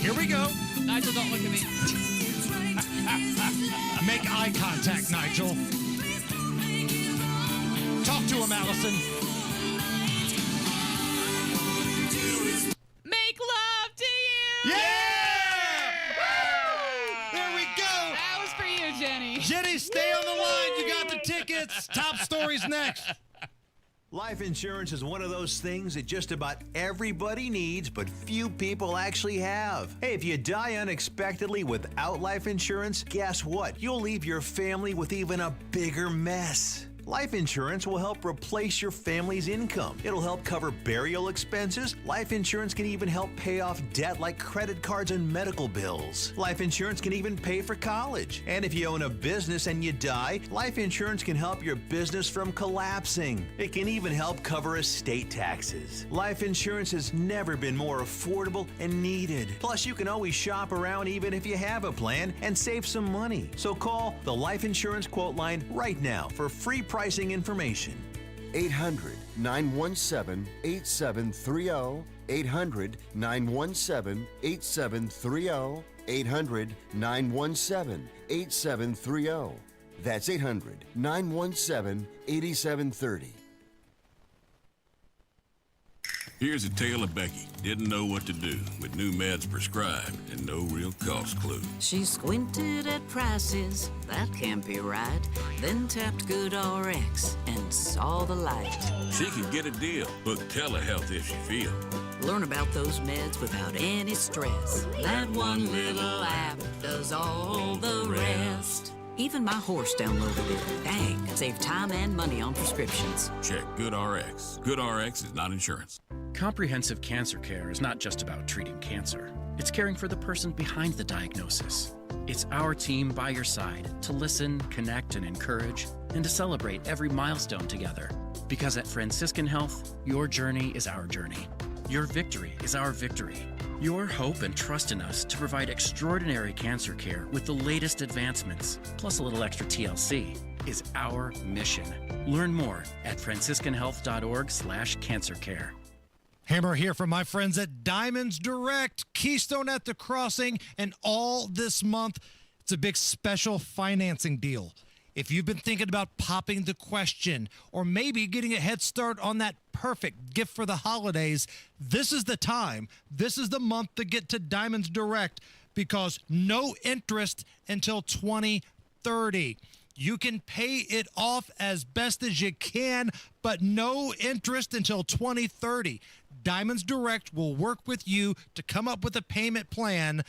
S1: Here we go.
S2: Nigel, don't look at me.
S1: Make eye contact, Nigel. Talk to him, Allison.
S2: Make love to you.
S1: Yeah! There we go.
S2: That was for you, Jenny.
S1: Jenny, stay on the line. You got the tickets. Top stories next.
S6: Life insurance is one of those things that just about everybody needs, but few people actually have. Hey, if you die unexpectedly without life insurance, guess what? You'll leave your family with even a bigger mess. Life insurance will help replace your family's income. It'll help cover burial expenses. Life insurance can even help pay off debt like credit cards and medical bills. Life insurance can even pay for college. And if you own a business and you die, life insurance can help your business from collapsing. It can even help cover estate taxes. Life insurance has never been more affordable and needed. Plus, you can always shop around even if you have a plan and save some money. So call the Life Insurance Quote Line right now for free pricing information.
S7: 800-917-8730. 800-917-8730. 800-917-8730. That's 800-917-8730.
S10: Here's a tale of Becky. Didn't know what to do with new meds prescribed and no real cost clue.
S13: She squinted at prices, that can't be right. Then tapped GoodRx and saw the light.
S10: She could get a deal. Book telehealth if she feel.
S13: Learn about those meds without any stress. That one little app does all the rest. Even my horse downloaded it. Dang, save time and money on prescriptions.
S10: Check GoodRx. GoodRx is not insurance.
S14: Comprehensive cancer care is not just about treating cancer. It's caring for the person behind the diagnosis. It's our team by your side to listen, connect, and encourage, and to celebrate every milestone together. Because at Franciscan Health, your journey is our journey. Your victory is our victory. Your hope and trust in us to provide extraordinary cancer care with the latest advancements, plus a little extra TLC, is our mission. Learn more at franciscanhealth.org/cancercare.
S1: Hammer here from my friends at Diamonds Direct, Keystone at the Crossing, and all this month, it's a big special financing deal. If you've been thinking about popping the question or maybe getting a head start on that perfect gift for the holidays, this is the time. This is the month to get to Diamonds Direct because no interest until 2030. You can pay it off as best as you can, but no interest until 2030. Diamonds Direct will work with you to come up with a payment plan,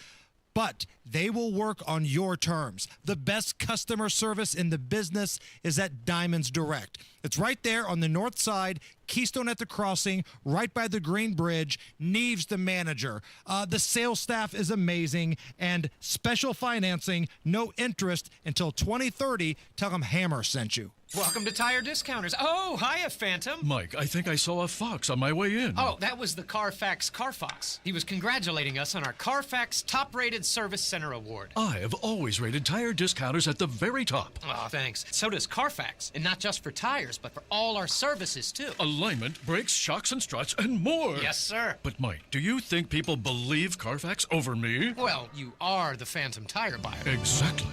S1: but they will work on your terms. The best customer service in the business is at Diamonds Direct. It's right there on the north side, Keystone at the Crossing, right by the Green Bridge. Neve's the manager. The sales staff is amazing, and special financing, no interest until 2030. Tell them Hammer sent you.
S16: Welcome to Tire Discounters. Oh, hiya, Phantom.
S17: Mike, I think I saw a fox on my way in.
S16: Oh, that was the Carfax Carfox. He was congratulating us on our Carfax Top-Rated Service Center Award.
S17: I have always rated Tire Discounters at the very top.
S16: Oh, thanks. So does Carfax. And not just for tires, but for all our services, too.
S17: Alignment, brakes, shocks and struts, and more.
S16: Yes, sir.
S17: But, Mike, do you think people believe Carfax over me?
S16: Well, you are the Phantom tire buyer.
S17: Exactly.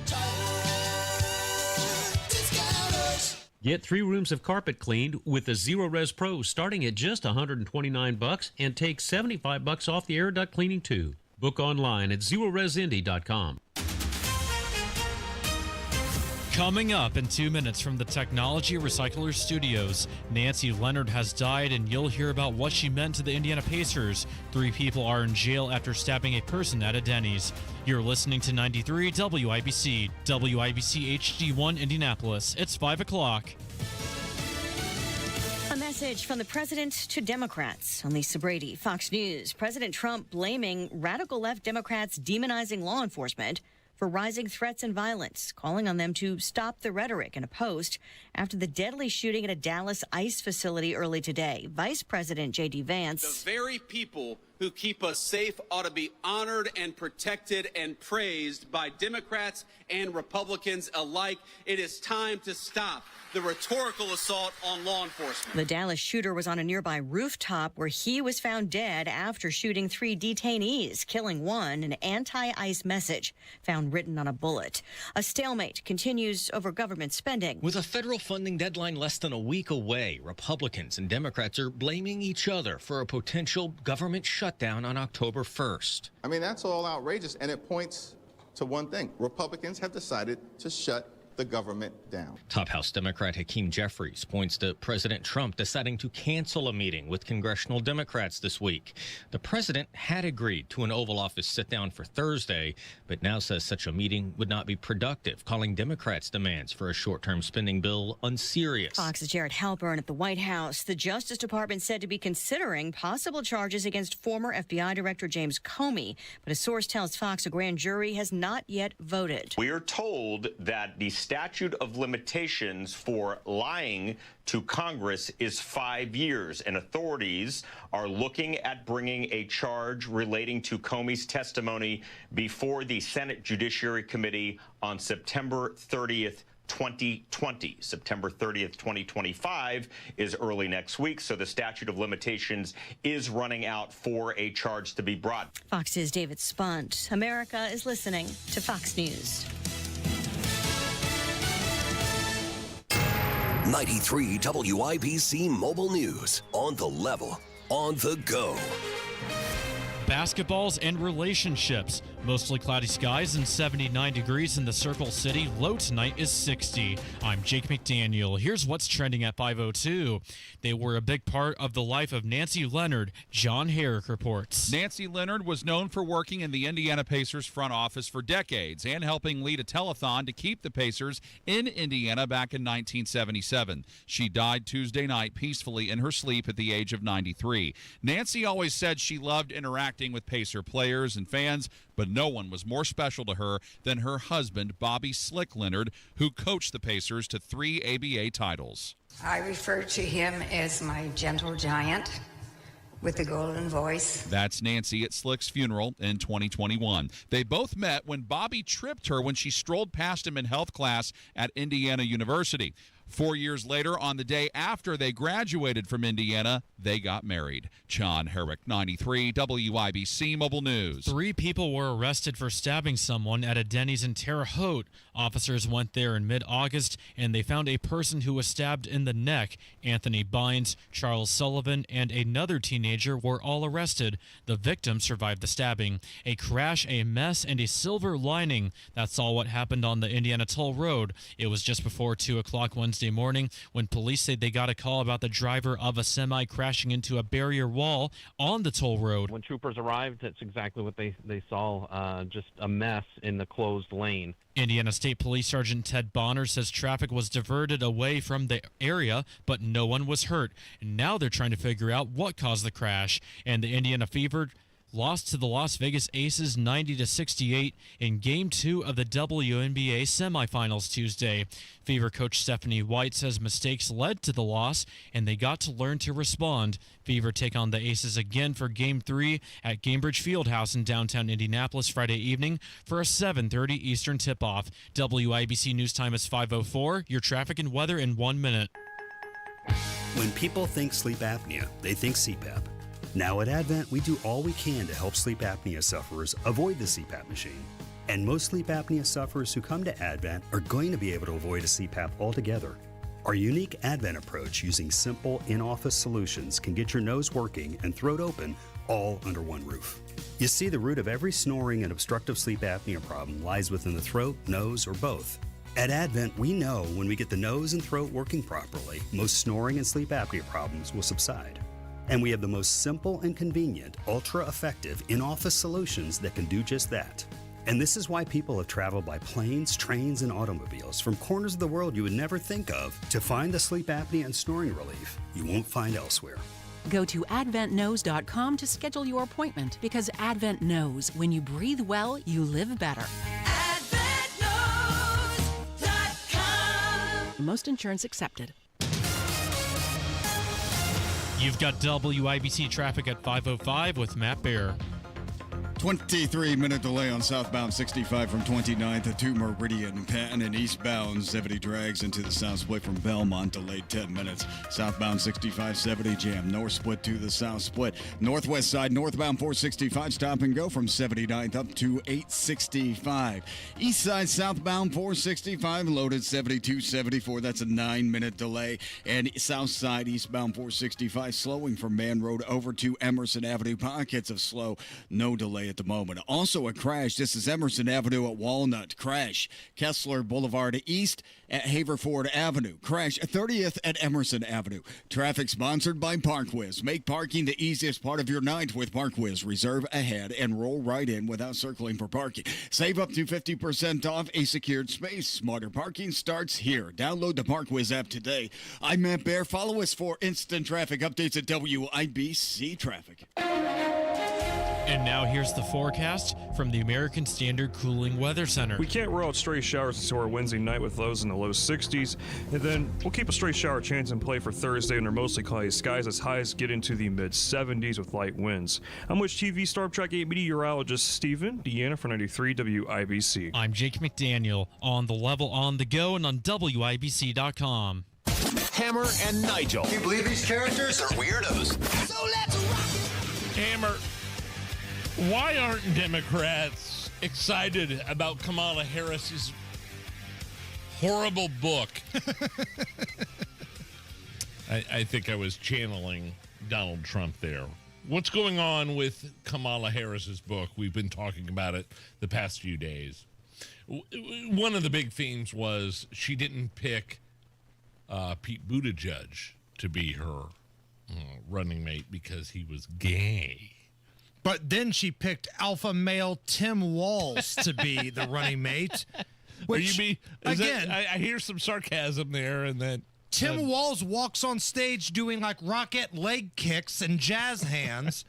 S18: Get 3 rooms of carpet cleaned with the Zero Res Pro starting at just $129 and take $75 off the air duct cleaning too. Book online at ZeroResIndy.com.
S26: Coming up in 2 minutes from the Technology Recycler Studios, Nancy Leonard has died, and you'll hear about what she meant to the Indiana Pacers. 3 people are in jail after stabbing a person at a Denny's. You're listening to 93 WIBC, WIBC HD1 Indianapolis. It's 5 o'clock.
S27: A message from the president to Democrats. I'm Lisa Brady, Fox News. President Trump blaming radical left Democrats demonizing law enforcement for rising threats and violence, calling on them to stop the rhetoric in a post after the deadly shooting at a Dallas ICE facility early today. Vice President J.D. Vance.
S3: The very people who keep us safe ought to be honored and protected and praised by Democrats and Republicans alike. It is time to stop the rhetorical assault on law enforcement.
S27: The Dallas shooter was on a nearby rooftop where he was found dead after shooting 3 detainees, killing one, an anti-ICE message found written on a bullet. A stalemate continues over government spending.
S4: With a federal funding deadline less than a week away, Republicans and Democrats are blaming each other for a potential government shutdown on October 1st.
S8: I mean, that's all outrageous, and it points to one thing. Republicans have decided to shut the government down.
S4: Top House Democrat Hakeem Jeffries points to President Trump deciding to cancel a meeting with congressional Democrats this week. The president had agreed to an Oval Office sit-down for Thursday, but now says such a meeting would not be productive, calling Democrats' demands for a short-term spending bill unserious.
S27: Fox's Jared Halpern at the White House. The Justice Department said to be considering possible charges against former FBI Director James Comey, but a source tells Fox a grand jury has not yet voted.
S9: We are told that the statute of limitations for lying to Congress is 5 years, and authorities are looking at bringing a charge relating to Comey's testimony before the Senate Judiciary Committee on September 30th, 2020. September 30th, 2025 is early next week, so the statute of limitations is running out for a charge to be brought.
S27: Fox's David Spunt. America is listening to Fox News.
S11: 93 WIBC Mobile News. On the level, on the go.
S26: Basketballs and relationships. Mostly cloudy skies and 79 degrees in the Circle City. Low tonight is 60. I'm Jake McDaniel. Here's what's trending at 5:02. They were a big part of the life of Nancy Leonard. John Herrick reports.
S15: Nancy Leonard was known for working in the Indiana Pacers front office for decades and helping lead a telethon to keep the Pacers in Indiana back in 1977. She died Tuesday night peacefully in her sleep at the age of 93. Nancy always said she loved interacting with Pacer players and fans, but no one was more special to her than her husband, Bobby Slick Leonard, who coached the Pacers to 3 ABA titles.
S19: I refer to him as my gentle giant with the golden voice.
S15: That's Nancy at Slick's funeral in 2021. They both met when Bobby tripped her when she strolled past him in health class at Indiana University. 4 years later, on the day after they graduated from Indiana, they got married. John Herrick, 93 WIBC Mobile News.
S26: 3 people were arrested for stabbing someone at a Denny's in Terre Haute. Officers went there in mid-August, and they found a person who was stabbed in the neck. Anthony Bynes, Charles Sullivan, and another teenager were all arrested. The victim survived the stabbing. A crash, a mess, and a silver lining. That's all what happened on the Indiana Toll Road. It was just before 2 o'clock Wednesday morning when police said they got a call about the driver of a semi crashing into a barrier wall on the toll road.
S20: When troopers arrived, that's exactly what they saw, just a mess in the closed lane.
S26: Indiana State Police Sergeant Ted Bonner says traffic was diverted away from the area, but no one was hurt. And now they're trying to figure out what caused the crash. And the Indiana Fever lost to the Las Vegas Aces 90-68 in Game 2 of the WNBA semifinals Tuesday. Fever coach Stephanie White says mistakes led to the loss, and they got to learn to respond. Fever take on the Aces again for Game 3 at Gainbridge Fieldhouse in downtown Indianapolis Friday evening for a 7:30 Eastern tip-off. WIBC News Time is 5:04. Your traffic and weather in 1 minute.
S21: When people think sleep apnea, they think CPAP. Now at Advent, we do all we can to help sleep apnea sufferers avoid the CPAP machine. And most sleep apnea sufferers who come to Advent are going to be able to avoid a CPAP altogether. Our unique Advent approach using simple in-office solutions can get your nose working and throat open all under one roof. You see, the root of every snoring and obstructive sleep apnea problem lies within the throat, nose, or both. At Advent, we know when we get the nose and throat working properly, most snoring and sleep apnea problems will subside. And we have the most simple and convenient, ultra-effective in-office solutions that can do just that. And this is why people have traveled by planes, trains, and automobiles from corners of the world you would never think of to find the sleep apnea and snoring relief you won't find elsewhere.
S22: Go to adventknows.com to schedule your appointment, because Advent knows when you breathe well, you live better.
S2: Most insurance accepted.
S26: You've got WIBC traffic at 5:05 with Matt Bear.
S5: 23-minute delay on southbound 65 from 29th to Meridian. Patton and eastbound 70 drags into the south split from Belmont, delayed 10 minutes. Southbound 65 70 jam. North split to the south split. Northwest side northbound 465 stop and go from 79th up to 865. East side southbound 465 loaded 72 74. That's a 9-minute delay. And south side eastbound 465 slowing from Man Road over to Emerson Avenue. Pockets of slow. No delay at the moment. Also a crash. This is Emerson Avenue at Walnut. Crash. Kessler Boulevard east at Haverford Avenue. Crash 30th at Emerson Avenue. Traffic sponsored by ParkWiz. Make parking the easiest part of your night with ParkWiz. Reserve ahead and roll right in without circling for parking. Save up to 50% off a secured space. Smarter parking starts here. Download the ParkWiz app today. I'm Matt Bear. Follow us for instant traffic updates at WIBC Traffic.
S26: And now here's the forecast from the American Standard Cooling Weather Center.
S6: We can't rule out stray showers until our Wednesday night with lows in the low 60s. And then we'll keep a stray shower chance in play for Thursday under mostly cloudy skies as highs get into the mid-70s with light winds. I'm with TV Star Trek 8 meteorologist Stephen Deanna for 93 WIBC.
S26: I'm Jake McDaniel on The Level on the Go and on WIBC.com.
S11: Hammer and Nigel.
S12: Can you believe these characters are weirdos?
S23: So let's rock it.
S24: Hammer. Why aren't Democrats excited about Kamala Harris's horrible book? I think I was channeling Donald Trump there. What's going on with Kamala Harris's book? We've been talking about it the past few days. One of the big themes was she didn't pick Pete Buttigieg to be her running mate because he was gay.
S1: But then she picked alpha male Tim Walz to be the running mate. Which, again,
S24: I hear some sarcasm there. And then
S1: Tim Walz walks on stage doing like rocket leg kicks and jazz hands.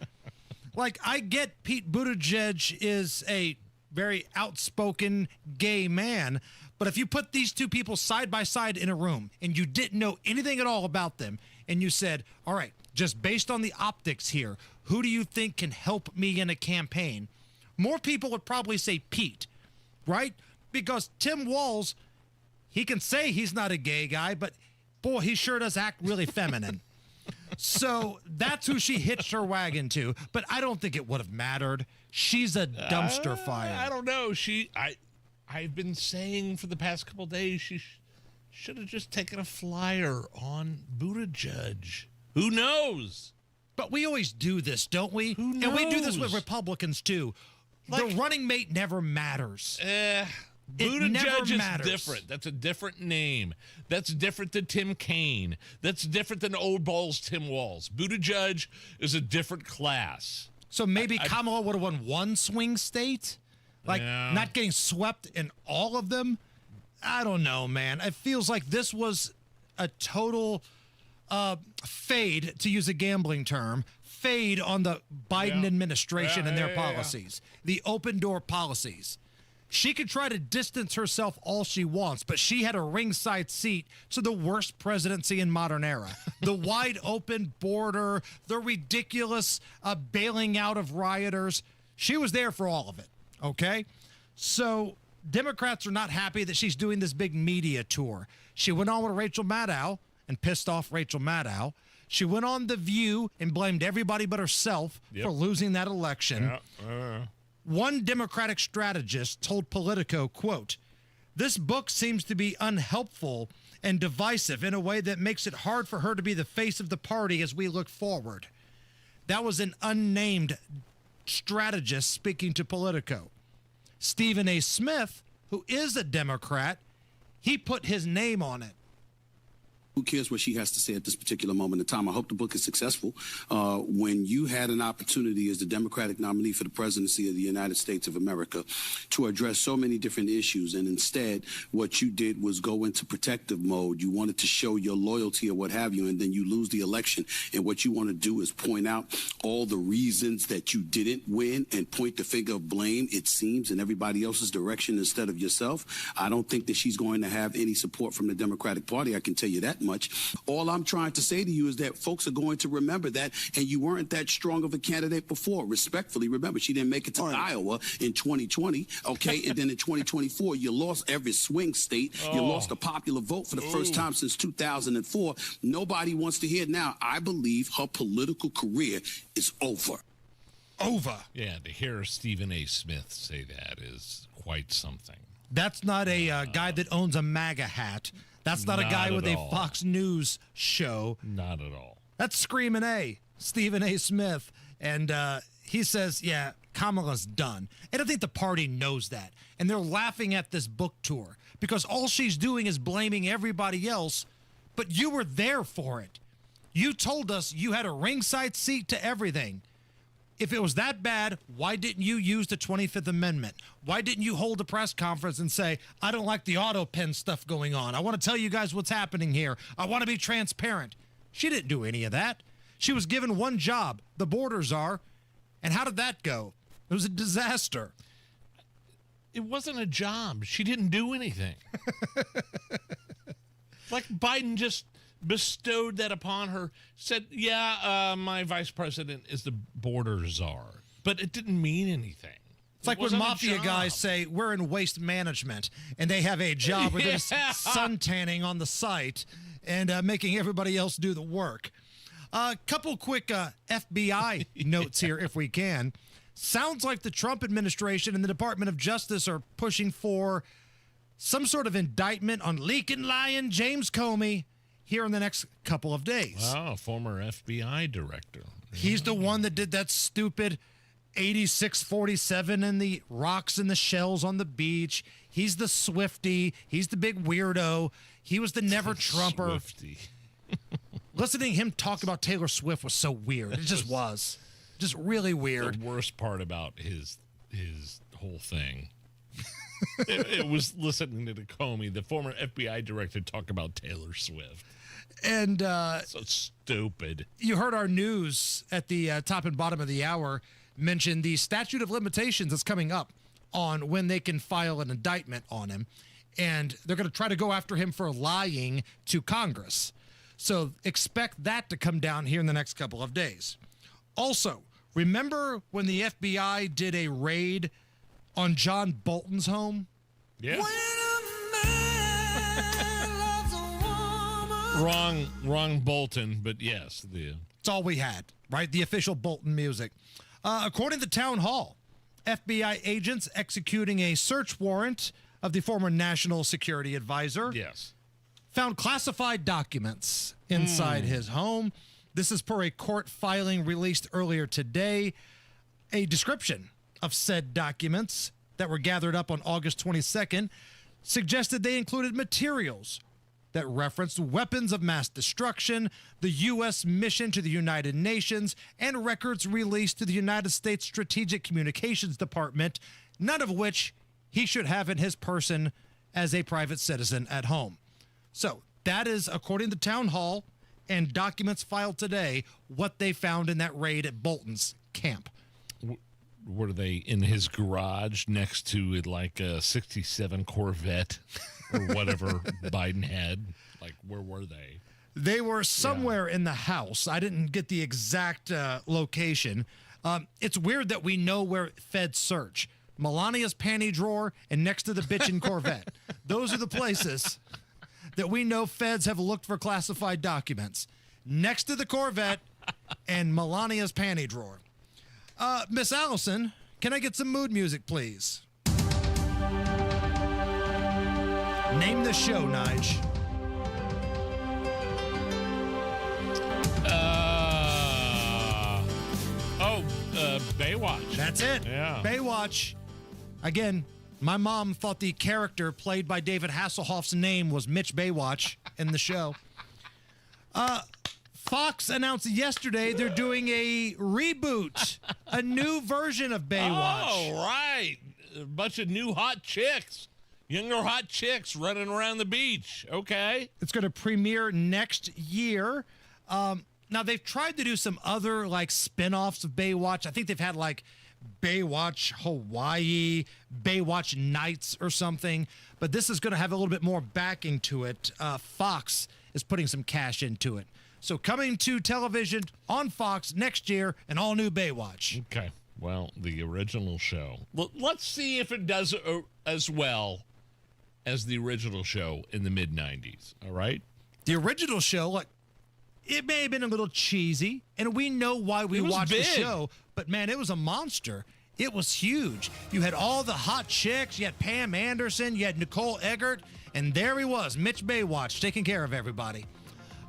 S1: Like, I get Pete Buttigieg is a very outspoken gay man. But if you put these two people side by side in a room and you didn't know anything at all about them and you said, all right, just based on the optics here, who do you think can help me in a campaign? More people would probably say Pete, right? Because Tim Walz, he can say he's not a gay guy, but boy, he sure does act really feminine. So that's who she hitched her wagon to. But I don't think it would have mattered. She's a dumpster fire.
S24: I don't know. I've been saying for the past couple days she should have just taken a flyer on Buttigieg. Who knows?
S1: But we always do this, don't we?
S24: Who knows?
S1: And we do this with Republicans, too. The running mate never matters.
S24: Buttigieg is different. That's a different name. That's different than Tim Kaine. That's different than old balls Tim Walz. Buttigieg is a different class.
S1: So maybe Kamala would have won one swing state? Like, not getting swept in all of them? I don't know, man. It feels like this was a total fade, to use a gambling term, fade on the Biden administration and their policies, the open door policies. She could try to distance herself all she wants, but she had a ringside seat to the worst presidency in modern era. The wide open border, the ridiculous bailing out of rioters. She was there for all of it, okay? So Democrats are not happy that she's doing this big media tour. She went on with Rachel Maddow and pissed off Rachel Maddow. She went on The View and blamed everybody but herself for losing that election. One Democratic strategist told Politico, quote, "This book seems to be unhelpful and divisive in a way that makes it hard for her to be the face of the party as we look forward." That was an unnamed strategist speaking to Politico. Stephen A. Smith, who is a Democrat, he put his name on it.
S2: Who cares what she has to say at this particular moment in time? I hope the book is successful. When you had an opportunity as the Democratic nominee for the presidency of the United States of America to address so many different issues, and instead what you did was go into protective mode. You wanted to show your loyalty or what have you, and then you lose the election. And what you want to do is point out all the reasons that you didn't win and point the finger of blame, it seems, in everybody else's direction instead of yourself. I don't think that she's going to have any support from the Democratic Party. I can tell you that much. All I'm trying to say to you is that folks are going to remember that, and you weren't that strong of a candidate before. Respectfully, remember, she didn't make it to Iowa in 2020, okay? And then in 2024, you lost every swing state. You lost the popular vote for the first time since 2004. Nobody wants to hear it now. I believe her political career is over.
S1: Over.
S24: Yeah, to hear Stephen A. Smith say that is quite something.
S1: That's not a guy that owns a MAGA hat. That's not a guy with a Fox News show.
S24: Not at all.
S1: That's Screaming A, Stephen A. Smith. And he says, yeah, Kamala's done. And I think the party knows that. And they're laughing at this book tour because all she's doing is blaming everybody else, but you were there for it. You told us you had a ringside seat to everything. If it was that bad, why didn't you use the 25th Amendment? Why didn't you hold a press conference and say, I don't like the auto pen stuff going on. I want to tell you guys what's happening here. I want to be transparent. She didn't do any of that. She was given one job, the border czar. And how did that go? It was a disaster.
S24: It wasn't a job. She didn't do anything. Like Biden just bestowed that upon her, said, yeah, my vice president is the border czar. But it didn't mean anything.
S1: It's like when mafia guys say, we're in waste management, and they have a job where they're just sun tanning on the site and making everybody else do the work. A couple quick FBI notes here, if we can. Sounds like the Trump administration and the Department of Justice are pushing for some sort of indictment on leaking lion James Comey here in the next couple of days.
S24: Wow, former FBI director.
S1: He's the one that did that stupid 86-47 and the rocks and the shells on the beach. He's the Swiftie. He's the big weirdo. He was the never-Trumper.
S24: Swiftie.
S1: Listening to him talk about Taylor Swift was so weird. It just was. Just really weird.
S24: The worst part about his whole thing. it was listening to Comey, the former FBI director, talk about Taylor Swift.
S1: And
S24: so stupid.
S1: You heard our news at the top and bottom of the hour mention the statute of limitations that's coming up on when they can file an indictment on him. And they're going to try to go after him for lying to Congress. So expect that to come down here in the next couple of days. Also, remember when the FBI did a raid on John Bolton's home?
S24: Yeah. Wrong Bolton, but yes.
S1: It's all we had, right? The official Bolton music. According to Town Hall, FBI agents executing a search warrant of the former National Security Advisor.
S24: Yes.
S1: Found classified documents inside his home. This is per a court filing released earlier today. A description of said documents that were gathered up on August 22nd suggested they included materials that referenced weapons of mass destruction, the U.S. mission to the United Nations, and records released to the United States Strategic Communications Department, none of which he should have in his person as a private citizen at home. So that is, according to Town Hall and documents filed today, what they found in that raid at Bolton's camp.
S24: Were they in his garage next to like a 67 Corvette or whatever Biden had? Like, where were they?
S1: They were somewhere in the house. I didn't get the exact location. It's weird that we know where feds search. Melania's panty drawer and next to the bitchin' Corvette. Those are the places that we know feds have looked for classified documents. Next to the Corvette and Melania's panty drawer. Miss Allison, can I get some mood music, please? Name the show, Nige.
S24: Baywatch.
S1: That's it.
S24: Yeah.
S1: Baywatch. Again, my mom thought the character played by David Hasselhoff's name was Mitch Baywatch in the show. Fox announced yesterday they're doing a reboot, a new version of Baywatch.
S24: Oh, right. A bunch of new hot chicks. Younger hot chicks running around the beach. Okay.
S1: It's going to premiere next year. Now, they've tried to do some other, like, spin-offs of Baywatch. I think they've had, like, Baywatch Hawaii, Baywatch Nights or something. But this is going to have a little bit more backing to it. Fox is putting some cash into it. So coming to television on Fox next year, an all-new Baywatch.
S24: Okay. Well, the original show. Well, let's see if it does as well as the original show in the mid-'90s. All right?
S1: The original show, like, it may have been a little cheesy, and we know why we watched the show, but, man, it was a monster. It was huge. You had all the hot chicks. You had Pam Anderson. You had Nicole Eggert. And there he was, Mitch Baywatch, taking care of everybody.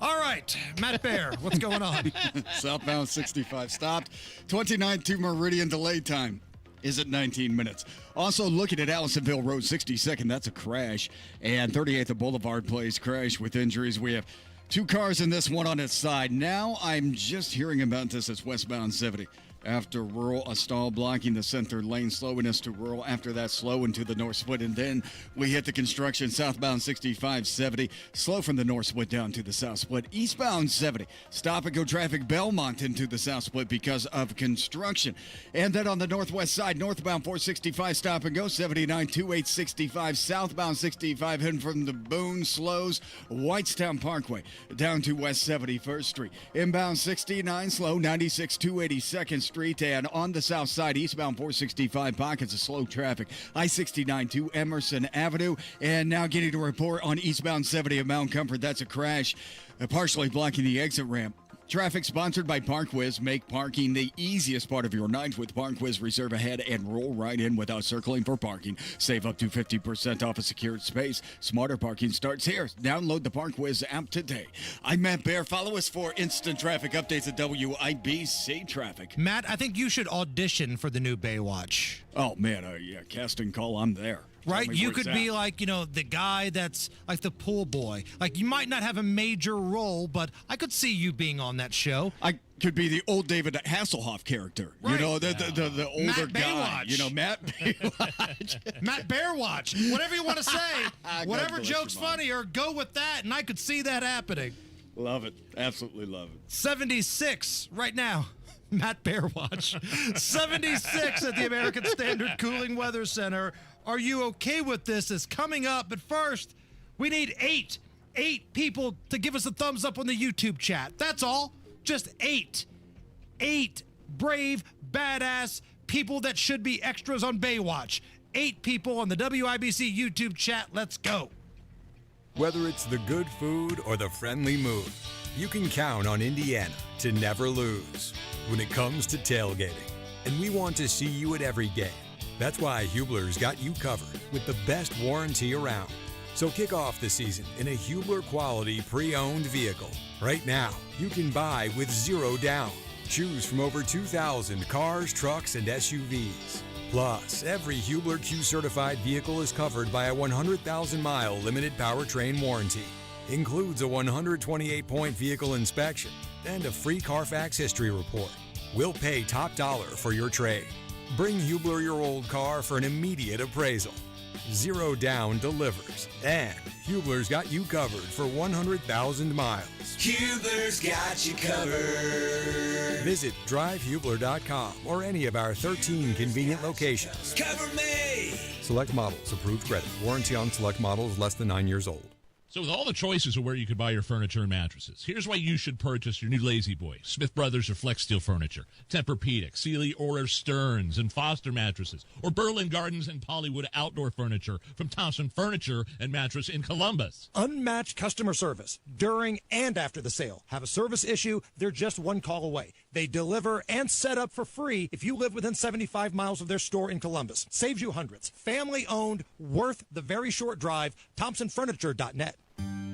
S1: All right, Matt Bear, what's going on?
S5: Southbound 65 stopped. 29 to Meridian delayed time is at 19 minutes. Also looking at Allisonville Road 62nd, that's a crash. And 38th and Boulevard Place crash with injuries. We have 2 cars in this, one on its side. Now I'm just hearing about this as westbound 70. After rural, a stall blocking the center lane, slowing us to rural. After that, slow into the north split. And then we hit the construction southbound 65-70. Slow from the north split down to the south split. Eastbound 70. Stop and go traffic Belmont into the south split because of construction. And then on the northwest side, northbound 465, stop and go 79 2865. Southbound 65 heading from the Boone slows. Whitestown Parkway down to West 71st Street. Inbound 69 slow 96 282nd Street. And on the south side, eastbound 465, pockets of slow traffic. I-69 to Emerson Avenue. And now getting a report on eastbound 70 of Mount Comfort. That's a crash, partially blocking the exit ramp. Traffic sponsored by ParkWiz. Make parking the easiest part of your night with ParkWiz. Reserve ahead and roll right in without circling for parking. Save up to 50% off a secured space. Smarter parking starts here. Download the ParkWiz app today. I'm Matt Bear. Follow us for instant traffic updates at WIBC Traffic.
S1: Matt, I think you should audition for the new Baywatch.
S5: Oh, man. Yeah, casting call. I'm there.
S1: Right? You could be like, the guy that's like the pool boy. Like, you might not have a major role, but I could see you being on that show.
S5: I could be the old David Hasselhoff character.
S1: Right.
S5: The older
S1: Matt
S5: guy.
S1: Baywatch.
S5: Matt Baywatch.
S1: Matt Bearwatch. Whatever you want to say. Whatever joke's funnier, go with that, and I could see that happening.
S5: Love it. Absolutely love it.
S1: 76 right now. Matt Bearwatch. 76 at the American Standard Cooling Weather Center. Are you okay with this? Is coming up. But first, we need eight people to give us a thumbs up on the YouTube chat. That's all. Just 8. 8 brave, badass people that should be extras on Baywatch. 8 people on the WIBC YouTube chat. Let's go.
S7: Whether it's the good food or the friendly mood, you can count on Indiana to never lose when it comes to tailgating. And we want to see you at every game. That's why Hubler's got you covered with the best warranty around. So kick off the season in a Hubler quality pre-owned vehicle. Right now, you can buy with 0 down. Choose from over 2,000 cars, trucks, and SUVs. Plus, every Hubler Q certified vehicle is covered by a 100,000-mile limited powertrain warranty. Includes a 128-point vehicle inspection and a free Carfax history report. We'll pay top dollar for your trade. Bring Hubler your old car for an immediate appraisal. 0 down delivers. And Hubler's got you covered for 100,000 miles.
S23: Hubler's got you covered.
S7: Visit drivehubler.com or any of our 13 convenient locations.
S23: Cover me.
S7: Select models, approved credit. Warranty on select models less than 9 years old.
S24: So with all the choices of where you could buy your furniture and mattresses, here's why you should purchase your new Lazy Boy, Smith Brothers or Flex Steel Furniture, Tempur-Pedic, Sealy or Stearns and Foster mattresses, or Berlin Gardens and Pollywood outdoor furniture from Thompson Furniture and Mattress in Columbus.
S10: Unmatched customer service during and after the sale. Have a service issue, they're just one call away. They deliver and set up for free if you live within 75 miles of their store in Columbus. Saves you hundreds. Family owned, worth the very short drive, thompsonfurniture.net.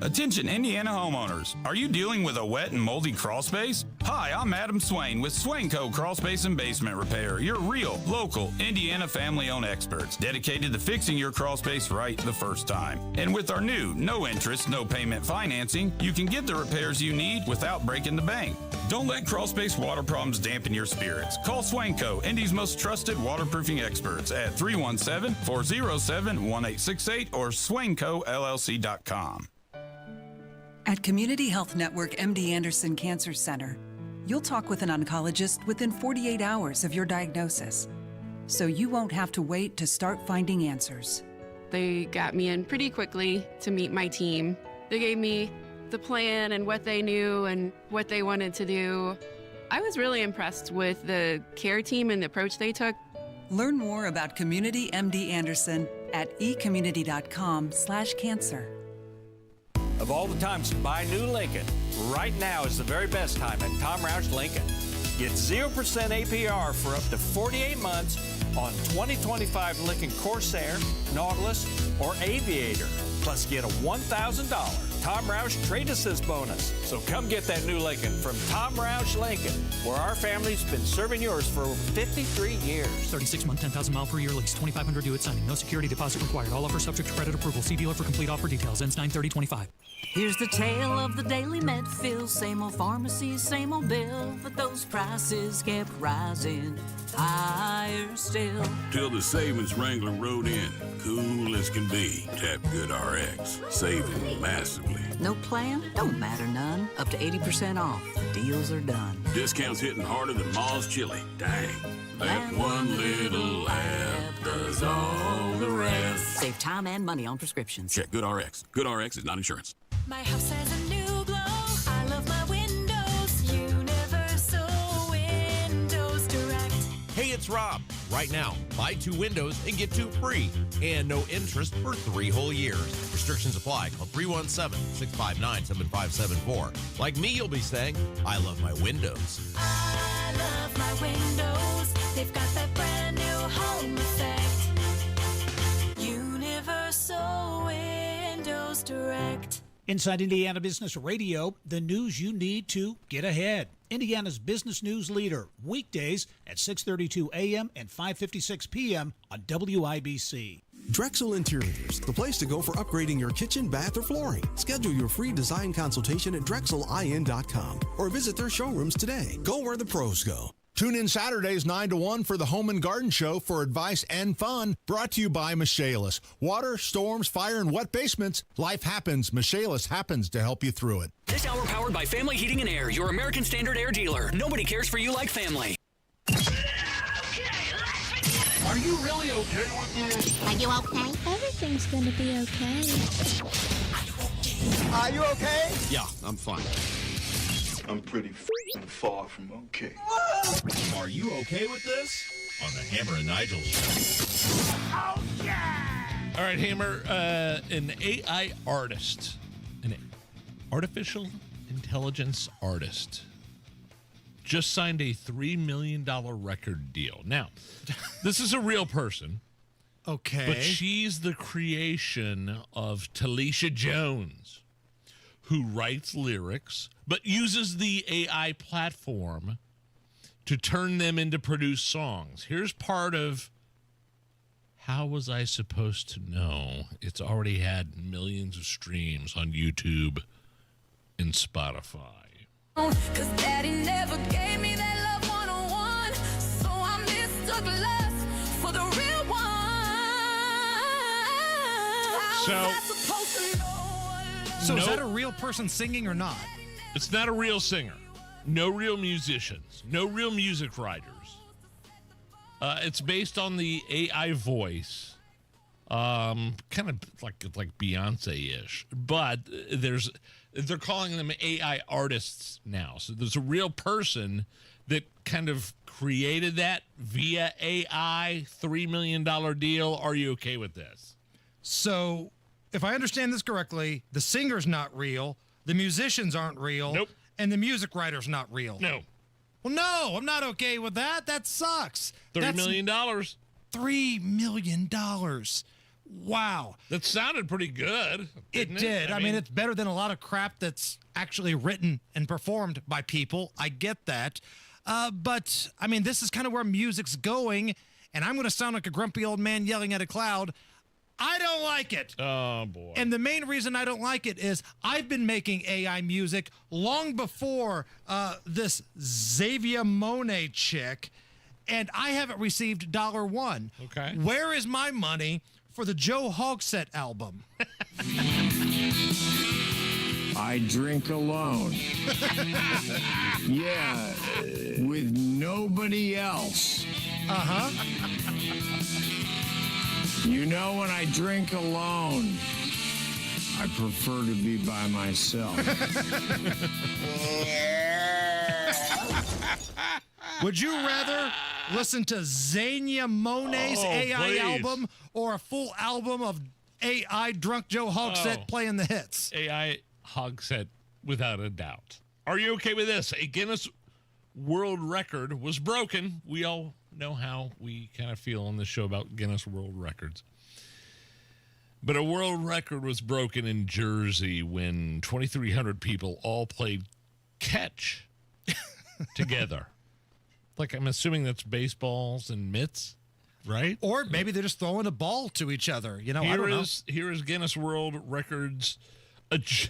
S3: Attention Indiana homeowners. Are you dealing with a wet and moldy crawl space? Hi, I'm Adam Swain with Swain Co. Crawl Space and Basement Repair, your real, local, Indiana family-owned experts dedicated to fixing your crawl space right the first time. And with our new no interest, no payment financing, you can get the repairs you need without breaking the bank. Don't let crawl space water problems dampen your spirits. Call Swain Co., Indy's most trusted waterproofing experts at 317-407-1868 or swaincollc.com.
S13: At Community Health Network MD Anderson Cancer Center, you'll talk with an oncologist within 48 hours of your diagnosis, so you won't have to wait to start finding answers.
S14: They got me in pretty quickly to meet my team. They gave me the plan and what they knew and what they wanted to do. I was really impressed with the care team and the approach they took.
S13: Learn more about Community MD Anderson at ecommunity.com/cancer.
S16: Of all the times to buy new Lincoln, right now is the very best time at Tom Roush Lincoln. Get 0% APR for up to 48 months on 2025 Lincoln Corsair, Nautilus, or Aviator. Plus get a $1,000 Tom Roush Trade Assist bonus. So come get that new Lincoln from Tom Roush Lincoln, where our family's been serving yours for over 53 years.
S26: 36-month, 10,000-mile per year lease. 2,500 due at signing. No security deposit required. All offers subject to credit approval. See dealer for complete offer details. Ends 9/30/25.
S17: Here's the tale of the daily med fill. Same old pharmacy, same old bill. But those prices kept rising higher still.
S18: Till the savings Wrangler rode in. Cool as can be. Tap Good RX. Saving massively.
S17: No plan? Don't matter none. Up to 80% off. The deals are done.
S18: Discounts hitting harder than Ma's chili. Dang. That one little app does all the rest.
S17: Save time and money on prescriptions.
S18: Check Good RX. Good RX is not insurance.
S25: My house has a new glow. I love my windows. Universal Windows Direct.
S28: Hey, it's Rob. Right now, buy 2 windows and get 2 free. And no interest for 3 whole years. Restrictions apply. Call 317-659-7574. Like me, you'll be saying, I love my windows.
S25: I love my windows. They've got that brand new home effect. Universal Windows Direct.
S29: Inside Indiana Business Radio, the news you need to get ahead. Indiana's business news leader, weekdays at 6:32 a.m. and 5:56 p.m. on WIBC.
S30: Drexel Interiors, the place to go for upgrading your kitchen, bath, or flooring. Schedule your free design consultation at drexelin.com or visit their showrooms today. Go where the pros go.
S31: Tune in Saturdays 9 to 1 for the Home and Garden Show for advice and fun. Brought to you by Michaelis. Water, storms, fire, and wet basements. Life happens. Michaelis happens to help you through it.
S32: This hour powered by Family Heating and Air, your American Standard Air dealer. Nobody cares for you like family.
S33: Are you really okay with this?
S34: Are you okay? Everything's gonna be okay.
S33: Are you okay?
S31: Yeah, I'm fine.
S33: I'm pretty far from okay.
S28: Are you okay with this? On the Hammer and Nigel show.
S33: Oh, yeah!
S24: All right, Hammer, an AI artist, an artificial intelligence artist, just signed a $3 million record deal. Now, this is a real person.
S1: Okay.
S24: But she's the creation of Talisha Jones, who writes lyrics, but uses the AI platform to turn them into produced songs. Here's part of How Was I Supposed to Know? It's already had millions of streams on YouTube and Spotify.
S25: Cause daddy never gave me that love one-on-one, so I mistook lust for the real one.
S1: So is that a real person singing or not?
S24: It's not a real singer. No real musicians. No real music writers. It's based on the AI voice. Kind of like Beyonce-ish. But they're calling them AI artists now. So there's a real person that kind of created that via AI, $3 million deal. Are you okay with this?
S1: So if I understand this correctly, the singer's not real, the musicians aren't real,
S24: nope,
S1: and the music writer's not real.
S24: No.
S1: Well, no, I'm not okay with that. That sucks.
S24: $3 million.
S1: $3 million. Wow.
S24: That sounded pretty good.
S1: It did. I mean, it's better than a lot of crap that's actually written and performed by people. I get that. But, I mean, this is kind of where music's going, and I'm going to sound like a grumpy old man yelling at a cloud. I don't like it.
S24: Oh, boy.
S1: And the main reason I don't like it is I've been making AI music long before this Xavier Monet chick, and I haven't received $1.
S24: Okay.
S1: Where is my money for the Joe Hogsett album?
S2: I drink alone. Yeah, with nobody else.
S1: Uh-huh.
S2: You know, when I drink alone, I prefer to be by myself.
S1: Would you rather listen to Xenia Monet's AI
S24: please.
S1: album or a full album of AI drunk Joe Hogsett playing the hits?
S24: AI Hogsett, without a doubt. Are you okay with this? A Guinness World Record was broken. We all know how we kind of feel on this show about Guinness World Records. But a world record was broken in Jersey when 2,300 people all played catch together. Like, I'm assuming that's baseballs and mitts, right?
S1: Or maybe they're just throwing a ball to each other. You know, I don't know.
S24: Here is Guinness World Records adjudicator.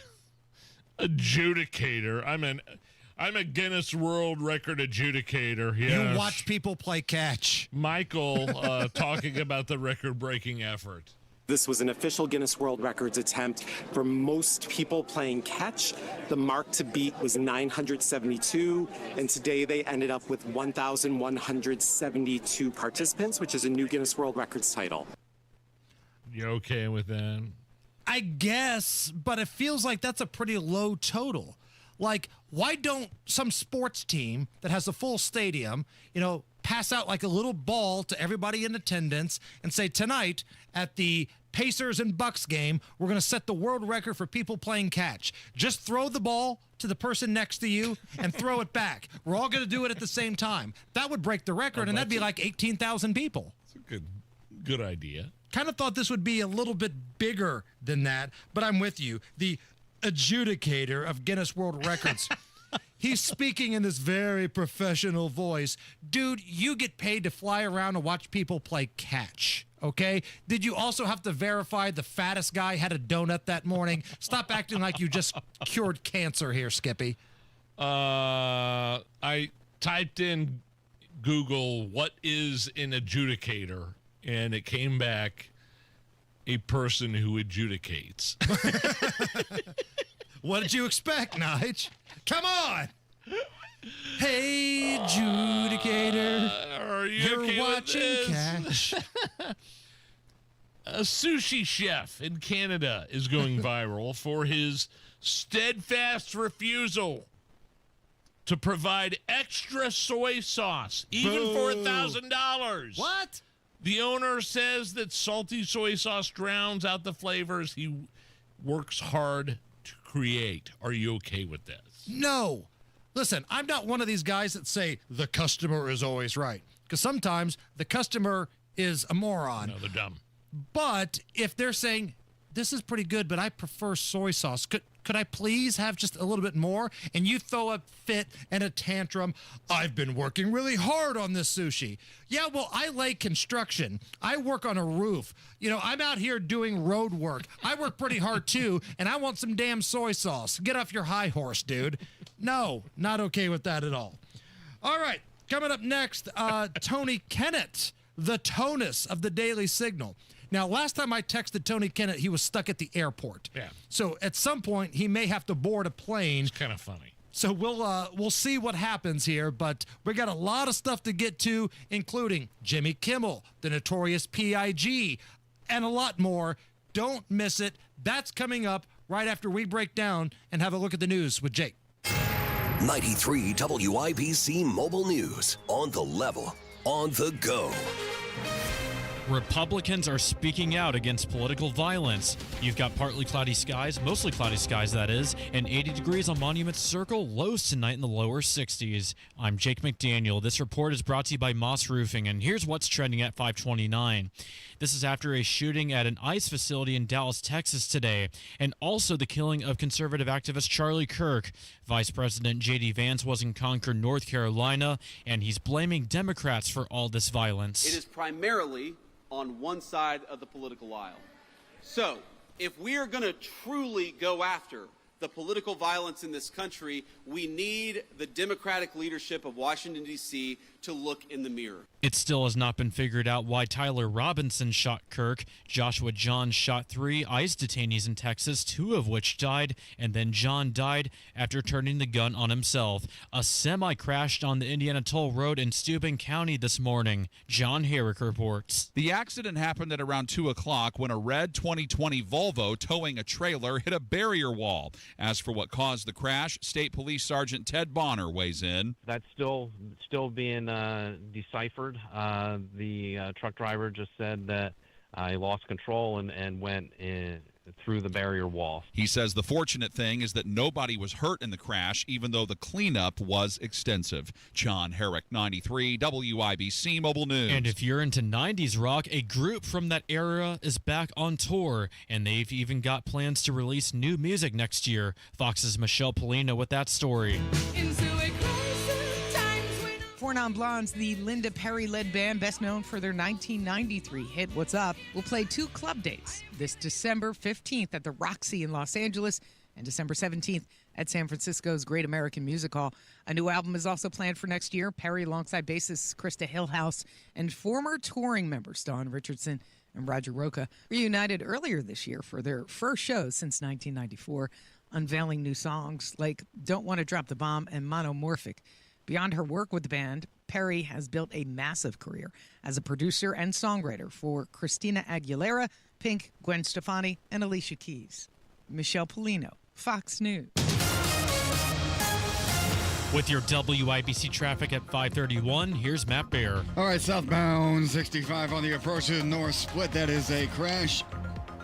S24: I'm a Guinness World Record adjudicator. Yes.
S1: You watch people play catch.
S24: Michael talking about the record-breaking effort.
S4: This was an official Guinness World Records attempt for most people playing catch. The mark to beat was 972, and today they ended up with 1,172 participants, which is a new Guinness World Records title.
S24: You okay with that?
S1: I guess, but it feels like that's a pretty low total. Like, why don't some sports team that has a full stadium, pass out like a little ball to everybody in attendance and say, tonight at the Pacers and Bucks game, we're going to set the world record for people playing catch. Just throw the ball to the person next to you and throw it back. We're all going to do it at the same time. That would break the record, and that'd be like 18,000 people.
S24: It's a good idea.
S1: Kind of thought this would be a little bit bigger than that, but I'm with you. The adjudicator of Guinness World Records. He's speaking in this very professional voice. Dude, you get paid to fly around and watch people play catch, okay? Did you also have to verify the fattest guy had a donut that morning? Stop acting like you just cured cancer here, Skippy.
S24: I typed in Google, what is an adjudicator? And it came back, a person who adjudicates.
S1: What did you expect, Nige? Come on! Hey, adjudicator.
S24: Are you
S1: You're
S24: okay
S1: watching
S24: with this?
S1: catch.
S24: A sushi chef in Canada is going viral for his steadfast refusal to provide extra soy sauce, even for $1,000.
S1: What?
S24: The owner says that salty soy sauce drowns out the flavors he works hard to create. Are you okay with this?
S1: No. Listen, I'm not one of these guys that say the customer is always right, because sometimes the customer is a moron.
S24: No, they're dumb.
S1: But if they're saying, this is pretty good, but I prefer soy sauce, could I please have just a little bit more? And you throw a fit and a tantrum. I've been working really hard on this sushi. Yeah, well, I lay construction. I work on a roof. I'm out here doing road work. I work pretty hard too, and I want some damn soy sauce. Get off your high horse, dude. No, not okay with that at all. All right, coming up next, Tony Kennet, the Tonus of the Daily Signal. Now, last time I texted Tony Kennet, he was stuck at the airport.
S24: Yeah.
S1: So at some point, he may have to board a plane.
S24: It's kind of funny.
S1: So we'll see what happens here, but we got a lot of stuff to get to, including Jimmy Kimmel, the notorious PIG, and a lot more. Don't miss it. That's coming up right after we break down and have a look at the news with Jake.
S5: 93 WIBC Mobile News. On the level, on the go.
S26: Republicans are speaking out against political violence. You've got partly cloudy skies, mostly cloudy skies, that is, and 80 degrees on Monument Circle, lows tonight in the lower 60s. I'm Jake McDaniel. This report is brought to you by Moss Roofing, and here's what's trending at 529. This is after a shooting at an ICE facility in Dallas, Texas today, and also the killing of conservative activist Charlie Kirk. Vice President J.D. Vance was in Concord, North Carolina, and he's blaming Democrats for all this violence.
S6: It is primarily on one side of the political aisle. So, if we are going to truly go after the political violence in this country, we need the Democratic leadership of Washington, D.C. to look in the mirror.
S26: It still has not been figured out why Tyler Robinson shot Kirk. Joshua John shot 3 ICE detainees in Texas, 2 of which died, and then John died after turning the gun on himself. A semi crashed on the Indiana Toll Road in Steuben County this morning. John Herrick reports.
S7: The accident happened at around 2 o'clock when a red 2020 Volvo towing a trailer hit a barrier wall. As for what caused the crash, State Police Sergeant Ted Bonner weighs in.
S8: That's still being deciphered. The truck driver just said that he lost control and went through the barrier wall.
S7: He says the fortunate thing is that nobody was hurt in the crash, even though the cleanup was extensive. John Herrick, 93, WIBC Mobile News.
S26: And if you're into 90s rock, a group from that era is back on tour, and they've even got plans to release new music next year. Fox's Michelle Polino with that story.
S9: Four Non-Blondes, the Linda Perry-led band, best known for their 1993 hit What's Up, will play 2 club dates this December 15th at the Roxy in Los Angeles and December 17th at San Francisco's Great American Music Hall. A new album is also planned for next year. Perry, alongside bassist Krista Hillhouse and former touring members Dawn Richardson and Roger Roca, reunited earlier this year for their first shows since 1994, unveiling new songs like Don't Want to Drop the Bomb and Monomorphic. Beyond her work with the band, Perry has built a massive career as a producer and songwriter for Christina Aguilera, Pink, Gwen Stefani, and Alicia Keys. Michelle Polino, Fox News.
S26: With your WIBC traffic at 531, here's Matt Bear.
S10: All right, southbound 65 on the approach to the north split. That is a crash.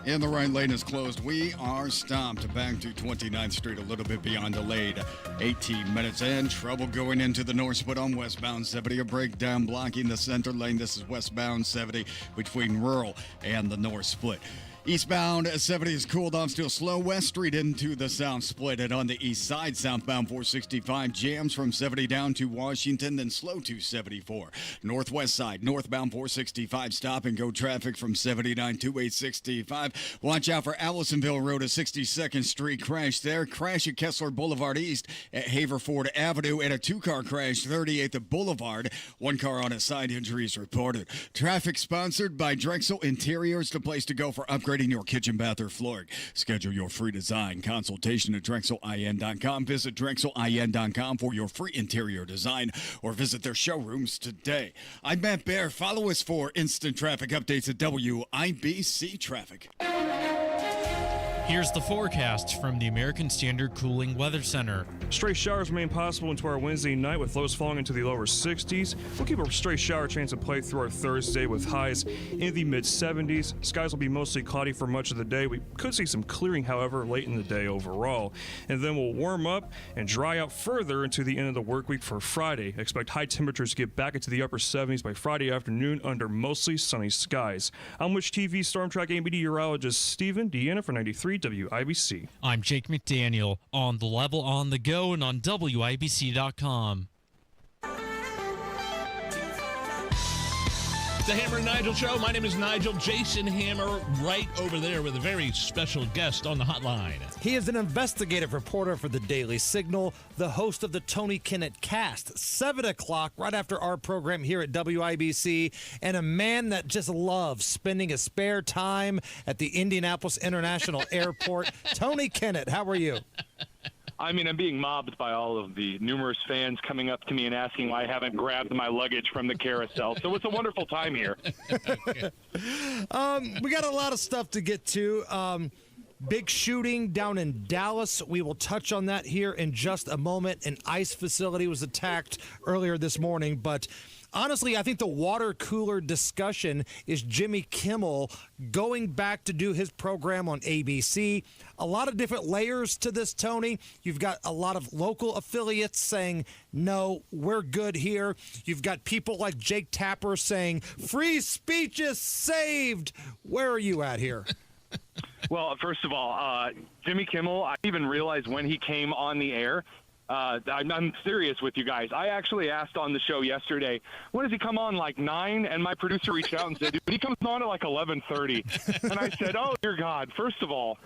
S10: And the right lane is closed. We are stopped back to 29th Street, a little bit beyond delayed. 18 minutes in. Trouble going into the north split on westbound 70. A breakdown blocking the center lane. This is westbound 70 between rural and the north split. Eastbound 70 is cooled off, still slow. West Street into the south split. And on the east side, southbound 465 jams from 70 down to Washington, then slow to 74. Northwest side, northbound 465 stop and go traffic from 79 to 865. Watch out for Allisonville Road, a 62nd Street crash there. Crash at Kessler Boulevard East at Haverford Avenue, and a 2-car crash 38th Boulevard. 1 car on a side, injuries reported. Traffic sponsored by Drexel Interiors, the place to go for upgrading your kitchen, bath, or flooring. Schedule your free design consultation at DrexelIN.com. Visit DrexelIN.com for your free interior design or visit their showrooms today. I'm Matt Bear. Follow us for instant traffic updates at WIBC Traffic.
S26: Here's the forecast from the American Standard Cooling Weather Center.
S11: Stray showers remain possible into our Wednesday night with lows falling into the lower 60s. We'll keep a stray shower chance in play through our Thursday with highs in the mid-70s. Skies will be mostly cloudy for much of the day. We could see some clearing, however, late in the day overall. And then we'll warm up and dry out further into the end of the work week for Friday. Expect high temperatures to get back into the upper 70s by Friday afternoon under mostly sunny skies. I'm Wish TV Storm Track A meteorologist Stephen Deanna for 93 WIBC.
S26: I'm Jake McDaniel, on the level, on the go, and on WIBC.com.
S24: The Hammer and Nigel Show. My name is Nigel. Jason Hammer right over there with a very special guest on the hotline.
S1: He is an investigative reporter for the Daily Signal, the host of the Tony Kennet cast, 7 o'clock, right after our program here at WIBC, and a man that just loves spending his spare time at the Indianapolis International Airport. Tony Kennet, how are you?
S12: I mean, I'm being mobbed by all of the numerous fans coming up to me and asking why I haven't grabbed my luggage from the carousel. So it's a wonderful time here.
S1: We got a lot of stuff to get to. Big shooting down in Dallas. We will touch on that here in just a moment. An ICE facility was attacked earlier this morning. But honestly, I think the water cooler discussion is Jimmy Kimmel going back to do his program on ABC. A lot of different layers to this, Tony. You've got a lot of local affiliates saying, no, we're good here. You've got people like Jake Tapper saying, free speech is saved. Where are you at here?
S12: Well, first of all, Jimmy Kimmel, I didn't even realized when he came on the air. I'm serious with you guys. I actually asked on the show yesterday, when does he come on, like 9? And my producer reached out and said, dude, he comes on at like 11:30. And I said, oh, dear God, first of all,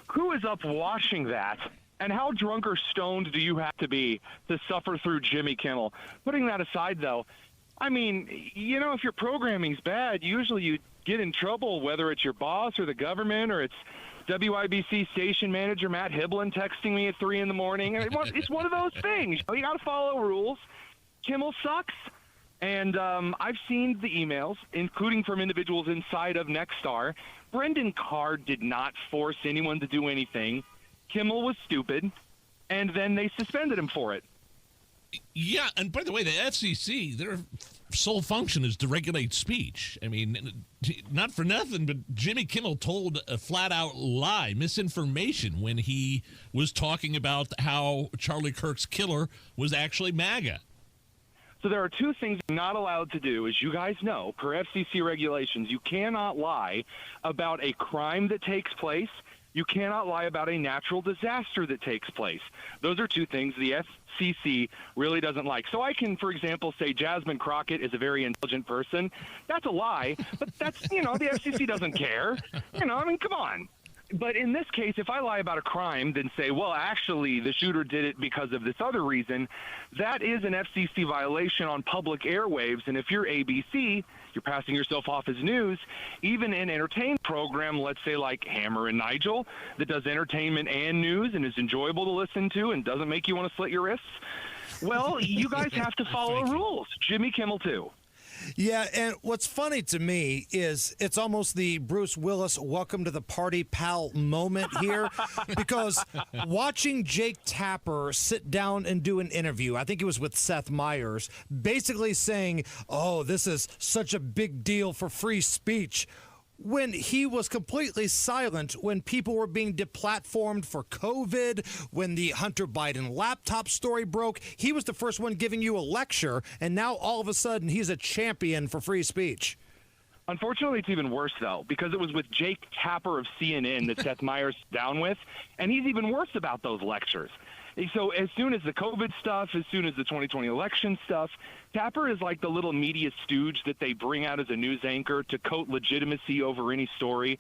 S12: who is up watching that? And how drunk or stoned do you have to be to suffer through Jimmy Kimmel? Putting that aside, though, I mean, you know, if your programming's bad, usually you get in trouble, whether it's your boss or the government or it's WIBC station manager Matt Hiblin texting me at 3 in the morning. It's one of those things. You got to follow rules. Kimmel sucks. And I've seen the emails, including from individuals inside of Nexstar. Brendan Carr did not force anyone to do anything. Kimmel was stupid, and then they suspended him for it.
S24: Yeah, and by the way, the FCC, their sole function is to regulate speech. I mean, not for nothing, but Jimmy Kimmel told a flat-out lie, misinformation, when he was talking about how Charlie Kirk's killer was actually MAGA.
S12: So there are two things you're not allowed to do, as you guys know, per FCC regulations. You cannot lie about a crime that takes place. You cannot lie about a natural disaster that takes place. Those are two things the FCC really doesn't like. So I can, for example, say Jasmine Crockett is a very intelligent person. That's a lie, but that's, the FCC doesn't care. I mean, come on. But in this case, if I lie about a crime, then say, well, actually, the shooter did it because of this other reason, that is an FCC violation on public airwaves. And if you're ABC, you're passing yourself off as news. Even an entertainment program, let's say like Hammer and Nigel, that does entertainment and news and is enjoyable to listen to and doesn't make you want to slit your wrists, well, you guys have to follow rules. Jimmy Kimmel, too.
S1: Yeah, and what's funny to me is it's almost the Bruce Willis welcome to the party pal moment here, because watching Jake Tapper sit down and do an interview, I think it was with Seth Meyers, basically saying, oh, this is such a big deal for free speech, when he was completely silent when people were being deplatformed for COVID, when the Hunter Biden laptop story broke. He was the first one giving you a lecture, and now all of a sudden he's a champion for free speech.
S12: Unfortunately, it's even worse, though, because it was with Jake Tapper of CNN that Seth Meyers down with, and he's even worse about those lectures. So as soon as the COVID stuff, as soon as the 2020 election stuff, Tapper is like the little media stooge that they bring out as a news anchor to coat legitimacy over any story.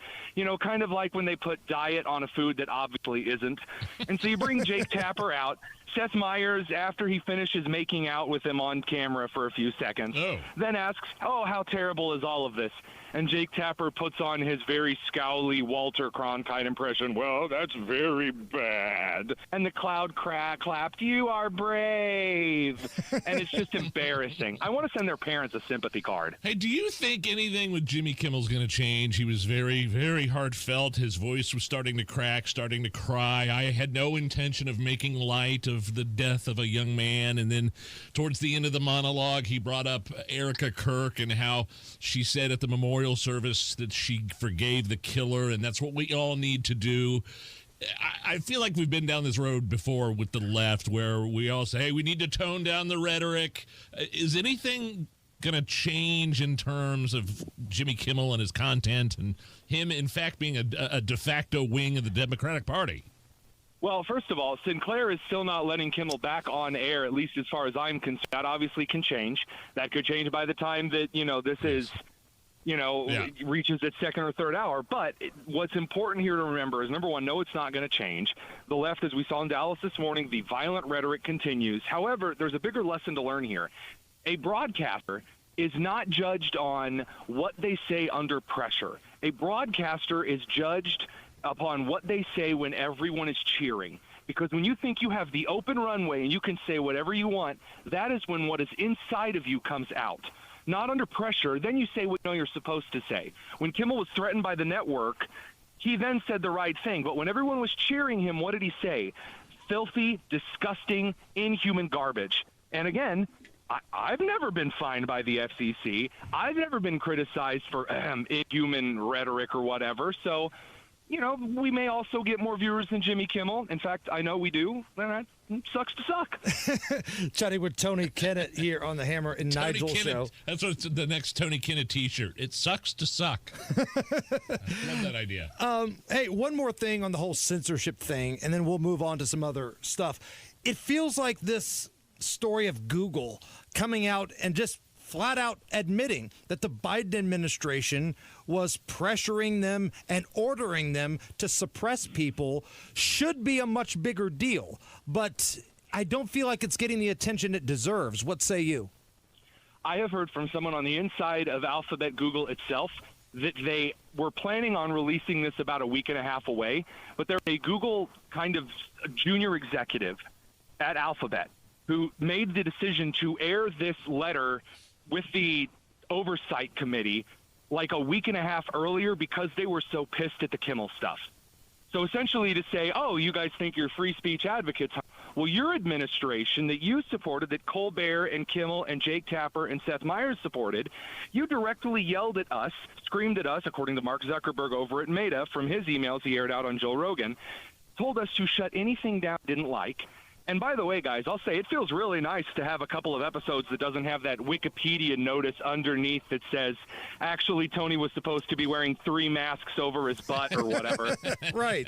S12: Kind of like when they put diet on a food that obviously isn't. And so you bring Jake Tapper out. Seth Meyers, after he finishes making out with him on camera for a few seconds, then asks, oh, how terrible is all of this? And Jake Tapper puts on his very scowly Walter Cronkite impression. Well, that's very bad. And the crowd clapped, you are brave. And it's just embarrassing. I want to send their parents a sympathy card.
S24: Hey, do you think anything with Jimmy Kimmel's going to change? He was very, very heartfelt. His voice was starting to crack, starting to cry. I had no intention of making light of the death of a young man. And then towards the end of the monologue, he brought up Erica Kirk and how she said at the memorial service that she forgave the killer, and that's what we all need to do. I feel like we've been down this road before with the left, where we all say, hey, we need to tone down the rhetoric. Is anything going to change in terms of Jimmy Kimmel and his content and him, in fact, being a de facto wing of the Democratic Party?
S12: Well, first of all, Sinclair is still not letting Kimmel back on air, at least as far as I'm concerned. That obviously can change. That could change by the time that, this is reaches its second or third hour. But what's important here to remember is, number one, no, it's not going to change. The left, as we saw in Dallas this morning, the violent rhetoric continues. However, there's a bigger lesson to learn here. A broadcaster is not judged on what they say under pressure. A broadcaster is judged upon what they say when everyone is cheering. Because when you think you have the open runway and you can say whatever you want, that is when what is inside of you comes out. Not under pressure, then you say what you're supposed to say. When Kimmel was threatened by the network, he then said the right thing. But when everyone was cheering him, what did he say? Filthy, disgusting, inhuman garbage. And again, I've never been fined by the FCC. I've never been criticized for inhuman rhetoric or whatever. So, we may also get more viewers than Jimmy Kimmel. In fact, I know we do. And that sucks to suck.
S1: Chatting with Tony Kennet here on the Hammer and Nigel show.
S24: That's what's the next Tony Kennet T-shirt. It sucks to suck. I love that idea.
S1: Hey, one more thing on the whole censorship thing, and then we'll move on to some other stuff. It feels like this story of Google coming out and just flat out admitting that the Biden administration was pressuring them and ordering them to suppress people should be a much bigger deal. But I don't feel like it's getting the attention it deserves. What say you?
S12: I have heard from someone on the inside of Alphabet Google itself that they were planning on releasing this about a week and a half away, but there's a Google kind of junior executive at Alphabet who made the decision to air this letter with the oversight committee like a week and a half earlier because they were so pissed at the Kimmel stuff. So essentially to say, oh, you guys think you're free speech advocates. Well, your administration that you supported, that Colbert and Kimmel and Jake Tapper and Seth Meyers supported, you directly yelled at us, screamed at us, according to Mark Zuckerberg over at Meta from his emails he aired out on Joe Rogan, told us to shut anything down didn't like. And by the way, guys, I'll say it feels really nice to have a couple of episodes that doesn't have that Wikipedia notice underneath that says, actually, Tony was supposed to be wearing 3 masks over his butt or whatever.
S1: Right.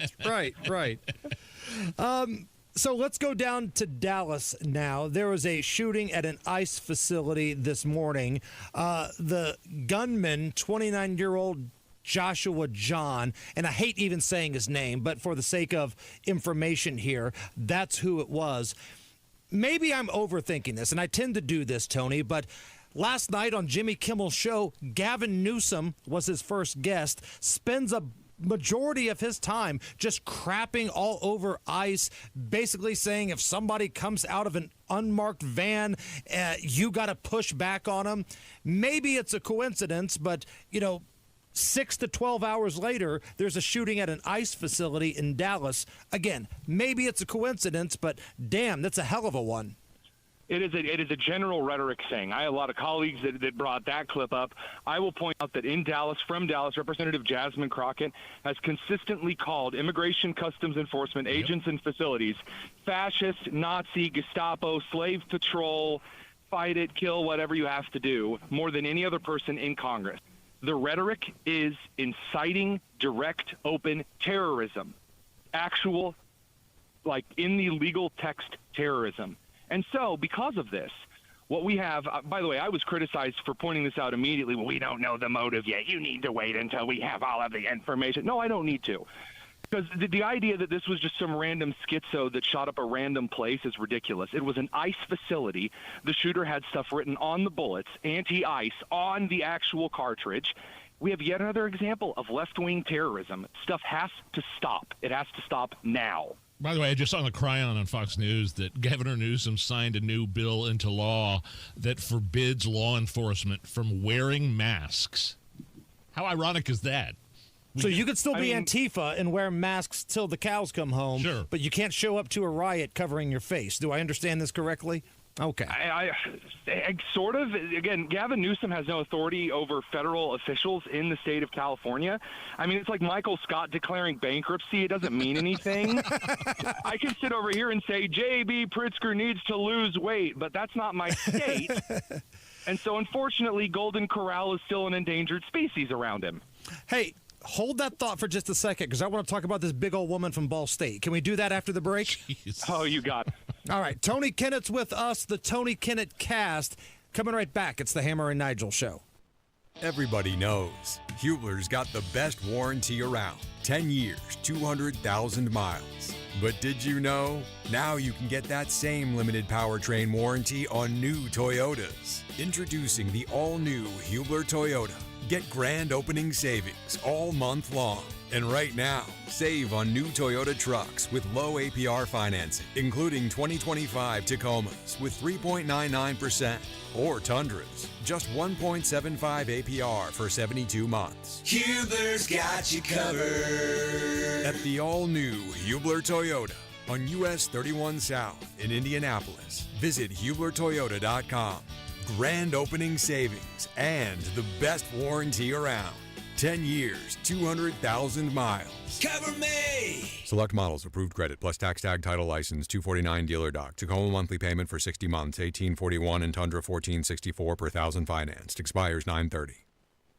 S1: So let's go down to Dallas now. There was a shooting at an ICE facility this morning. The gunman, 29-year-old Joshua John, and I hate even saying his name, but for the sake of information here, that's who it was. Maybe I'm overthinking this, and I tend to do this, Tony, but last night on Jimmy Kimmel's show, Gavin Newsom was his first guest, spends a majority of his time just crapping all over ICE, basically saying if somebody comes out of an unmarked van, you got to push back on them. Maybe it's a coincidence, but, 6 to 12 hours later, there's a shooting at an ICE facility in Dallas. Again, maybe it's a coincidence, but damn, that's a hell of a one.
S12: It is a general rhetoric thing. I have a lot of colleagues that brought that clip up. I will point out that in Dallas, from Dallas, Representative Jasmine Crockett has consistently called Immigration Customs Enforcement agents and facilities fascist, Nazi, Gestapo, slave patrol, fight it, kill, whatever you have to do, more than any other person in Congress. The rhetoric is inciting direct, open terrorism, actual, like in the legal text, terrorism. And so because of this, what we have, by the way, I was criticized for pointing this out immediately. Well, we don't know the motive yet. You need to wait until we have all of the information. No, I don't need to. Because the idea that this was just some random schizo that shot up a random place is ridiculous. It was an ICE facility. The shooter had stuff written on the bullets, anti-ICE, on the actual cartridge. We have yet another example of left-wing terrorism. Stuff has to stop. It has to stop now.
S24: By the way, I just saw on the Cryon on Fox News that Governor Newsom signed a new bill into law that forbids law enforcement from wearing masks. How ironic is that?
S1: So you could still be Antifa and wear masks till the cows come home,
S24: sure,
S1: but you can't show up to a riot covering your face. Do I understand this correctly? Okay.
S12: I sort of. Again, Gavin Newsom has no authority over federal officials in the state of California. I mean, it's like Michael Scott declaring bankruptcy. It doesn't mean anything. I can sit over here and say, J.B. Pritzker needs to lose weight, but that's not my state. And so, unfortunately, Golden Corral is still an endangered species around him.
S1: Hey, hold that thought for just a second, because I want to talk about this big old woman from Ball State. Can we do that after the break?
S24: Jeez.
S12: Oh, you got it.
S1: All right. Tony Kennett's with us, the Tony Kennet cast. Coming right back. It's the Hammer and Nigel show.
S3: Everybody knows Hubler's got the best warranty around. 10 years, 200,000 miles. But did you know? Now you can get that same limited powertrain warranty on new Toyotas. Introducing the all-new Hubler Toyota. Get grand opening savings all month long. And right now, save on new Toyota trucks with low APR financing, including 2025 Tacomas with 3.99% or Tundras, just 1.75 APR for 72 months.
S5: Hubler's got you covered.
S3: At the all-new Hubler Toyota on US 31 South in Indianapolis. Visit HublerToyota.com. Grand opening savings and the best warranty around. 10 years, 200,000 miles.
S5: Cover me!
S3: Select models, approved credit, plus tax tag, title license, 249 dealer doc. Tacoma monthly payment for 60 months, 1841 and Tundra 1464 per thousand financed. Expires 9/30.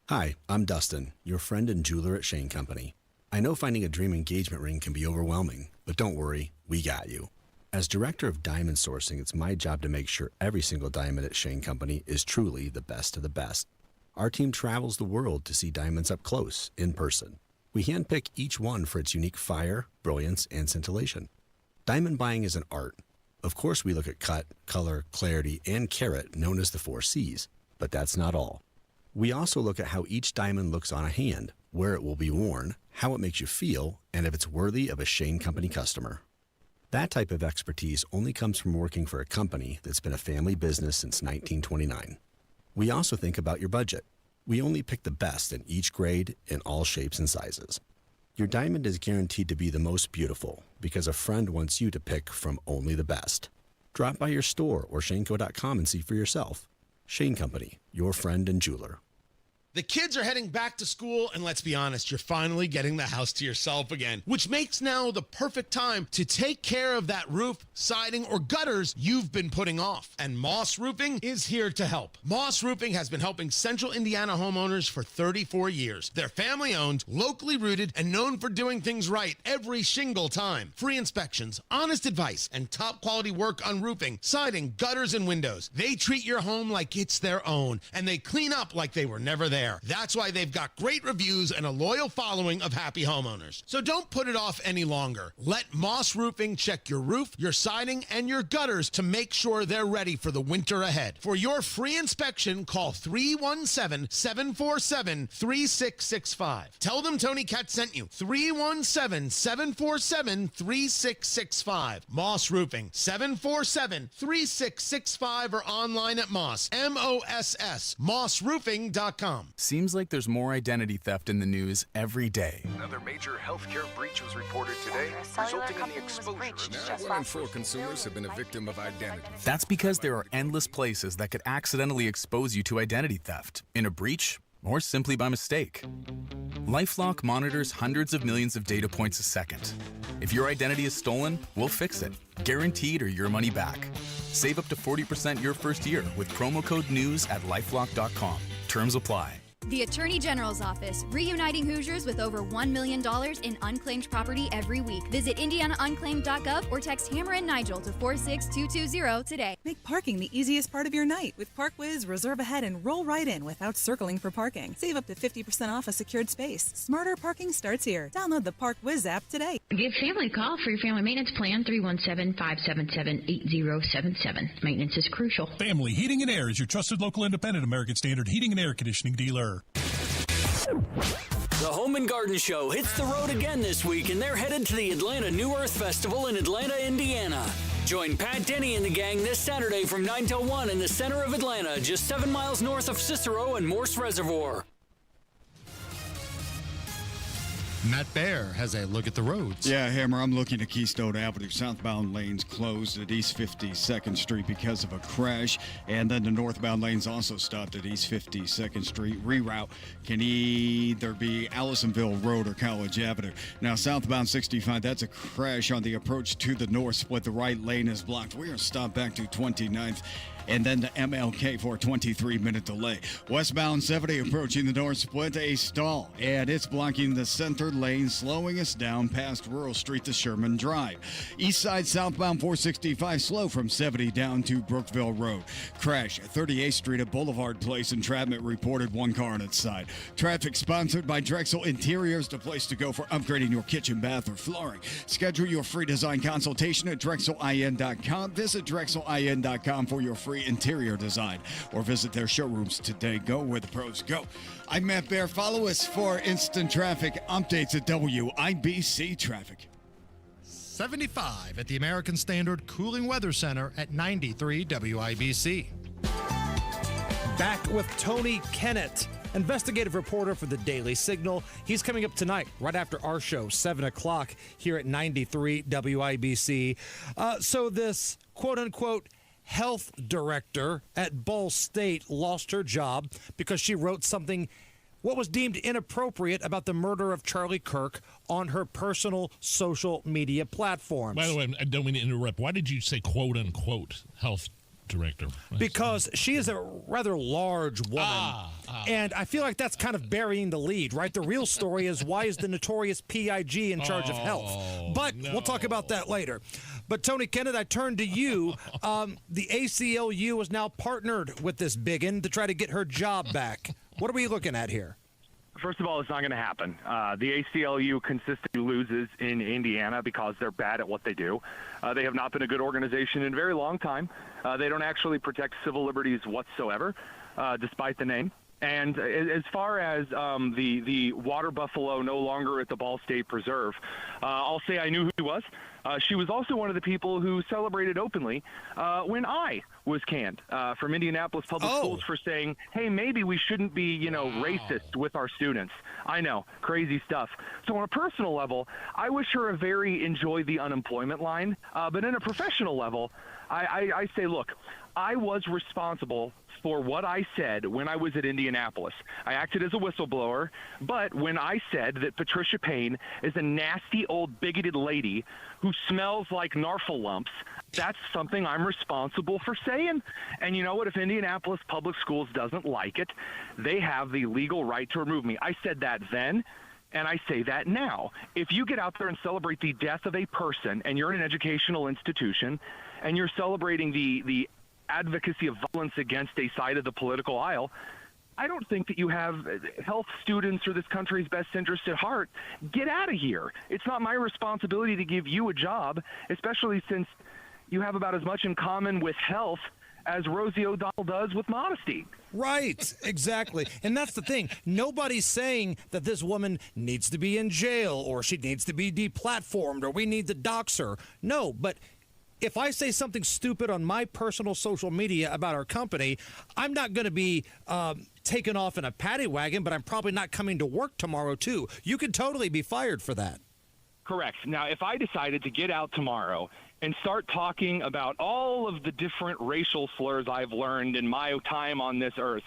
S13: Hi, I'm Dustin, your friend and jeweler at Shane Company. I know finding a dream engagement ring can be overwhelming, but don't worry, we got you. As director of diamond sourcing, it's my job to make sure every single diamond at Shane Company is truly the best of the best. Our team travels the world to see diamonds up close, in person. We handpick each one for its unique fire, brilliance, and scintillation. Diamond buying is an art. Of course, we look at cut, color, clarity, and carat, known as the 4 C's. But that's not all. We also look at how each diamond looks on a hand, where it will be worn, how it makes you feel, and if it's worthy of a Shane Company customer. That type of expertise only comes from working for a company that's been a family business since 1929. We also think about your budget. We only pick the best in each grade in all shapes and sizes. Your diamond is guaranteed to be the most beautiful because a friend wants you to pick from only the best. Drop by your store or shaneco.com and see for yourself. Shane Company, your friend and jeweler.
S14: The kids are heading back to school, and let's be honest, you're finally getting the house to yourself again, which makes now the perfect time to take care of that roof, siding, or gutters you've been putting off. And Moss Roofing is here to help. Moss Roofing has been helping Central Indiana homeowners for 34 years. They're family-owned, locally rooted, and known for doing things right every single time. Free inspections, honest advice, and top-quality work on roofing, siding, gutters, and windows. They treat your home like it's their own, and they clean up like they were never there. That's why they've got great reviews and a loyal following of happy homeowners. So don't put it off any longer. Let Moss Roofing check your roof, your siding, and your gutters to make sure they're ready for the winter ahead. For your free inspection, call 317-747-3665. Tell them Tony Kennet sent you. 317-747-3665. Moss Roofing, 747-3665, or online at Moss, M-O-S-S, mossroofing.com.
S15: Seems like there's more identity theft in the news every day.
S16: Another major healthcare breach was reported today, resulting in the exposure of
S17: 1 in 4 consumers have been a victim of identity.
S15: That's because there are endless places that could accidentally expose you to identity theft, in a breach, or simply by mistake. LifeLock monitors hundreds of millions of data points a second. If your identity is stolen, we'll fix it, guaranteed or your money back. Save up to 40% your first year with promo code NEWS at LifeLock.com. Terms apply.
S18: The Attorney General's Office, reuniting Hoosiers with over $1 million in unclaimed property every week. Visit IndianaUnclaimed.gov or text Hammer and Nigel to 46220 today.
S19: Make parking the easiest part of your night with ParkWiz. Reserve ahead and roll right in without circling for parking. Save up to 50% off a secured space. Smarter parking starts here. Download the ParkWiz app today.
S20: Give family a call for your family maintenance plan, 317-577-8077. Maintenance is crucial.
S21: Family Heating and Air is your trusted local independent American Standard heating and air conditioning dealer.
S32: The Home and Garden Show hits the road again this week, and they're headed to the Atlanta New Earth Festival in Atlanta, Indiana. Join Pat Denny and the gang this Saturday from 9 till 1 in the center of Atlanta, just 7 miles north of Cicero and Morse Reservoir.
S22: Matt Baer has a look at the roads.
S10: Yeah, Hammer, I'm looking at Keystone Avenue. Southbound lanes closed at East 52nd Street because of a crash. And then the northbound lanes also stopped at East 52nd Street. Reroute can either be Allisonville Road or College Avenue. Now, southbound 65, that's a crash on the approach to the north split. The right lane is blocked. We are stopped back to 29th. And then the MLK for a 23-minute delay. Westbound 70 approaching the north split, a stall, and it's blocking the center lane, slowing us down past Rural Street to Sherman Drive. East side southbound 465 slow from 70 down to Brookville Road. Crash at 38th Street at Boulevard Place. Entrapment reported 1 car on its side. Traffic sponsored by Drexel Interiors, the place to go for upgrading your kitchen, bath, or flooring. Schedule your free design consultation at DrexelIN.com. Visit DrexelIN.com for your free luxury interior design. Or visit their showrooms today. Go where the pros go. I'm Matt Bear. Follow us for instant traffic updates at WIBC Traffic.
S1: 75 at the American Standard Cooling Weather Center at 93 WIBC. Back with Tony Kennet, investigative reporter for the Daily Signal. He's coming up tonight, right after our show, 7 o'clock, here at 93 WIBC. So this quote-unquote health director at Ball State lost her job because she wrote something what was deemed inappropriate about the murder of Charlie Kirk on her personal social media platforms.
S24: By the way, I don't mean to interrupt. Why did you say quote-unquote health director?
S1: Because she is a rather large woman. And I feel like that's kind of burying the lead, right? The real story is, why is the notorious PIG in charge of health? But we'll talk about that later. But Tony Kennet, I turn to you. The ACLU is now partnered with this biggin to try to get her job back. What are we looking at here?
S12: First of all, it's not going to happen. The ACLU consistently loses in Indiana because they're bad at what they do. They have not been a good organization in a very long time. They don't actually protect civil liberties whatsoever, despite the name. And as far as the water buffalo no longer at the Ball State Preserve, I'll say I knew who he was. She was also one of the people who celebrated openly when I was canned from Indianapolis Public Schools for saying, hey, maybe we shouldn't be, racist with our students. I know, crazy stuff. So on a personal level, I wish her a very enjoy the unemployment line. But in a professional level, I say, look, I was responsible for what I said when I was at Indianapolis. I acted as a whistleblower, but when I said that Patricia Payne is a nasty old bigoted lady who smells like narfle lumps, that's something I'm responsible for saying. And you know what? If Indianapolis Public Schools doesn't like it, they have the legal right to remove me. I said that then, and I say that now. If you get out there and celebrate the death of a person, and you're in an educational institution, and you're celebrating the advocacy of violence against a side of the political aisle, I don't think that you have health students or this country's best interest at heart. Get out of here. It's not my responsibility to give you a job, especially since you have about as much in common with health as Rosie O'Donnell does with modesty.
S1: Right, exactly. And that's the thing. Nobody's saying that this woman needs to be in jail or she needs to be deplatformed or we need to dox her. No, but if I say something stupid on my personal social media about our company, I'm not going to be taken off in a paddy wagon, but I'm probably not coming to work tomorrow, too. You could totally be fired for that.
S12: Correct. Now, if I decided to get out tomorrow and start talking about all of the different racial slurs I've learned in my time on this earth,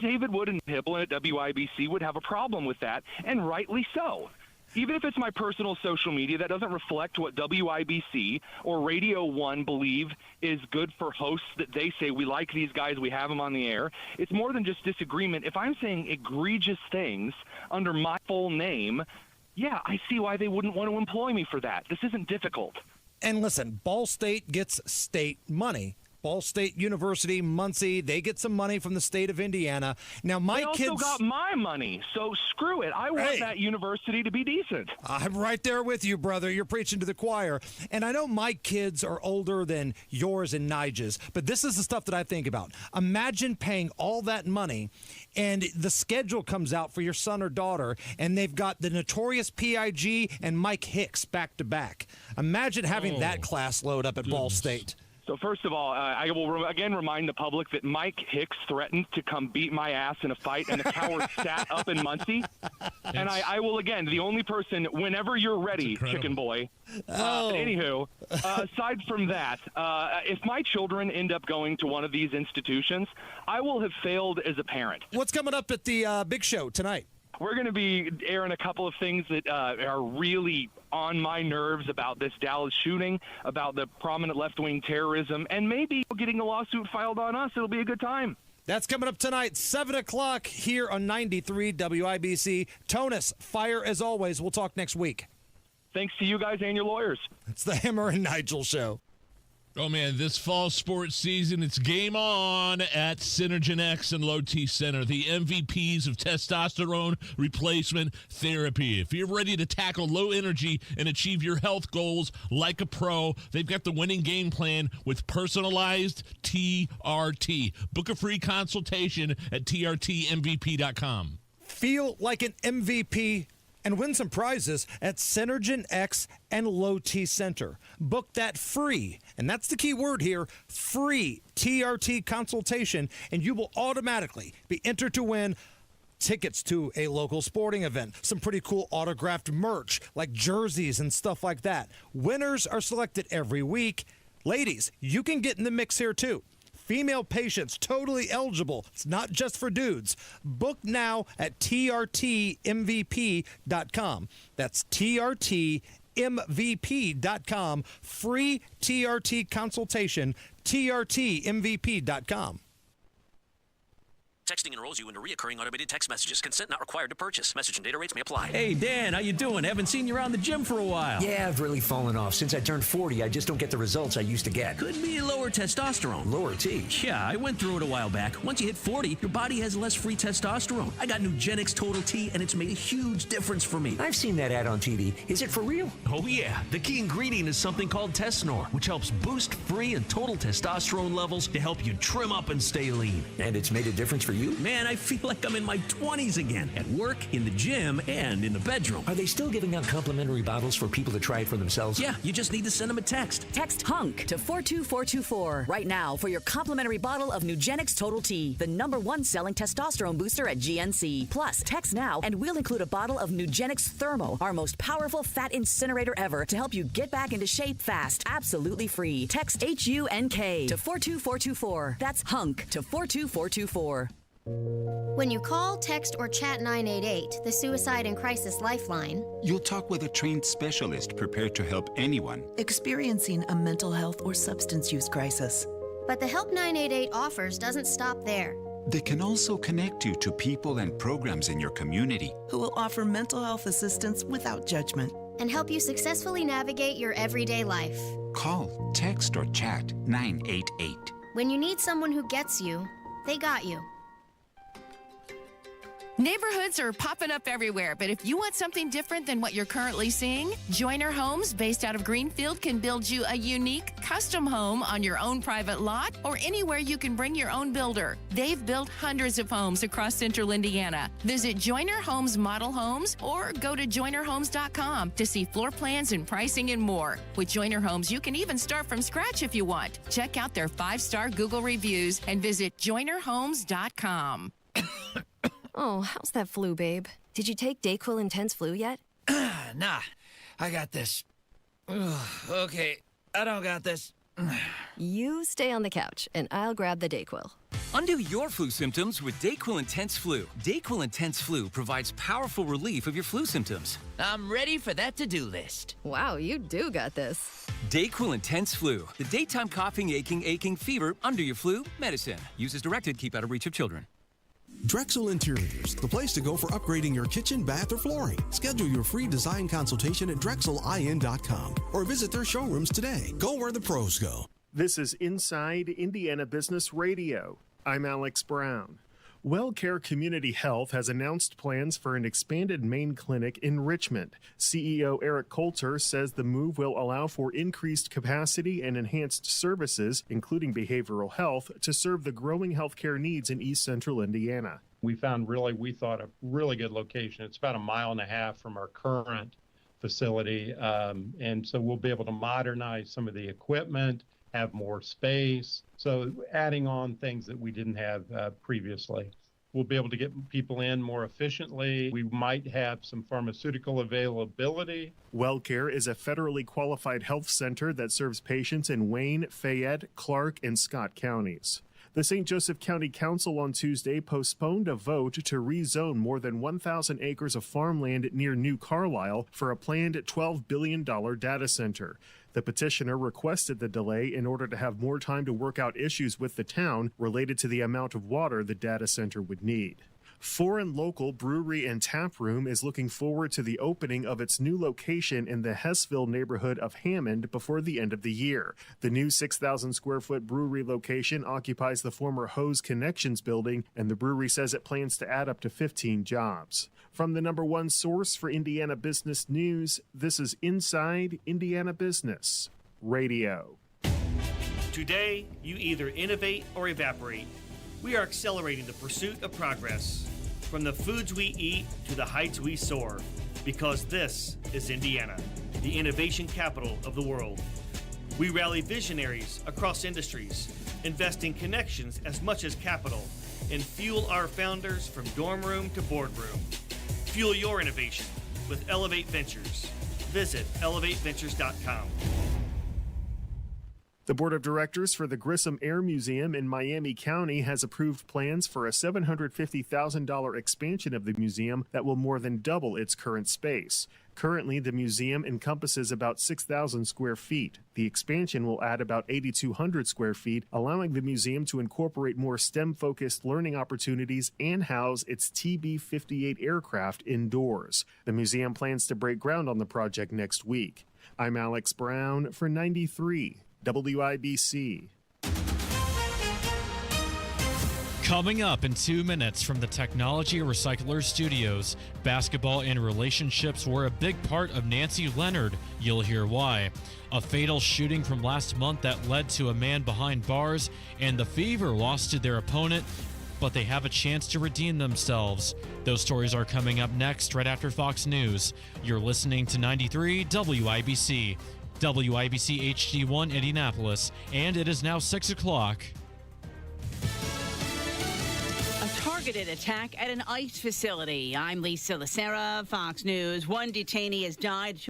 S12: David Wood and Hibble at WIBC would have a problem with that, and rightly so. Even if it's my personal social media, that doesn't reflect what WIBC or Radio 1 believe is good for hosts that they say, we like these guys, we have them on the air. It's more than just disagreement. If I'm saying egregious things under my full name, yeah, I see why they wouldn't want to employ me for that. This isn't difficult.
S1: And listen, Ball State gets state money. Ball State University, Muncie, they get some money from the state of Indiana. Now, my kids...
S12: They also got my money, so screw it. I want that university to be decent.
S1: I'm right there with you, brother. You're preaching to the choir. And I know my kids are older than yours and Nigel's, but this is the stuff that I think about. Imagine paying all that money, and the schedule comes out for your son or daughter, and they've got the notorious PIG and Mike Hicks back-to-back. Imagine having that class load up at Ball State.
S12: So first of all, I will again remind the public that Mike Hicks threatened to come beat my ass in a fight, and the coward sat up in Muncie. And I will, again, the only person, whenever you're ready, chicken boy. Anywho, aside from that, if my children end up going to one of these institutions, I will have failed as a parent.
S1: What's coming up at the big show tonight?
S12: We're going to be airing a couple of things that are really on my nerves about this Dallas shooting, about the prominent left-wing terrorism, and maybe getting a lawsuit filed on us. It'll be a good time.
S1: That's coming up tonight, 7 o'clock here on 93 WIBC. Tonus, fire as always. We'll talk next week.
S12: Thanks to you guys and your lawyers.
S1: It's the Hammer and Nigel Show.
S24: Oh, man, this fall sports season, it's game on at Synergen X and Low T Center, the MVPs of testosterone replacement therapy. If you're ready to tackle low energy and achieve your health goals like a pro, they've got the winning game plan with personalized TRT. Book a free consultation at trtmvp.com.
S1: Feel like an MVP and win some prizes at Synergen X and Low T Center. Book that free, and that's the key word here, free TRT consultation, and you will automatically be entered to win tickets to a local sporting event, some pretty cool autographed merch like jerseys and stuff like that. Winners are selected every week. Ladies, you can get in the mix here too. Female patients totally eligible. It's not just for dudes. Book now at trtmvp.com. That's trtmvp.com. Free TRT consultation, trtmvp.com.
S2: Texting enrolls you into reoccurring automated text messages. Consent not required to purchase. Message and data rates may apply.
S4: Hey, Dan, how you doing? Haven't seen you around the gym for a while.
S6: Yeah, I've really fallen off. Since I turned 40, I just don't get the results I used to get.
S4: Could be lower testosterone.
S6: Lower T?
S4: Yeah, I went through it a while back. Once you hit 40, your body has less free testosterone. I got Nugenix Total T, and it's made a huge difference for me.
S6: I've seen that ad on TV. Is it for real?
S4: Oh, yeah. The key ingredient is something called Tesnor, which helps boost free and total testosterone levels to help you trim up and stay lean.
S6: And it's made a difference for you?
S4: Man, I feel like I'm in my 20s again, at work, in the gym, and in the bedroom.
S6: Are they still giving out complimentary bottles for people to try it for themselves?
S4: Yeah, you just need to send them a text.
S7: Text HUNK to 42424 right now for your complimentary bottle of Nugenix Total T, the #1 selling testosterone booster at GNC. Plus, text now and we'll include a bottle of Nugenix Thermo, our most powerful fat incinerator ever, to help you get back into shape fast, absolutely free. Text HUNK to 42424. That's HUNK to 42424.
S8: When you call, text, or chat 988, the Suicide and Crisis Lifeline,
S23: you'll talk with a trained specialist prepared to help anyone
S25: experiencing a mental health or substance use crisis.
S8: But the help 988 offers doesn't stop there.
S23: They can also connect you to people and programs in your community
S25: who will offer mental health assistance without judgment
S8: and help you successfully navigate your everyday life.
S23: Call, text, or chat 988.
S8: When you need someone who gets you, they got you.
S27: Neighborhoods are popping up everywhere, but if you want something different than what you're currently seeing, Joyner Homes, based out of Greenfield, can build you a unique custom home on your own private lot or anywhere you can bring your own builder. They've built hundreds of homes across central Indiana. Visit Joyner Homes Model Homes or go to joynerhomes.com to see floor plans and pricing and more. With Joyner Homes, you can even start from scratch if you want. Check out their 5-star Google reviews and visit joynerhomes.com.
S28: Oh, how's that flu, babe? Did you take Dayquil Intense Flu yet?
S29: Nah, I got this. Ugh, okay, I don't got this.
S28: You stay on the couch, and I'll grab the Dayquil.
S30: Undo your flu symptoms with Dayquil Intense Flu. Dayquil Intense Flu provides powerful relief of your flu symptoms.
S29: I'm ready for that to-do list.
S28: Wow, you do got this.
S30: Dayquil Intense Flu. The daytime coughing, aching, fever, under your flu, medicine. Use as directed, keep out of reach of children.
S31: Drexel Interiors, the place to go for upgrading your kitchen, bath, or flooring. Schedule your free design consultation at drexelin.com or visit their showrooms today. Go where the pros go.
S33: This is Inside Indiana Business Radio. I'm Alex Brown. WellCare Community Health has announced plans for an expanded main clinic in Richmond. CEO Eric Coulter says the move will allow for increased capacity and enhanced services, including behavioral health, to serve the growing healthcare needs in East Central Indiana.
S34: We found we thought a really good location. It's about 1.5 miles from our current facility. And so we'll be able to modernize some of the equipment, have more space. So adding on things that we didn't have previously. We'll be able to get people in more efficiently. We might have some pharmaceutical availability.
S33: WellCare is a federally qualified health center that serves patients in Wayne, Fayette, Clark, and Scott counties. The St. Joseph County Council on Tuesday postponed a vote to rezone more than 1,000 acres of farmland near New Carlisle for a planned $12 billion data center. The petitioner requested the delay in order to have more time to work out issues with the town related to the amount of water the data center would need. Foreign Local Brewery and Tap Room is looking forward to the opening of its new location in the Hessville neighborhood of Hammond before the end of the year. The new 6,000 square foot brewery location occupies the former Hose Connections building, and the brewery says it plans to add up to 15 jobs. From the #1 source for Indiana business news, this is Inside Indiana Business Radio.
S3: Today, you either innovate or evaporate. We are accelerating the pursuit of progress, from the foods we eat to the heights we soar, because this is Indiana, the innovation capital of the world. We rally visionaries across industries, invest in connections as much as capital, and fuel our founders from dorm room to boardroom. Fuel your innovation with Elevate Ventures. Visit elevateventures.com.
S33: The Board of Directors for the Grissom Air Museum in Miami County has approved plans for a $750,000 expansion of the museum that will more than double its current space. Currently, the museum encompasses about 6,000 square feet. The expansion will add about 8,200 square feet, allowing the museum to incorporate more STEM-focused learning opportunities and house its TB-58 aircraft indoors. The museum plans to break ground on the project next week. I'm Alex Brown for 93 WIBC.
S5: Coming up in 2 minutes from the Technology Recycler Studios, basketball and relationships were a big part of Nancy Leonard. You'll hear why. A fatal shooting from last month that led to a man behind bars, and the Fever lost to their opponent, but they have a chance to redeem themselves. Those stories are coming up next, right after Fox News. You're listening to 93 WIBC. WIBC HD1 Indianapolis, and it is now 6 o'clock.
S9: A targeted attack at an ICE facility. I'm Lisa Lacera, Fox News. One detainee has died.